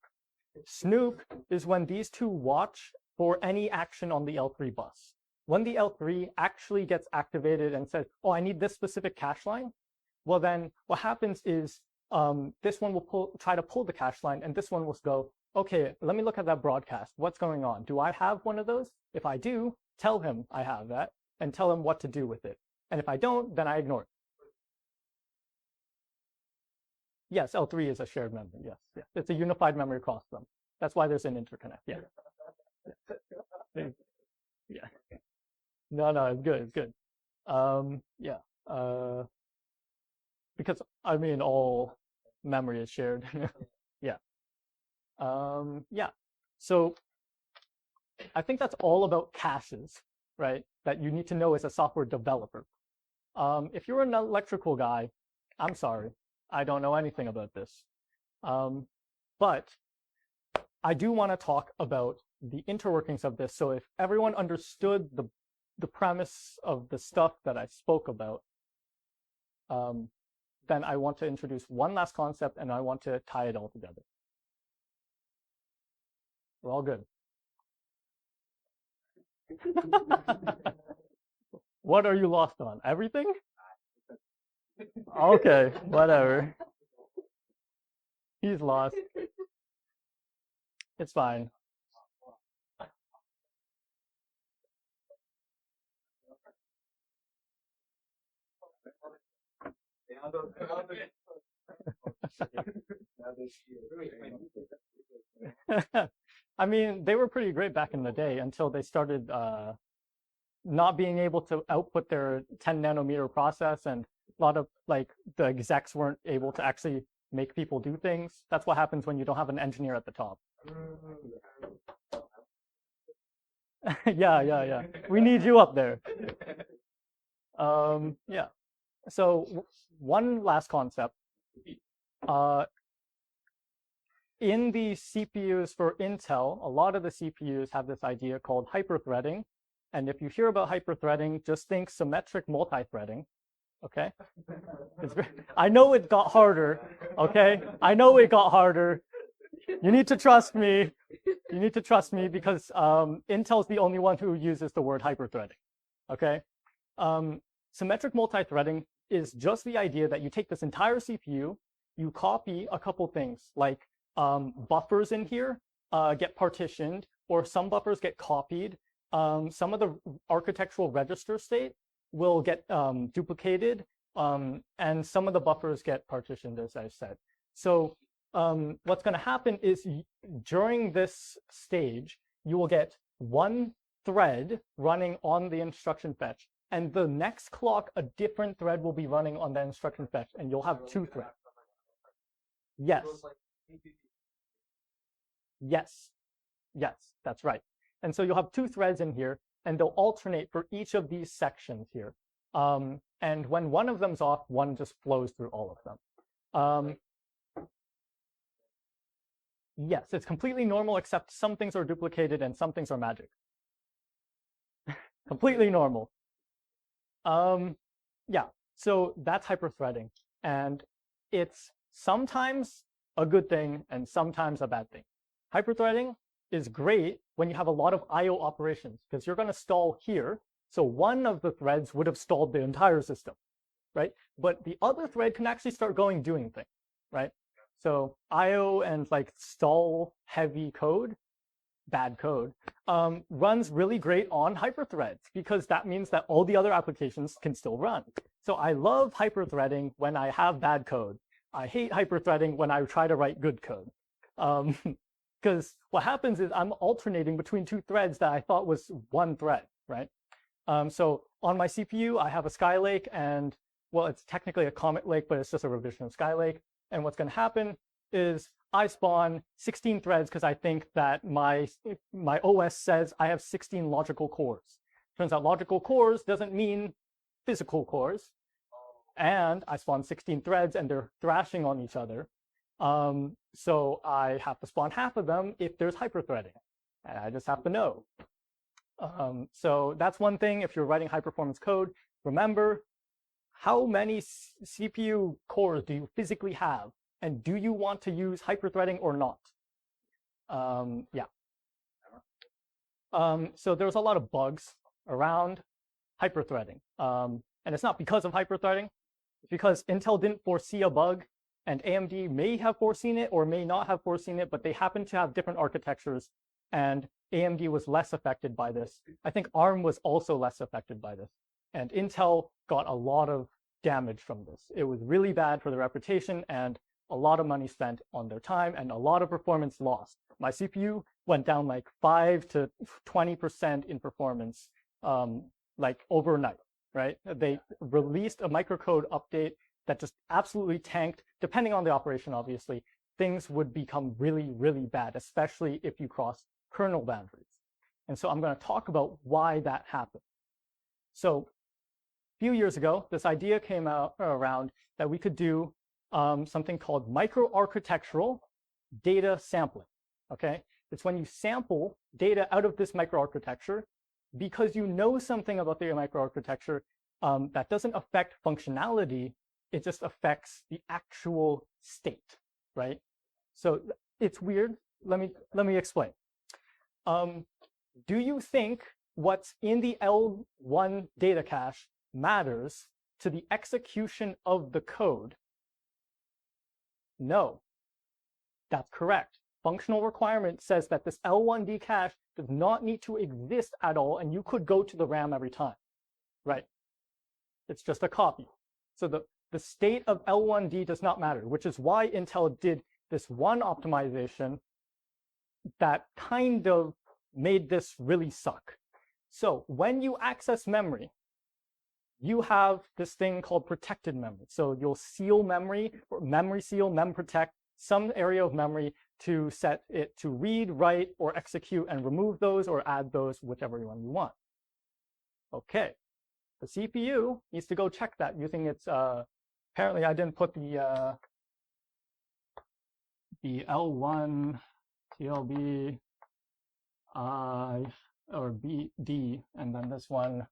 Snoop is when these two watch for any action on the L3 bus. When the L3 actually gets activated and says, oh, I need this specific cache line, well, then what happens is this one will try to pull the cache line, and this one will go, okay, let me look at that broadcast. What's going on? Do I have one of those? If I do, tell him I have that, and tell him what to do with it. And if I don't, then I ignore it. Yes, L3 is a shared memory. Yes, yes. It's a unified memory across them. That's why there's an interconnect. Yeah. Yeah. No, it's good. It's good. Yeah. Because I mean, all memory is shared. Yeah. Yeah. So I think that's all about caches, right? That you need to know as a software developer. If you're an electrical guy, I'm sorry, I don't know anything about this. But I do want to talk about the interworkings of this. So if everyone understood the premise of the stuff that I spoke about, then I want to introduce one last concept, and I want to tie it all together. We're all good. What are you lost on? Everything? Okay, whatever. He's lost. It's fine. I mean, they were pretty great back in the day until they started not being able to output their 10 nanometer process, and a lot of the execs weren't able to actually make people do things. That's what happens when you don't have an engineer at the top. Yeah. We need you up there. Yeah. So one last concept. In the CPUs for Intel, a lot of the CPUs have this idea called hyperthreading. And if you hear about hyperthreading, just think symmetric multithreading. Okay? I know it got harder. Okay? I know it got harder. You need to trust me. You need to trust me because Intel's the only one who uses the word hyperthreading. Okay. Symmetric multi-threading is just the idea that you take this entire CPU, you copy a couple things like buffers in here get partitioned, or some buffers get copied. Some of the architectural register state will get duplicated, and some of the buffers get partitioned, as I said. So what's going to happen is during this stage, you will get one thread running on the instruction fetch, and the next clock, a different thread will be running on the instruction fetch, and you'll have two threads. Yes. Yes. Yes, that's right. And so you'll have two threads in here, and they'll alternate for each of these sections here. And when one of them's off, one just flows through all of them. Yes, it's completely normal, except some things are duplicated and some things are magic. Completely normal. Yeah, so that's hyperthreading. And it's sometimes a good thing and sometimes a bad thing. Hyperthreading is great when you have a lot of I/O operations, because you're going to stall here. So one of the threads would have stalled the entire system, right? But the other thread can actually start doing things, right? So I/O and like stall heavy code, bad code, runs really great on hyperthreads, because that means that all the other applications can still run. So I love hyperthreading when I have bad code. I hate hyperthreading when I try to write good code. Because what happens is I'm alternating between two threads that I thought was one thread, right? So on my CPU, I have a Skylake, and well, it's technically a Comet Lake, but it's just a revision of Skylake. And what's going to happen is I spawn 16 threads because I think that my OS says I have 16 logical cores. Turns out logical cores doesn't mean physical cores. And I spawn 16 threads, and they're thrashing on each other. So I have to spawn half of them if there's hyperthreading. And I just have to know. So that's one thing. If you're writing high performance code, remember, how many CPU cores do you physically have? And do you want to use hyperthreading or not? Yeah. So there's a lot of bugs around hyperthreading. And it's not because of hyperthreading. It's because Intel didn't foresee a bug, and AMD may have foreseen it or may not have foreseen it, but they happen to have different architectures, and AMD was less affected by this. I think ARM was also less affected by this. And Intel got a lot of damage from this. It was really bad for their reputation, and a lot of money spent on their time, and a lot of performance lost. My CPU went down like 5 to 20% in performance, like overnight, right? They released a microcode update that just absolutely tanked. Depending on the operation, obviously, things would become really, really bad, especially if you cross kernel boundaries. And so I'm going to talk about why that happened. So a few years ago, this idea came around that we could do something called microarchitectural data sampling. Okay, it's when you sample data out of this microarchitecture because you know something about the microarchitecture that doesn't affect functionality. It just affects the actual state, right? So it's weird. Let me explain. Do you think what's in the L1 data cache matters to the execution of the code? No, that's correct. Functional requirement says that this L1D cache does not need to exist at all, and you could go to the RAM every time, right? It's just a copy. So the state of L1D does not matter, which is why Intel did this one optimization that kind of made this really suck. So when you access memory, you have this thing called protected memory. So you'll seal memory, or memory seal, memprotect, some area of memory to set it to read, write, or execute, and remove those or add those, whichever one you want. Okay, the CPU needs to go check that using its, apparently I didn't put the L1 TLB or BD, and then this one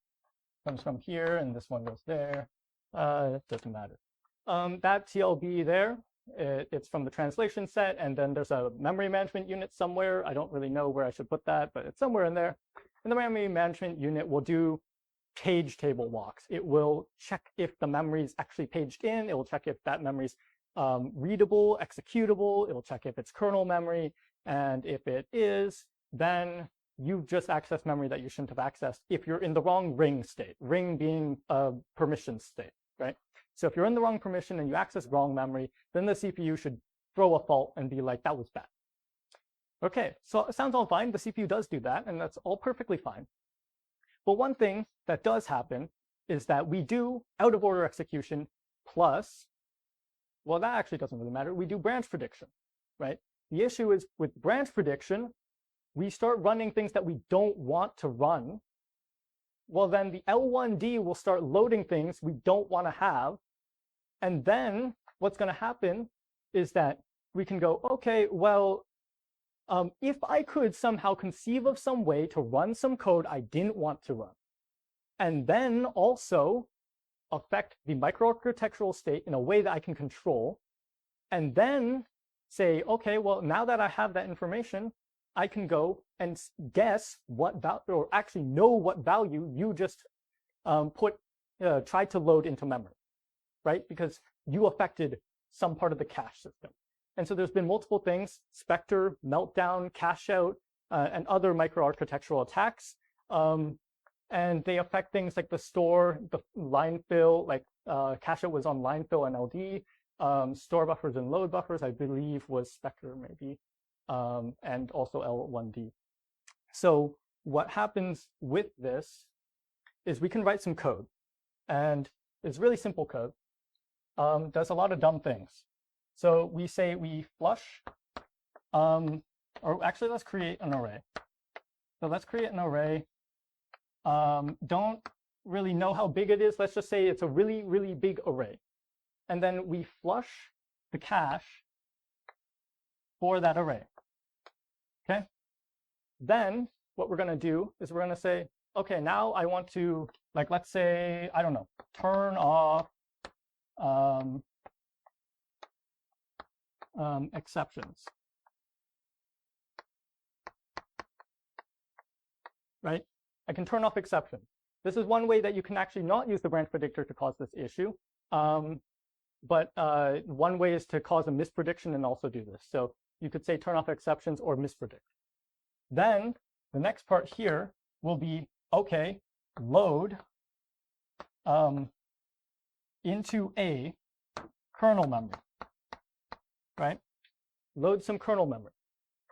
comes from here, and this one goes there. It doesn't matter. That TLB there It's from the translation set, and then there's a memory management unit somewhere. I don't really know where I should put that, but it's somewhere in there. And the memory management unit will do page table walks. It will check if the memory is actually paged in. It will check if that memory is readable, executable. It will check if it's kernel memory. And if it is, then you've just accessed memory that you shouldn't have accessed if you're in the wrong ring state, ring being a permission state, right? So if you're in the wrong permission and you access wrong memory, then the CPU should throw a fault and be like, that was bad. Okay, so it sounds all fine. The CPU does do that, and that's all perfectly fine. But one thing that does happen is that we do out of order execution plus, well, that actually doesn't really matter. We do branch prediction, right? The issue is with branch prediction, we start running things that we don't want to run. Well, then the L1D will start loading things we don't want to have. And then what's going to happen is that we can go, okay, well, if I could somehow conceive of some way to run some code I didn't want to run, and then also affect the microarchitectural state in a way that I can control, and then say, okay, well, now that I have that information, I can go and guess what value, or actually know what value you just tried to load into memory, right? Because you affected some part of the cache system. And so there's been multiple things: Spectre, Meltdown, Cache Out, and other microarchitectural attacks. And they affect things like the store, the line fill, like Cache Out was on line fill and LD. Store buffers and load buffers, I believe, was Spectre maybe, and also L1D. So what happens with this is we can write some code. And it's really simple code. Does a lot of dumb things. So we say we flush, or actually let's create an array. So let's create an array. Don't really know how big it is. Let's just say it's a really, really big array. And then we flush the cache for that array. Okay. Then what we're going to do is we're going to say, okay, now I want to, like, let's say, I don't know, turn off exceptions, right? I can turn off exceptions. This is one way that you can actually not use the branch predictor to cause this issue. But one way is to cause a misprediction and also do this. So you could say turn off exceptions or mispredict. Then the next part here will be, okay, load into a kernel memory, right? Load some kernel memory.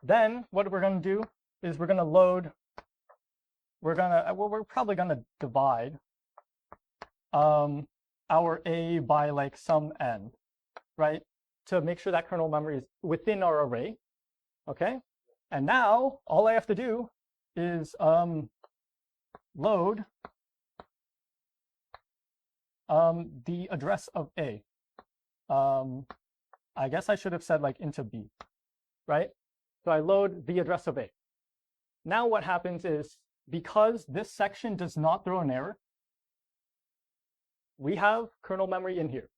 Then what we're going to do is we're going to load, we're probably going to divide our A by like some n, right? To make sure that kernel memory is within our array, okay? And now all I have to do is load the address of A. I guess I should have said like into B, right? So I load the address of A. Now what happens is, because this section does not throw an error, we have kernel memory in here.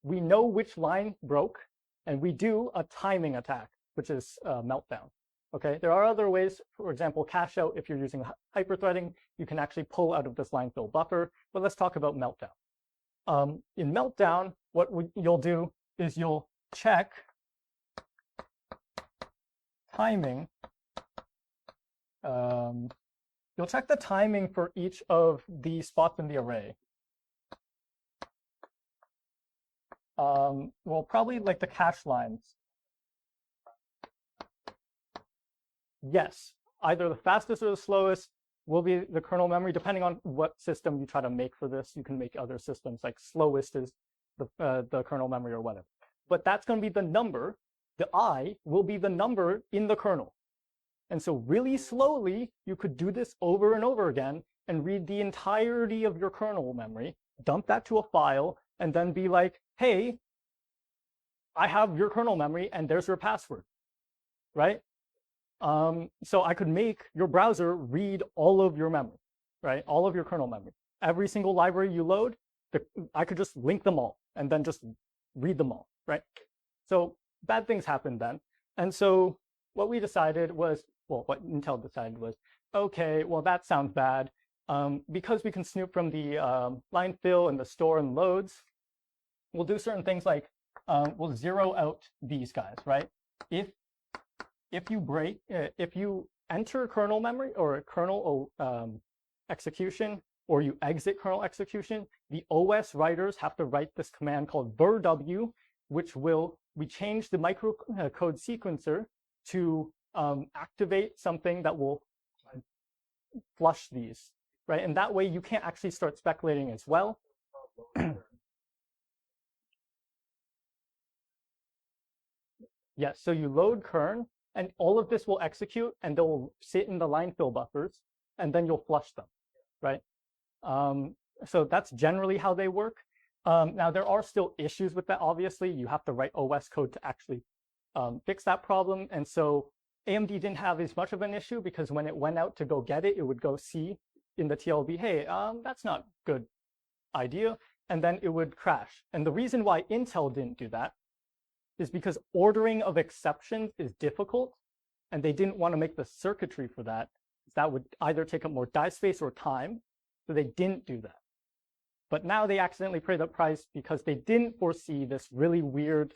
We know which line broke, and we do a timing attack, which is meltdown. Okay, there are other ways. For example, cache out. If you're using hyperthreading, you can actually pull out of this line fill buffer. But let's talk about meltdown. In meltdown, what you'll do is you'll check timing. You'll check the timing for each of the spots in the array. Well, probably like the cache lines. Yes, either the fastest or the slowest will be the kernel memory, depending on what system you try to make for this. You can make other systems, like slowest is the kernel memory or whatever. But that's going to be the number. The I will be the number in the kernel. And so really slowly, you could do this over and over again and read the entirety of your kernel memory, dump that to a file, and then be like, hey, I have your kernel memory and there's your password, right? So I could make your browser read all of your memory, right? All of your kernel memory. Every single library you load, I could just link them all and then just read them all, right? So bad things happened then. And so what we decided was, well, what Intel decided was, okay, well, that sounds bad. Because we can snoop from the line fill and the store and loads, we'll do certain things like we'll zero out these guys, right? If you enter kernel memory or kernel execution, or you exit kernel execution, the OS writers have to write this command called virw, which we change the microcode sequencer to activate something that will flush these, right? And that way you can't actually start speculating as well. Yes, so you load kern, and all of this will execute, and they'll sit in the line fill buffers, and then you'll flush them, right? So that's generally how they work. Now, there are still issues with that, obviously. You have to write OS code to actually fix that problem. And so AMD didn't have as much of an issue because when it went out to go get it, it would go see in the TLB, hey, that's not a good idea. And then it would crash. And the reason why Intel didn't do that is because ordering of exceptions is difficult. And they didn't want to make the circuitry for that. That would either take up more die space or time. So they didn't do that. But now they accidentally paid the price because they didn't foresee this really weird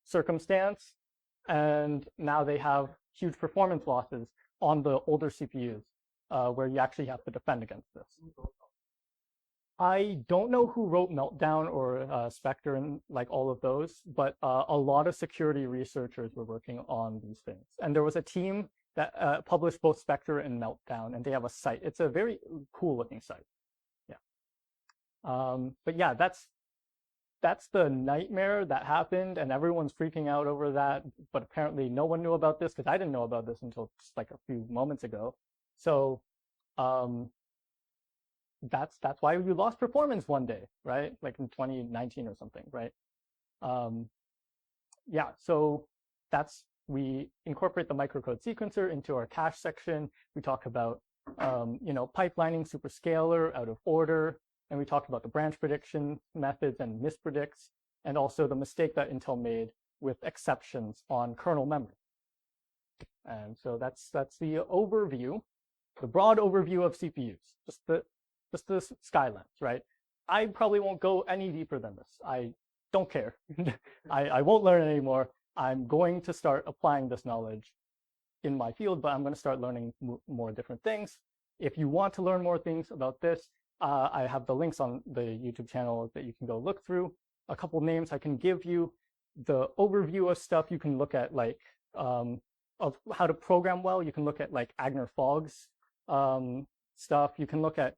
circumstance. And now they have huge performance losses on the older CPUs where you actually have to defend against this. I don't know who wrote Meltdown or Spectre and like all of those, but a lot of security researchers were working on these things. And there was a team that published both Spectre and Meltdown, and they have a site. It's a very cool looking site. Yeah. But yeah, that's the nightmare that happened, and everyone's freaking out over that. But apparently no one knew about this because I didn't know about this until just like a few moments ago. So that's why you lost performance one day, right? Like in 2019 or something, right? Yeah, so we incorporate the microcode sequencer into our cache section. We talk about pipelining Superscalar out of order, and we talked about the branch prediction methods and mispredicts, and also the mistake that Intel made with exceptions on kernel memory. And so that's the overview, the broad overview of CPUs, just the Skylake, right? I probably won't go any deeper than this. I don't care. I won't learn anymore. I'm going to start applying this knowledge in my field, but I'm going to start learning more different things. If you want to learn more things about this, I have the links on the YouTube channel that you can go look through. A couple names I can give you. The overview of stuff you can look at, like of how to program well. You can look at like Agner Fogg's stuff. You can look at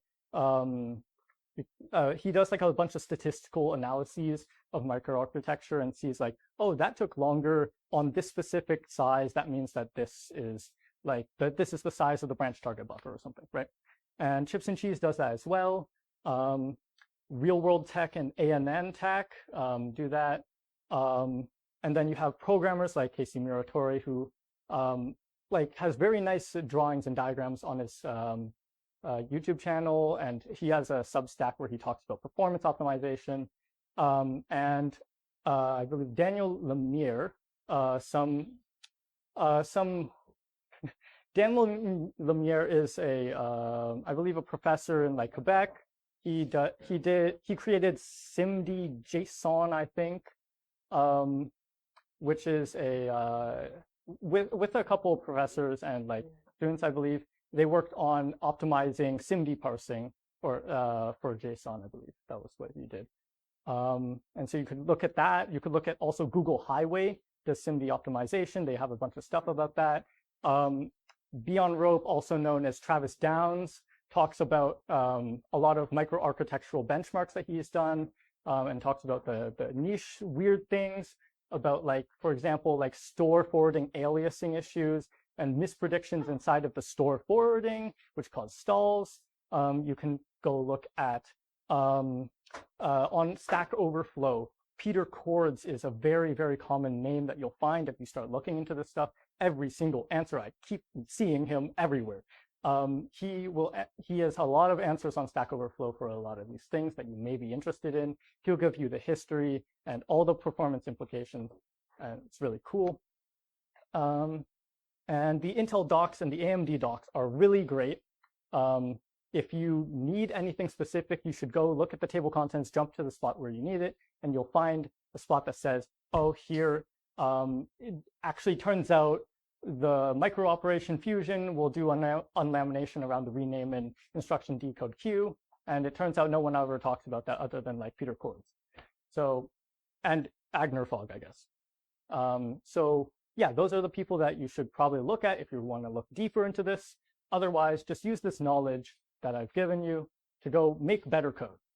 he does like a bunch of statistical analyses of microarchitecture and sees like, oh, that took longer on this specific size. That means that this is like this is the size of the branch target buffer or something, right? And Chips and Cheese does that as well. Real World Tech and ANN Tech do that. And then you have programmers like Casey Muratori who like has very nice drawings and diagrams on his YouTube channel, and he has a Substack where he talks about performance optimization. And I believe Daniel Lemire, Daniel Lemire is I believe a professor in like Quebec. He created SIMD JSON, I think, which is with a couple of professors and like students, I believe. They worked on optimizing SIMD parsing for JSON, I believe. That was what he did. And so you could look at that. You could look at also Google Highway, does SIMD optimization. They have a bunch of stuff about that. Beyond Rope, also known as Travis Downs, talks about a lot of microarchitectural benchmarks that he's done, and talks about the niche weird things about, like, for example, like store forwarding aliasing issues and mispredictions inside of the store forwarding, which cause stalls. You can go look at on Stack Overflow. Peter Cords is a very, very common name that you'll find if you start looking into this stuff. Every single answer, I keep seeing him everywhere. He has a lot of answers on Stack Overflow for a lot of these things that you may be interested in. He'll give you the history and all the performance implications and it's really cool. And the Intel docs and the AMD docs are really great. If you need anything specific, you should go look at the table contents, jump to the spot where you need it, and you'll find a spot that says, oh, here, it actually turns out the micro operation fusion will do unlamination around the rename and instruction decode queue. And it turns out no one ever talks about that other than like Peter Kords. So, and Agner Fog, I guess. So yeah, those are the people that you should probably look at if you want to look deeper into this. Otherwise, just use this knowledge that I've given you to go make better code.